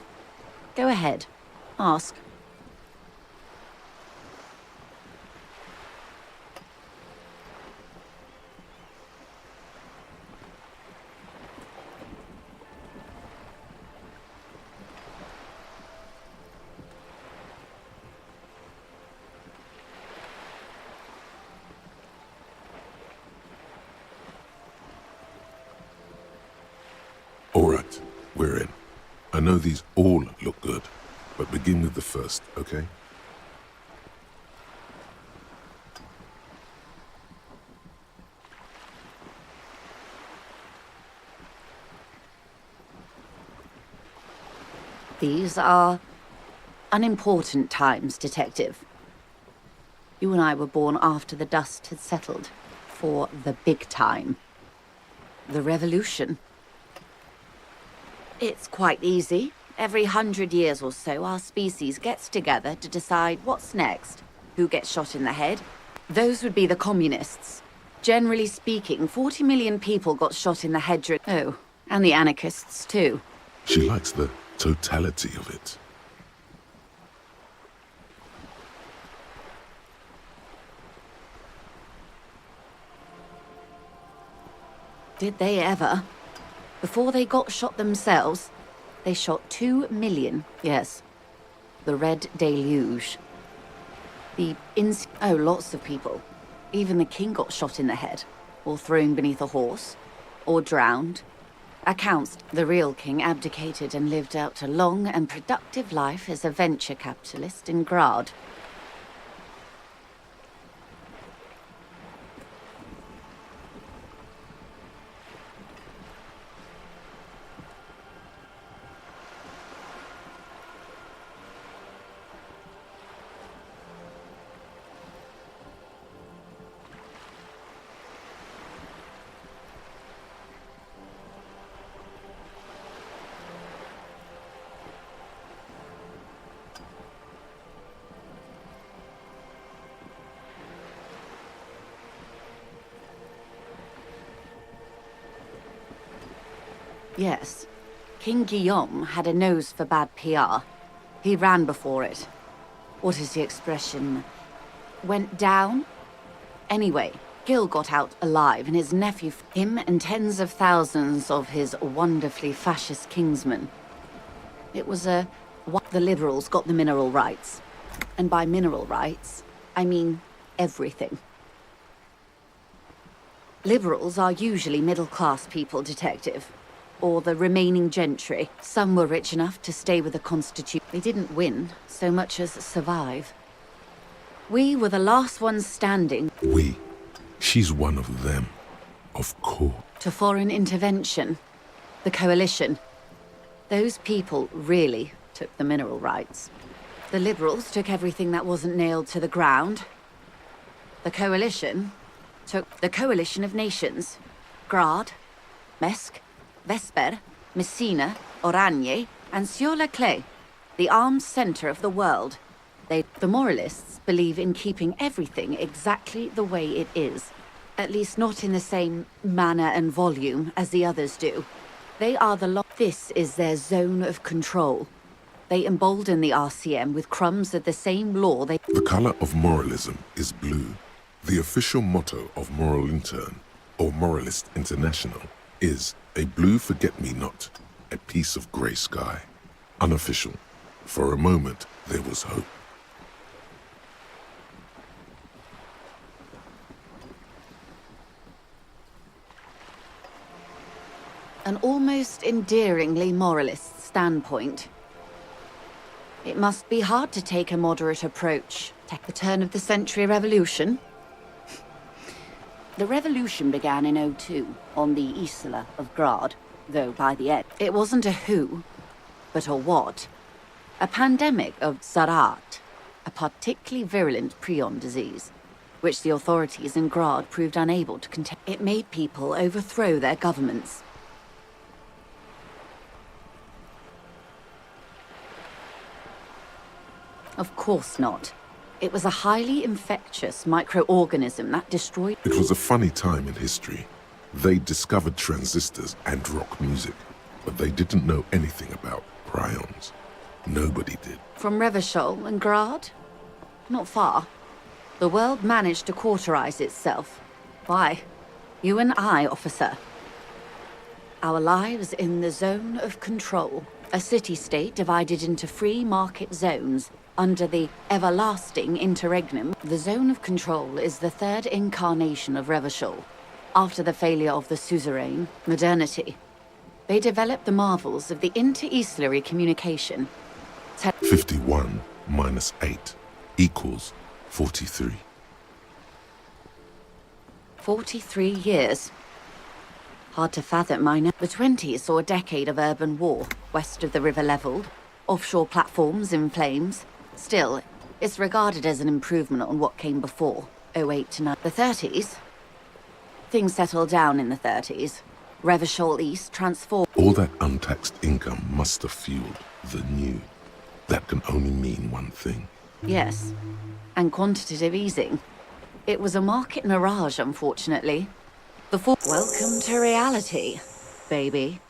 Go ahead. Ask. All right, we're in. I know these all look good, but begin with the first, okay? These are unimportant times, Detective. You and I were born after the dust had settled for the big time. The revolution. It's quite easy. Every 100 years or so, our species gets together to decide what's next. Who gets shot in the head? Those would be the communists. Generally speaking, 40 million people got shot in the head during... Oh, and the anarchists too. She likes the totality of it. Did they ever? Before they got shot themselves, they shot 2 million, yes. The Red Deluge. Oh, lots of people. Even the king got shot in the head, or thrown beneath a horse, or drowned. Accounts, the real king abdicated and lived out a long and productive life as a venture capitalist in Grad. Yes. King Guillaume had a nose for bad PR. He ran before it. What is the expression? Went down? Anyway, Gil got out alive and his nephew, him and tens of thousands of his wonderfully fascist kingsmen. It was the liberals got the mineral rights. And by mineral rights, I mean everything. Liberals are usually middle-class people, Detective. Or the remaining gentry. Some were rich enough to stay with the Constitution. They didn't win so much as survive. We were the last ones standing. We? She's one of them. Of course. To foreign intervention. The coalition. Those people really took the mineral rights. The liberals took everything that wasn't nailed to the ground. The coalition took the coalition of nations. Grad, Mesk, Vesper, Messina, Oranje, and Sur-la-Clay, the armed center of the world. The moralists believe in keeping everything exactly the way it is. At least not in the same manner and volume as the others do. They are this is their zone of control. They embolden the RCM with crumbs of the same law they... The color of moralism is blue. The official motto of Moral Intern, or Moralist International, is a blue forget-me-not, a piece of grey sky. Unofficial. For a moment, there was hope. An almost endearingly moralist standpoint. It must be hard to take a moderate approach. Take the turn of the century revolution. The revolution began in '02 on the Isla of Grad, though by the end, it wasn't a who, but a what. A pandemic of Zarat, a particularly virulent prion disease, which the authorities in Grad proved unable to contain. It made people overthrow their governments. Of course not. It was a highly infectious microorganism that destroyed... It was a funny time in history. They discovered transistors and rock music, but they didn't know anything about prions. Nobody did. From Revachol and Grad? Not far. The world managed to cauterize itself. Why? You and I, officer. Our lives in the zone of control. A city-state divided into free market zones. Under the everlasting interregnum, the zone of control is the third incarnation of Revachol. After the failure of the suzerain, modernity, they developed the marvels of the inter-islary communication. 51 minus 8 equals 43. 43 years. Hard to fathom, I know. The 20s saw a decade of urban war, west of the river leveled. offshore platforms in flames. Still, it's regarded as an improvement on what came before, '08 to 9. The 30s? Things settled down in the 30s. Revachol East transformed. All that untaxed income must have fueled the new. That can only mean one thing. Yes, and quantitative easing. It was a market mirage, unfortunately. Welcome to reality, baby.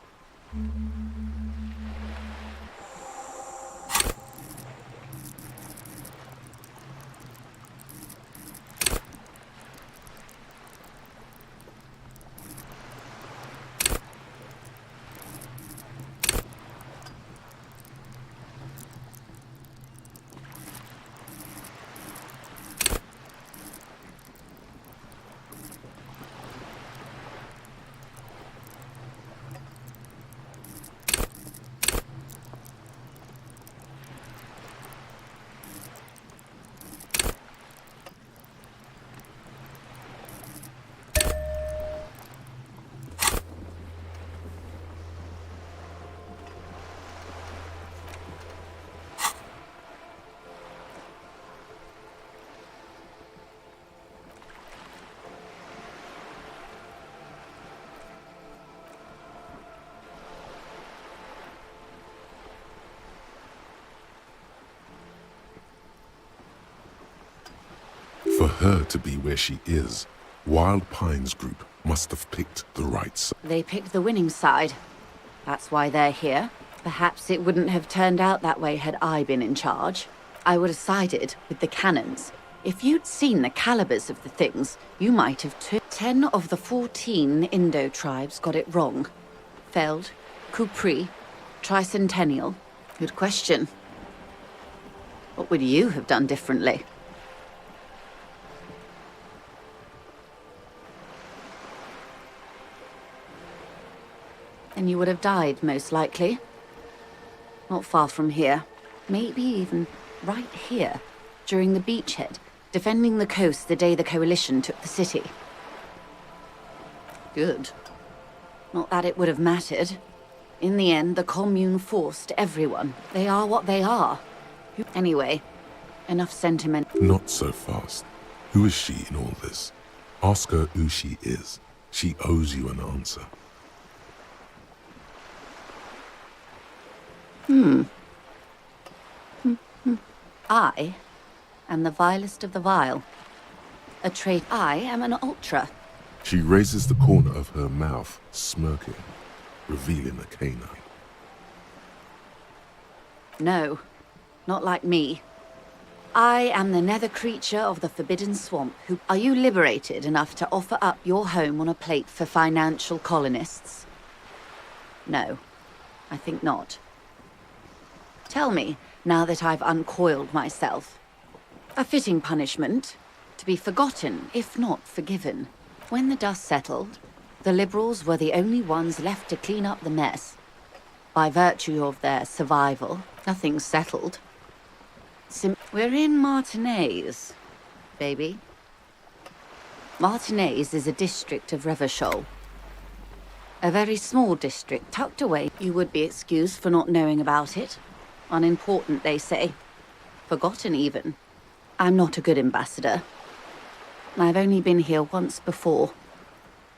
For her to be where she is, Wild Pines Group must have picked the right side. They picked the winning side. That's why they're here. Perhaps it wouldn't have turned out that way had I been in charge. I would have sided with the cannons. If you'd seen the calibers of the things, you might have took 10 of the 14 Indo tribes got it wrong. Feld, Kupri, Tricentennial. Good question. What would you have done differently? And you would have died, most likely. Not far from here. Maybe even right here, during the beachhead, defending the coast the day the Coalition took the city. Good. Not that it would have mattered. In the end, the Commune forced everyone. They are what they are. Anyway, enough sentiment. Not so fast. Who is she in all this? Ask her who she is. She owes you an answer. I am the vilest of the vile. A trait. I am an ultra. She raises the corner of her mouth, smirking, revealing a canine. No, not like me. I am the nether creature of the Forbidden Swamp. Who are you liberated enough to offer up your home on a plate for financial colonists? No, I think not. Tell me, now that I've uncoiled myself. A fitting punishment, to be forgotten, if not forgiven. When the dust settled, the Liberals were the only ones left to clean up the mess. By virtue of their survival, nothing's settled. We're in Martinez, baby. Martinez is a district of Revachol. A very small district tucked away. You would be excused for not knowing about it. Unimportant, they say. Forgotten, even. I'm not a good ambassador. I've only been here once before,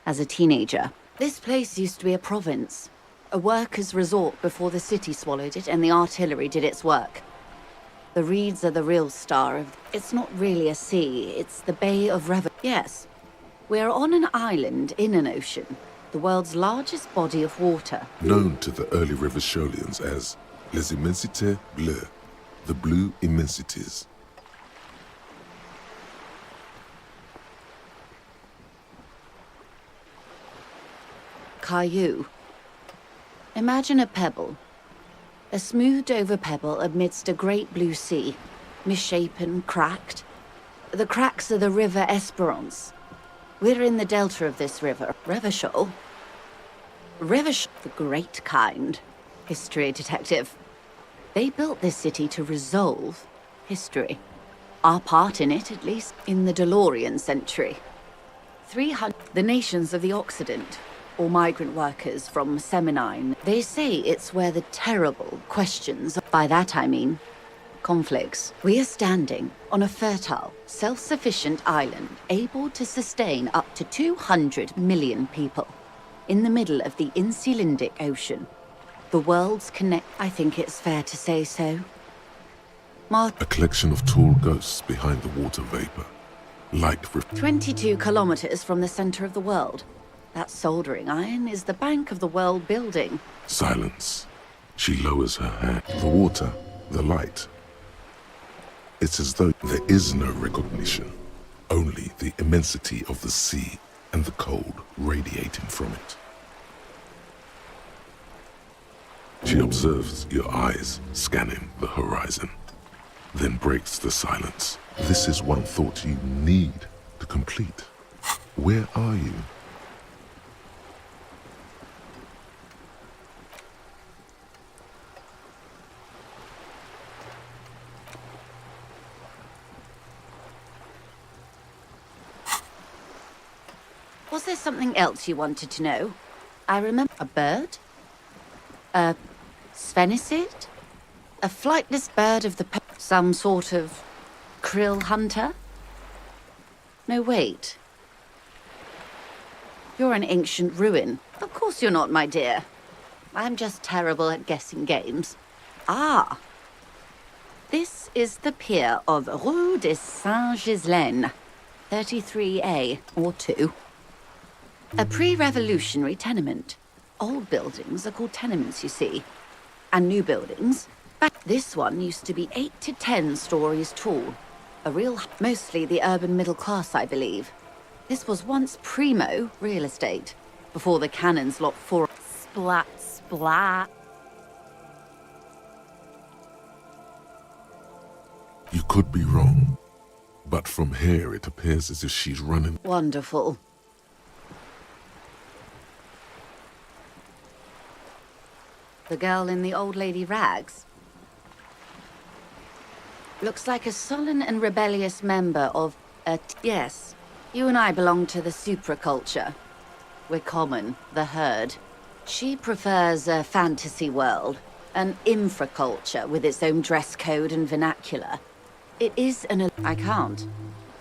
as a teenager. This place used to be a province, a workers' resort before the city swallowed it and the artillery did its work. The reeds are the real star of... It's not really a sea, it's the Bay of Yes, we're on an island in an ocean, the world's largest body of water. Known to the early Revacholians as Les Immensités Bleues, the Blue Immensities. Caillou. Imagine a pebble. A smoothed-over pebble amidst a great blue sea, misshapen, cracked. The cracks are the River Esperance. We're in the delta of this river. Revachol? Revachol, the great kind. History detective. They built this city to resolve history. Our part in it, at least, in the DeLorean century. 300... The nations of the Occident. or migrant workers from Seminine. They say it's where the terrible questions, by that I mean conflicts. We are standing on a fertile, self-sufficient island able to sustain up to 200 million people in the middle of the Insulindic Ocean. The world's connect. I think it's fair to say so. A collection of tall ghosts behind the water vapor. Light 22 kilometers from the center of the world. That soldering iron is the bank of the world building. Silence. She lowers her hand. The water, the light. It's as though there is no recognition, only the immensity of the sea and the cold radiating from it. She observes your eyes scanning the horizon, then breaks the silence. This is one thought you need to complete. Where are you? Was there something else you wanted to know? I remember a bird? A sphenicid? A flightless bird of the some sort of krill hunter? No, wait. You're an ancient ruin. Of course you're not, my dear. I'm just terrible at guessing games. Ah. This is the pier of Rue de Saint-Ghislain, 33A or 2. A pre-revolutionary tenement. Old buildings are called tenements, you see. And new buildings. This one used to be 8 to 10 stories tall. A real... mostly the urban middle class, I believe. This was once primo real estate, before the cannons locked for... Splat, splat. You could be wrong, but from here it appears as if she's running. Wonderful. The girl in the old lady rags. Looks like a sullen and rebellious member of a... Yes, you and I belong to the supraculture. We're common, the herd. She prefers a fantasy world, an infraculture with its own dress code and vernacular. It is an... I can't.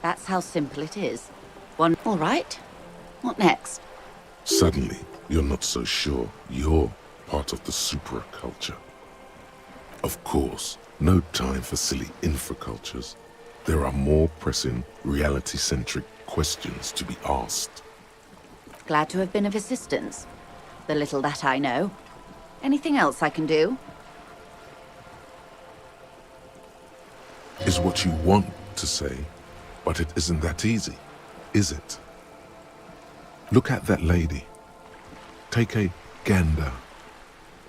That's how simple it is. One... All right. What next? Suddenly, you're not so sure you're part of the supraculture. Of course, no time for silly infracultures. There are more pressing, reality-centric questions to be asked. Glad to have been of assistance. The little that I know. Anything else I can do? Is what you want to say, but it isn't that easy, is it? Look at that lady. Take a gander.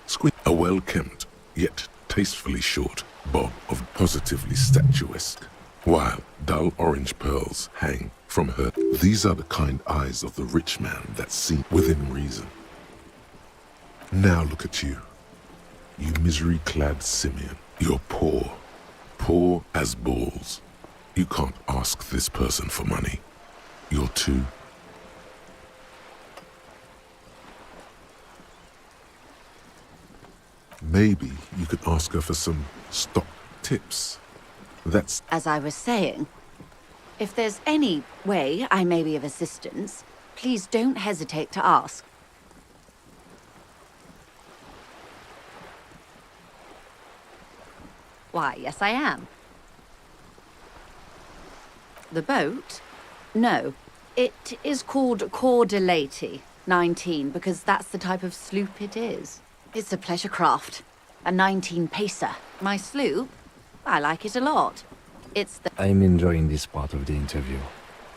Squint a well-kempt, yet tastefully short bob of positively statuesque, while dull orange pearls hang from her. These are the kind eyes of the rich man that see within reason. Now look at you. You misery-clad simian. You're poor. Poor as balls. You can't ask this person for money. You're too... Maybe you could ask her for some stock tips. That's... As I was saying, if there's any way I may be of assistance, please don't hesitate to ask. Why, yes I am. The boat? No. It is called Cordelati 19 because that's the type of sloop it is. It's a pleasure craft. A 19-pacer. My sloop? I like it a lot. It's the... I'm enjoying this part of the interview.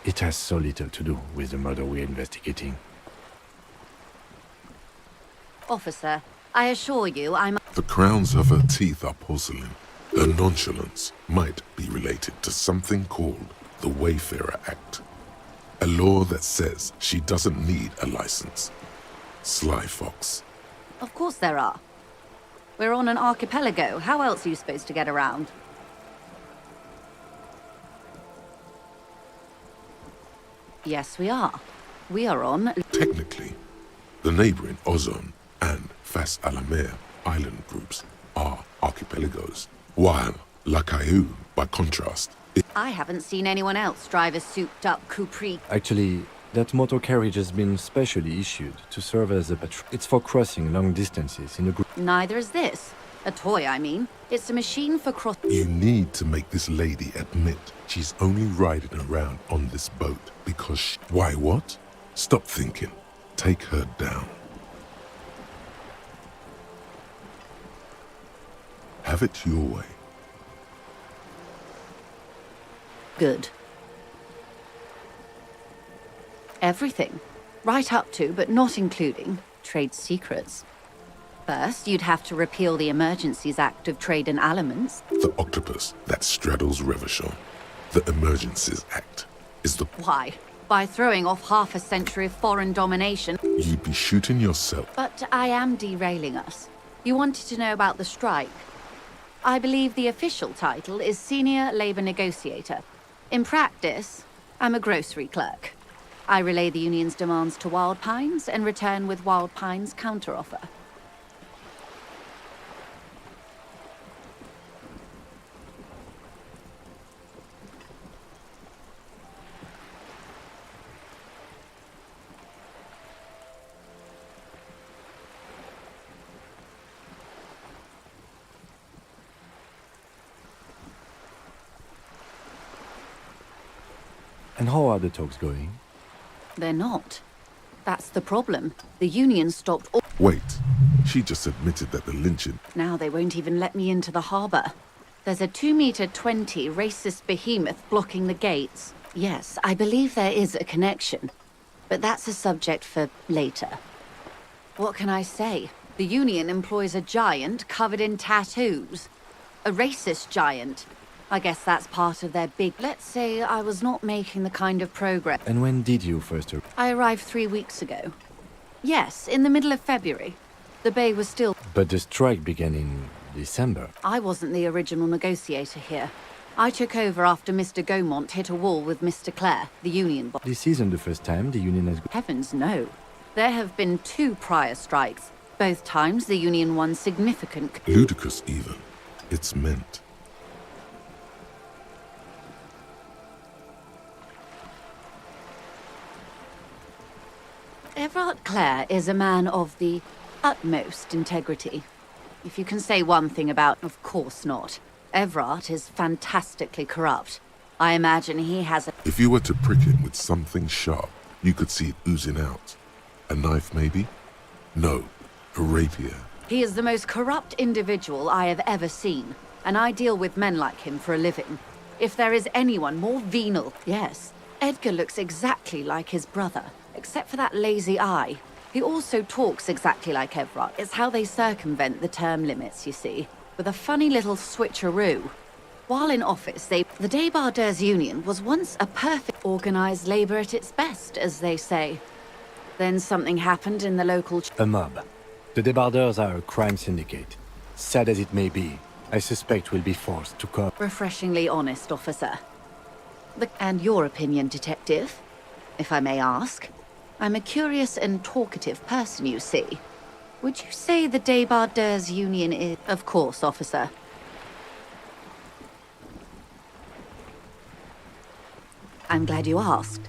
It has so little to do with the murder we're investigating. Officer, I assure you I'm... The crowns of her teeth are porcelain. Her nonchalance might be related to something called the Wayfarer Act. A law that says she doesn't need a license. Sly fox. Of course there are. We're on an archipelago. How else are you supposed to get around? Yes, we are. We are on... Technically, The neighboring Ozon and Fas Alamer island groups are archipelagos, while La Caillou, by contrast, I haven't seen anyone else drive a souped-up Capri. Actually, that motor carriage has been specially issued to serve as a patrol. It's for crossing long distances in a group. Neither is this. A toy, I mean. It's a machine for cross... You need to make this lady admit she's only riding around on this boat because Why what? Stop thinking. Take her down. Have it your way. Good. Everything. Right up to, but not including, trade secrets. First, you'd have to repeal the Emergencies Act of Trade in Aliments. The octopus that straddles Revachon, the Emergencies Act, is the... Why? By throwing off half a century of foreign domination. You'd be shooting yourself. But I am derailing us. You wanted to know about the strike. I believe the official title is Senior Labor Negotiator. In practice, I'm a grocery clerk. I relay the union's demands to Wild Pines and return with Wild Pines' counteroffer. And how are the talks going? They're not. That's the problem. The union stopped all... Wait, she just admitted that the lynching... Now they won't even let me into the harbour. There's a 2-meter-20 racist behemoth blocking the gates. Yes, I believe there is a connection. But that's a subject for later. What can I say? The union employs a giant covered in tattoos. A racist giant. I guess that's part of their big... Let's say I was not making the kind of progress... And when did you first arrive? I arrived 3 weeks ago. Yes, in the middle of February. The bay was still... But the strike began in December. I wasn't the original negotiator here. I took over after Mr. Gaumont hit a wall with Mr. Clare, the union boss. This isn't the first time the union has... Heavens, no. There have been 2 prior strikes. Both times the union won significant... Ludicrous, even. It's meant. Everard Clare is a man of the utmost integrity. If you can say one thing about... Of course not. Everard is fantastically corrupt. I imagine he has a... If you were to prick him with something sharp, you could see it oozing out. A knife, maybe? No, a rapier. He is the most corrupt individual I have ever seen, and I deal with men like him for a living. If there is anyone more venal... Yes, Edgar looks exactly like his brother. Except for that lazy eye. He also talks exactly like Everard. It's how they circumvent the term limits, you see. With a funny little switcheroo. While in office, the Débardeurs Union was once a perfect organised labour at its best, as they say. Then something happened in the local... A mob. The Débardeurs are a crime syndicate. Sad as it may be, I suspect we'll be forced to co... Refreshingly honest, officer. And your opinion, detective, if I may ask? I'm a curious and talkative person, you see. Would you say the Débardeurs Union is... Of course, officer. I'm glad you asked.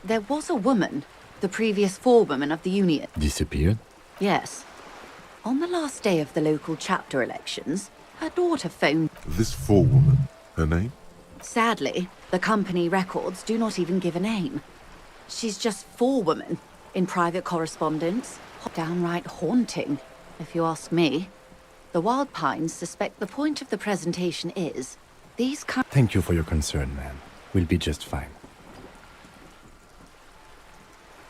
There was a woman, the previous forewoman of the union. Disappeared? Yes. On the last day of the local chapter elections, her daughter phoned... This forewoman, her name? Sadly, the company records do not even give a name. She's just forewoman in private correspondence. Downright haunting, if you ask me. The Wild Pines suspect the point of the presentation is these kind... Thank you for your concern, ma'am. We'll be just fine.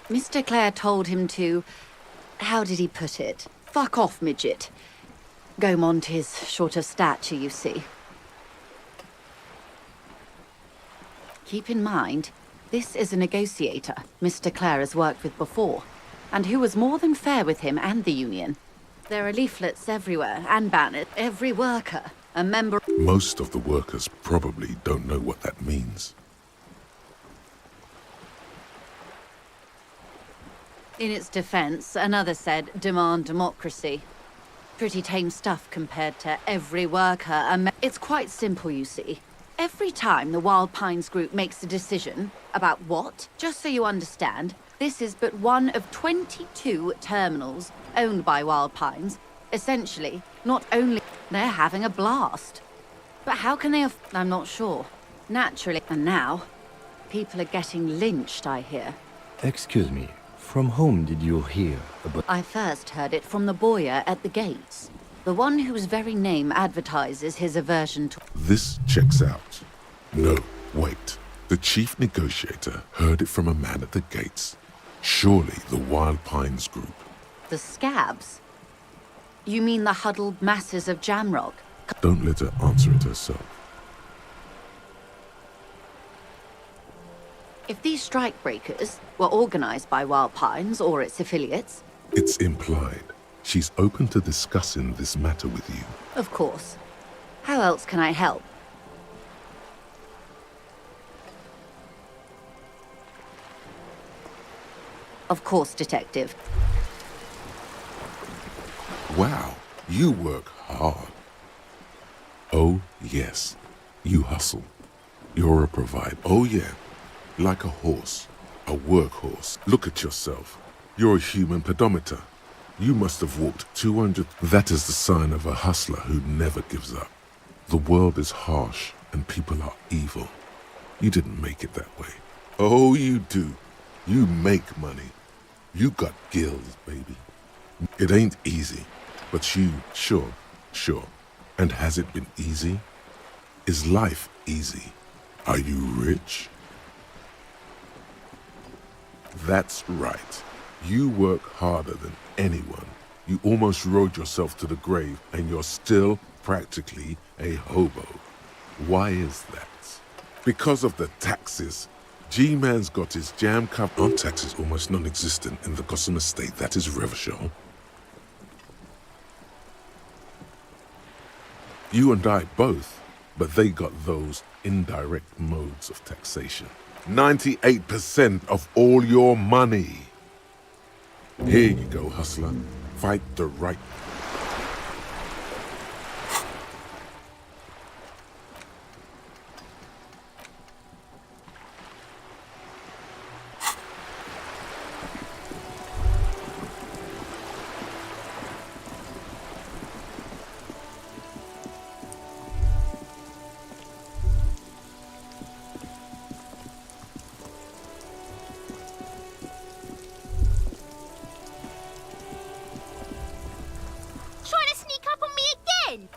Mr. Clare told him to... How did he put it? Fuck off, midget. Gaumont is short of stature, you see. Keep in mind, this is a negotiator Mr. Clare has worked with before, and who was more than fair with him and the union. There are leaflets everywhere, and banners. Every worker, a member... Most of the workers probably don't know what that means. In its defense, another said, demand democracy. Pretty tame stuff compared to every worker. It's quite simple, you see. Every time the Wild Pines group makes a decision about what, just so you understand, this is but one of 22 terminals owned by Wild Pines. Essentially, not only they're having a blast, but how can they I'm not sure. Naturally, and now, people are getting lynched, I hear. Excuse me, from whom did you hear about... I first heard it from the bowyer at the gates. The one whose very name advertises his aversion to... This checks out. No, wait. The chief negotiator heard it from a man at the gates. Surely the Wild Pines group. The scabs? You mean the huddled masses of Jamrock? Don't let her answer it herself. If these strikebreakers were organized by Wild Pines or its affiliates... It's implied. She's open to discussing this matter with you. Of course. How else can I help? Of course, Detective. Wow, you work hard. Oh, yes. You hustle. You're a provider. Oh, yeah. Like a horse. A workhorse. Look at yourself. You're a human pedometer. You must have walked 200... That is the sign of a hustler who never gives up. The world is harsh and people are evil. You didn't make it that way. Oh, you do. You make money. You got gills, baby. It ain't easy, but you... Sure. And has it been easy? Is life easy? Are you rich? That's right. You work harder than anyone. You almost rode yourself to the grave, and you're still practically a hobo. Why is that? Because of the taxes. G-Man's got his jam covered. On taxes almost non-existent in the Gotham estate. That is Revachol. You and I both, but they got those indirect modes of taxation. 98% of all your money. Here you go, hustler. Fight the right. Trying to sneak up on me again?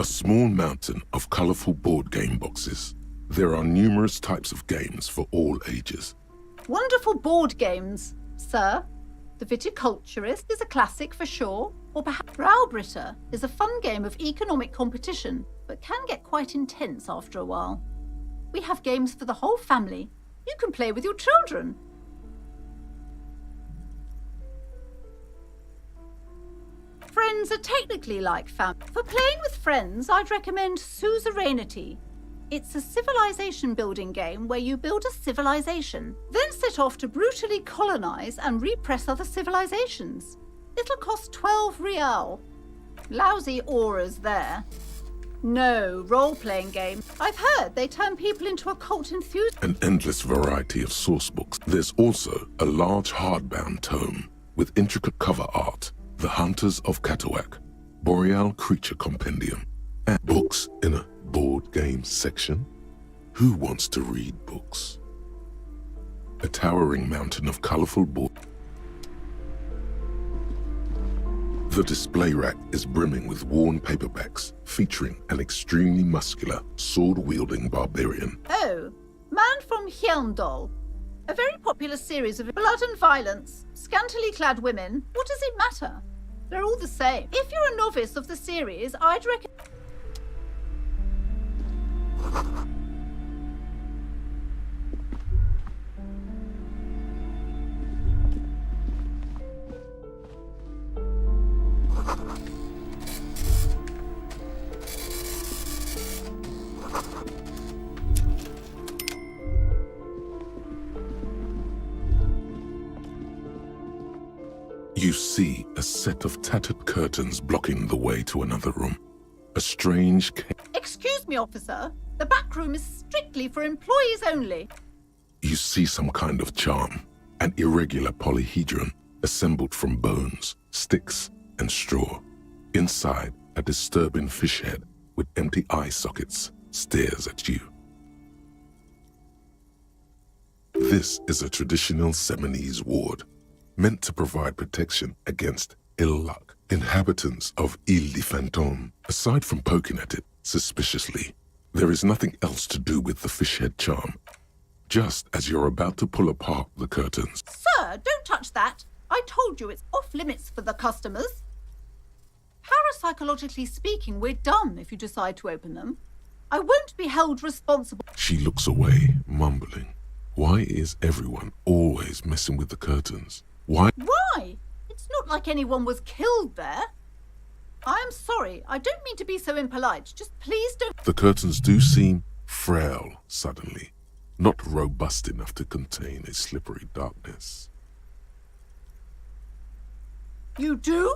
A small mountain of colorful board game boxes. There are numerous types of games for all ages. Wonderful board games, sir. The Viticulturist is a classic for sure, or perhaps Braubritter is a fun game of economic competition, but can get quite intense after a while. We have games for the whole family. You can play with your children. Friends are technically like family. For playing with friends, I'd recommend Suzerainty. It's a civilization building game where you build a civilization, then set off to brutally colonize and repress other civilizations. It'll cost 12 real. Lousy auras there. No, role-playing game. I've heard they turn people into occult enthusiasts. An endless variety of source books. There's also a large hardbound tome with intricate cover art, The Hunters of Katawak, Boreal Creature Compendium, and books in a board game section. Who wants to read books? A towering mountain of colorful boards. The display rack is brimming with worn paperbacks featuring an extremely muscular, sword-wielding barbarian. Oh, Man from Hjelmdal. A very popular series of blood and violence, scantily clad women. What does it matter? They're all the same. If you're a novice of the series, I'd recommend... You see a set of tattered curtains blocking the way to another room. A strange... Excuse me, officer. The back room is strictly for employees only. You see some kind of charm, an irregular polyhedron assembled from bones, sticks, and straw. Inside, a disturbing fish head with empty eye sockets stares at you. This is a traditional Seminese ward, meant to provide protection against ill luck. Inhabitants of Ile de Fantôme, aside from poking at it suspiciously, there is nothing else to do with the fish head charm. Just as you're about to pull apart the curtains. Sir, don't touch that. I told you it's off limits for the customers. Parapsychologically speaking, we're done if you decide to open them. I won't be held responsible. She looks away, mumbling. Why is everyone always messing with the curtains? Why? Why? It's not like anyone was killed there. I am sorry. I don't mean to be so impolite. Just please don't... The curtains do seem frail suddenly, not robust enough to contain a slippery darkness. You do?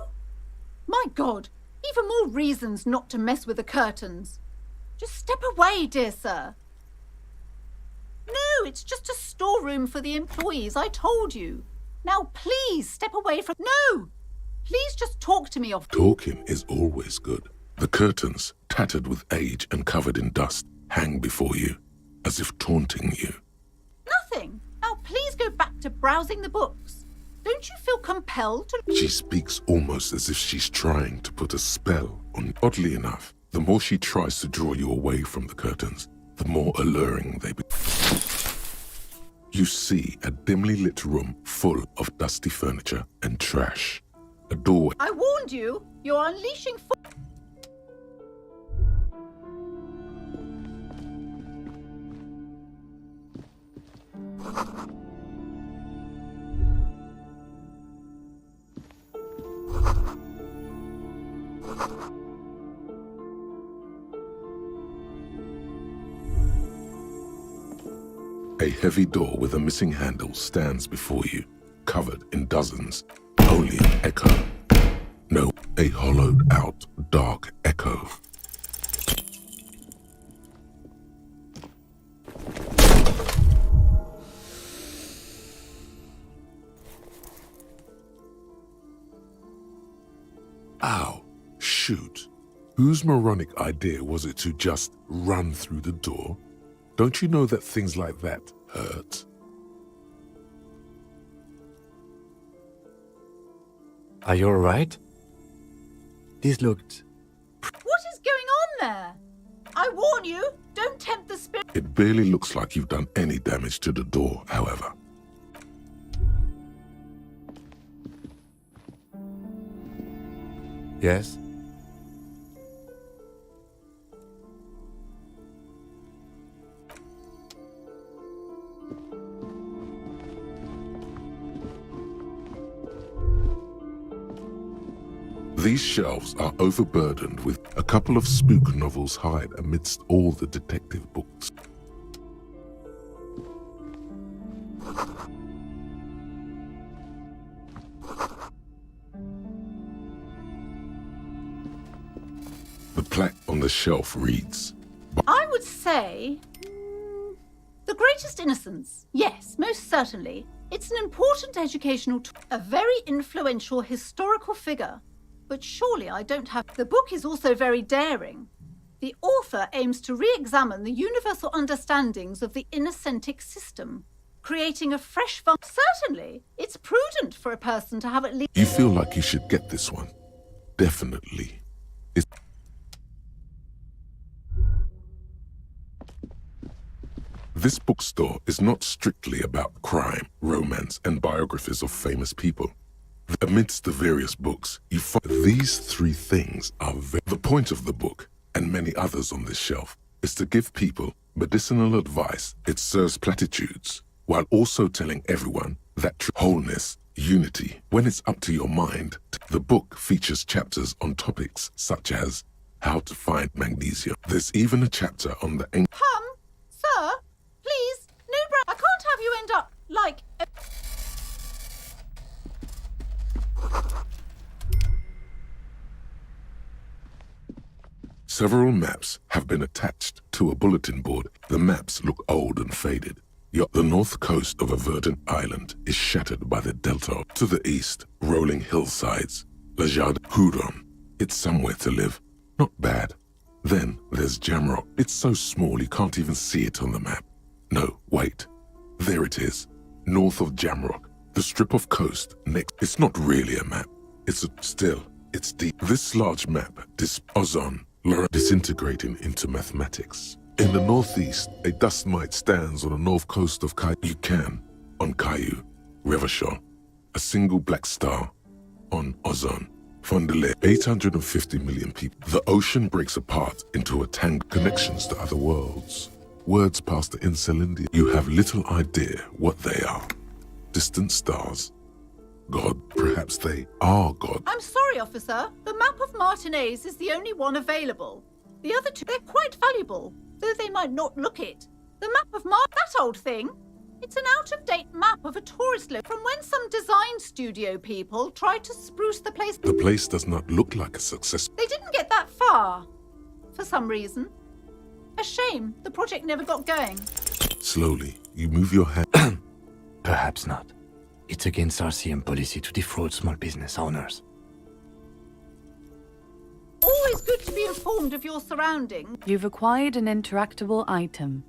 My God, even more reasons not to mess with the curtains. Just step away, dear sir. No, it's just a storeroom for the employees, I told you. Now please step away from... No! Please just talk to me off... Talking is always good. The curtains, tattered with age and covered in dust, hang before you, as if taunting you. Nothing. Now please go back to browsing the books. Don't you feel compelled to... She speaks almost as if she's trying to put a spell on... Oddly enough, the more she tries to draw you away from the curtains, the more alluring they become. You see a dimly lit room full of dusty furniture and trash. A doorway. I warned you. You're unleashing... A heavy door with a missing handle stands before you, covered in dozens. Only an echo. No, a hollowed-out, dark echo. Ow, shoot. Whose moronic idea was it to just run through the door? Don't you know that things like that hurt? Are you alright? This looked... What is going on there? I warn you, don't tempt the spirit... It barely looks like you've done any damage to the door, however. Yes? These shelves are overburdened with a couple of spook novels hide amidst all the detective books. The plaque on the shelf reads, I would say... The Greatest Innocence. Yes, most certainly. It's an important educational tool, a very influential historical figure. But surely I don't have... The book is also very daring. The author aims to re-examine the universal understandings of the Innocentic system, creating a fresh... Certainly, it's prudent for a person to have at least... You feel like you should get this one. Definitely. This bookstore is not strictly about crime, romance, and biographies of famous people. Amidst the various books, you find these three things are the point of the book, and many others on this shelf, is to give people medicinal advice. It serves platitudes, while also telling everyone that wholeness, unity, when it's up to your mind. The book features chapters on topics such as how to find magnesium. There's even a chapter on the Sir, please, no I can't have you end up like... Several maps have been attached to a bulletin board. The maps look old and faded. The north coast of a verdant island is shattered by the delta. To the east, rolling hillsides. La Jade Huron. It's somewhere to live. Not bad. Then there's Jamrock. It's so small you can't even see it on the map. No, wait. There it is. North of Jamrock. The strip of coast next. It's not really a map. It's deep. This large map, Ozon, disintegrating into mathematics. In the northeast, a dust mite stands on the north coast of Caillou. On Caillou, Revachol, a single black star. On Ozon, Fondele, 850 million people. The ocean breaks apart into a tangled connections to other worlds. Words past the incel India. You have little idea what they are. Distant stars. God, perhaps they are God. I'm sorry, officer. The map of Martinez is the only one available. The other two, they're quite valuable, though they might not look it. The map of that old thing, it's an out-of-date map of a tourist from when some design studio people tried to spruce the place. The place does not look like a success. They didn't get that far, for some reason. A shame, the project never got going. Slowly, you move your hand. Perhaps not. It's against RCM policy to defraud small business owners. Always good to be informed of your surroundings. You've acquired an interactable item.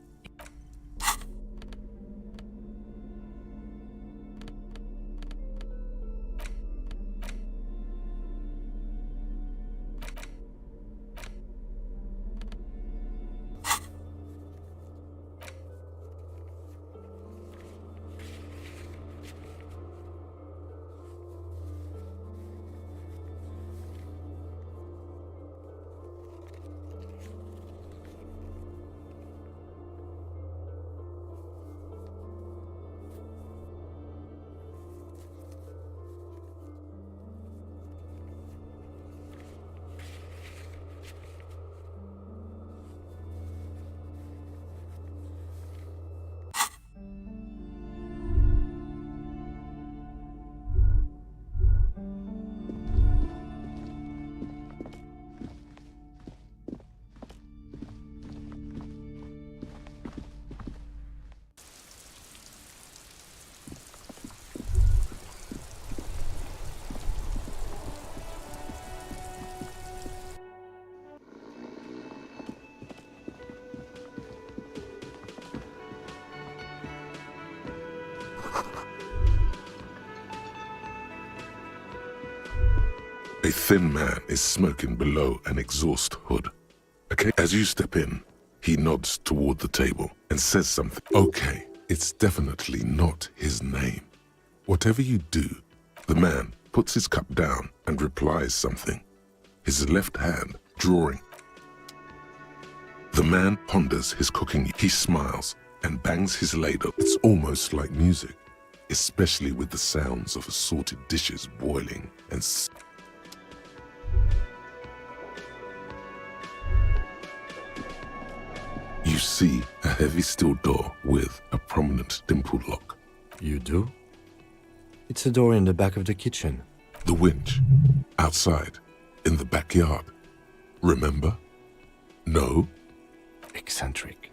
A thin man is smoking below an exhaust hood. Okay, as you step in, he nods toward the table and says something. Okay, it's definitely not his name. Whatever you do, the man puts his cup down and replies something, his left hand drawing. The man ponders his cooking. He smiles and bangs his ladle. It's almost like music, especially with the sounds of assorted dishes boiling and You see a heavy steel door with a prominent dimpled lock. You do? It's a door in the back of the kitchen. The winch. Outside. In the backyard. Remember? No? Eccentric.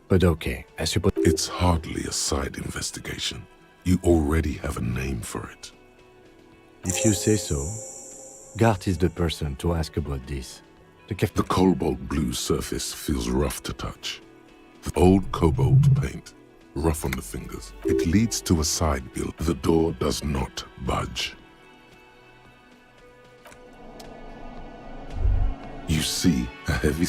But okay, I suppose... It's hardly a side investigation. You already have a name for it. If you say so. Gart is the person to ask about this. The cobalt blue surface feels rough to touch. The old cobalt paint, rough on the fingers. It leads to a side build. The door does not budge. You see a heavy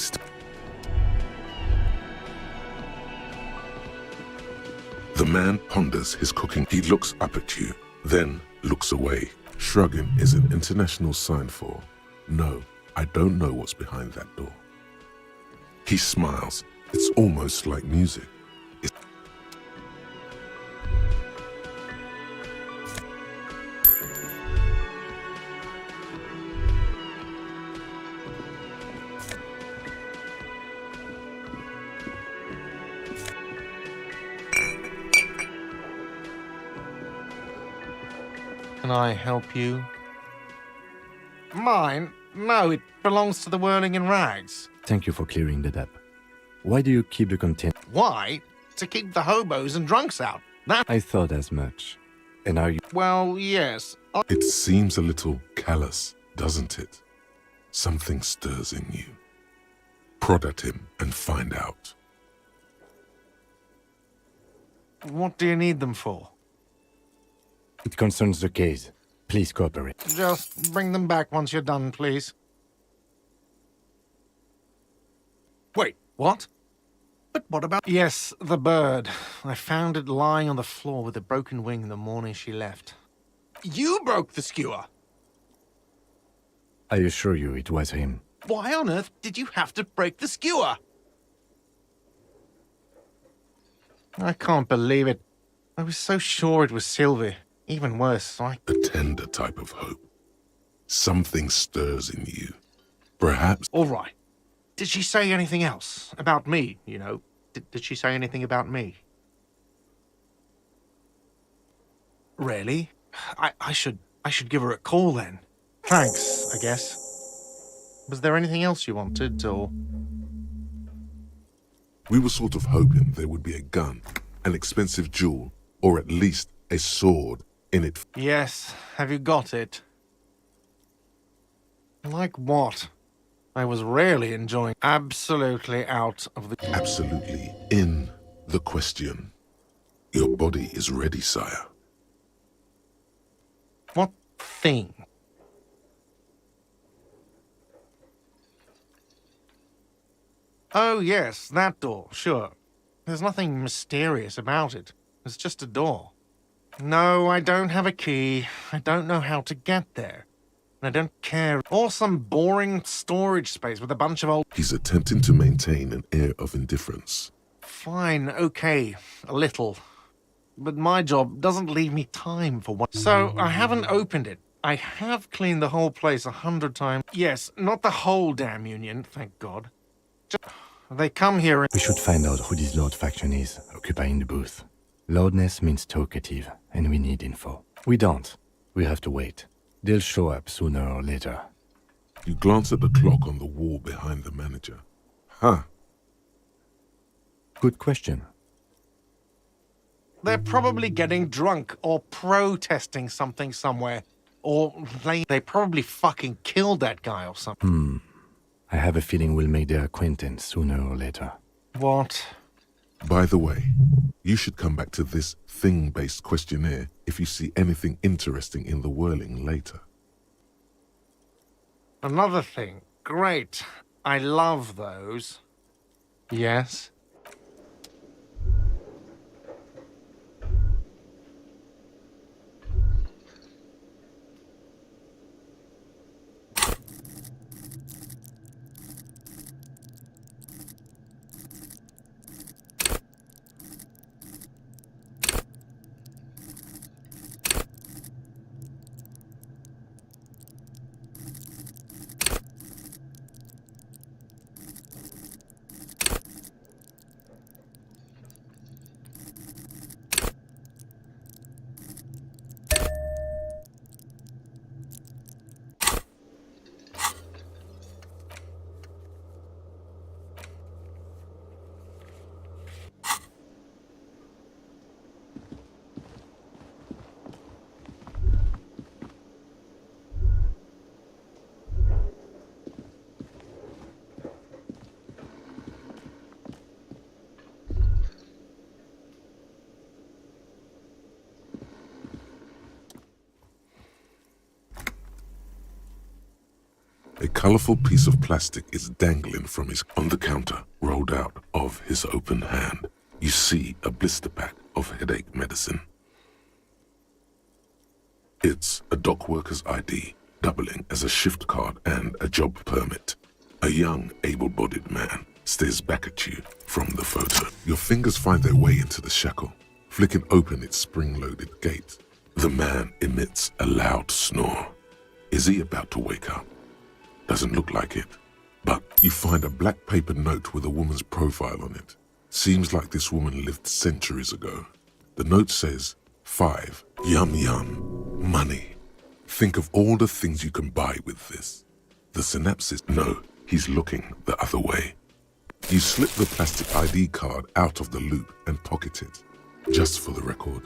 The man ponders his cooking. He looks up at you, then looks away. Shrugging is an international sign for, no, I don't know what's behind that door. He smiles. It's almost like music. Can I help you? Mine? No, it belongs to the Whirling in Rags. Thank you for clearing that up. Why do you keep the container? Why? To keep the hobos and drunks out. That... I thought as much. And are you... Well, yes. It seems a little callous, doesn't it? Something stirs in you. Prod at him and find out. What do you need them for? It concerns the case. Please cooperate. Just bring them back once you're done, please. Wait, what? But what about... Yes, the bird. I found it lying on the floor with a broken wing the morning she left. You broke the skewer! I assure you it was him. Why on earth did you have to break the skewer? I can't believe it. I was so sure it was Sylvie. Even worse, A tender type of hope. Something stirs in you. Perhaps... All right. Did she say anything else? About me, you know? Did she say anything about me? Really? I should give her a call then. Thanks, I guess. Was there anything else you wanted, or...? We were sort of hoping there would be a gun, an expensive jewel, or at least a sword in it. Yes, have you got it? Like what? I was rarely enjoying... Absolutely out of the... Absolutely in the question. Your body is ready, sire. What thing? Oh, yes, that door, sure. There's nothing mysterious about it. It's just a door. No, I don't have a key. I don't know how to get there. And I don't care. Or some boring storage space with a bunch of old... He's attempting to maintain an air of indifference. Fine, okay, a little. But my job doesn't leave me time for one. So I haven't opened it. I have cleaned the whole place 100 times. Yes, not the whole damn union, thank God. They come here and... We should find out who this Lord faction is, occupying the booth. Loudness means talkative, and we need info. We don't. We have to wait. They'll show up sooner or later. You glance at the clock on the wall behind the manager. Huh. Good question. They're probably getting drunk or protesting something somewhere. Or they probably fucking killed that guy or something. I have a feeling we'll make their acquaintance sooner or later. What? By the way, you should come back to this thing-based questionnaire if you see anything interesting in the whirling later. Another thing. Great. I love those. Yes? colourful piece of plastic is dangling from his on the counter, rolled out of his open hand. You see a blister pack of headache medicine. It's a dock worker's ID, doubling as a shift card and a job permit. A young, able-bodied man stares back at you from the photo. Your fingers find their way into the shackle, flicking open its spring-loaded gate. The man emits a loud snore. Is he about to wake up? Doesn't look like it. But you find a black paper note with a woman's profile on it. Seems like this woman lived centuries ago. The note says, 5, yum yum, money. Think of all the things you can buy with this. The synopsis, no, he's looking the other way. You slip the plastic ID card out of the loop and pocket it. Just for the record,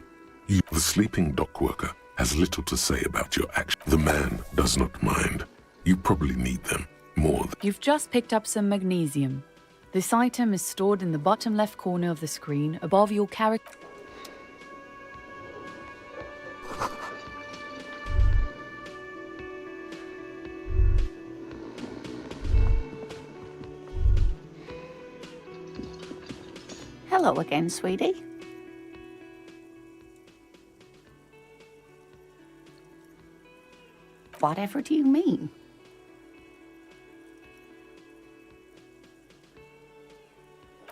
the sleeping dock worker has little to say about your action. The man does not mind. You probably need them more. You've just picked up some magnesium. This item is stored in the bottom left corner of the screen above your character. Hello again, sweetie. Whatever do you mean?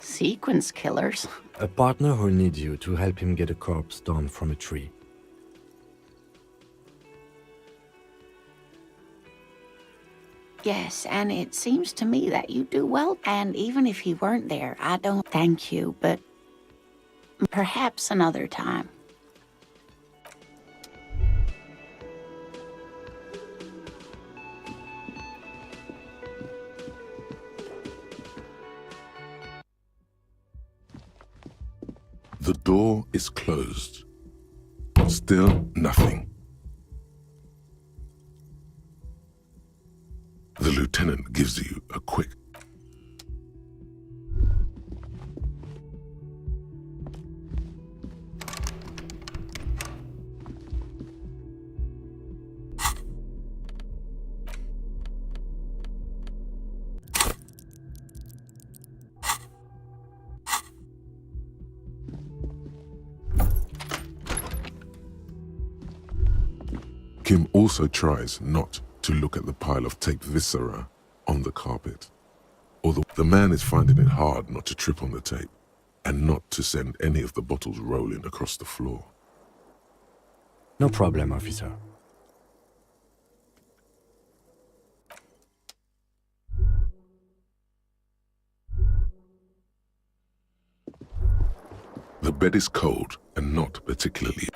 Sequence killers? A partner who needs you to help him get a corpse down from a tree. Yes, and it seems to me that you do well. And even if he weren't there, I don't thank you, but perhaps another time. The door is closed. Still nothing. The lieutenant gives you a quick Kim also tries not to look at the pile of taped viscera on the carpet. Although the man is finding it hard not to trip on the tape and not to send any of the bottles rolling across the floor. No problem, officer. The bed is cold and not particularly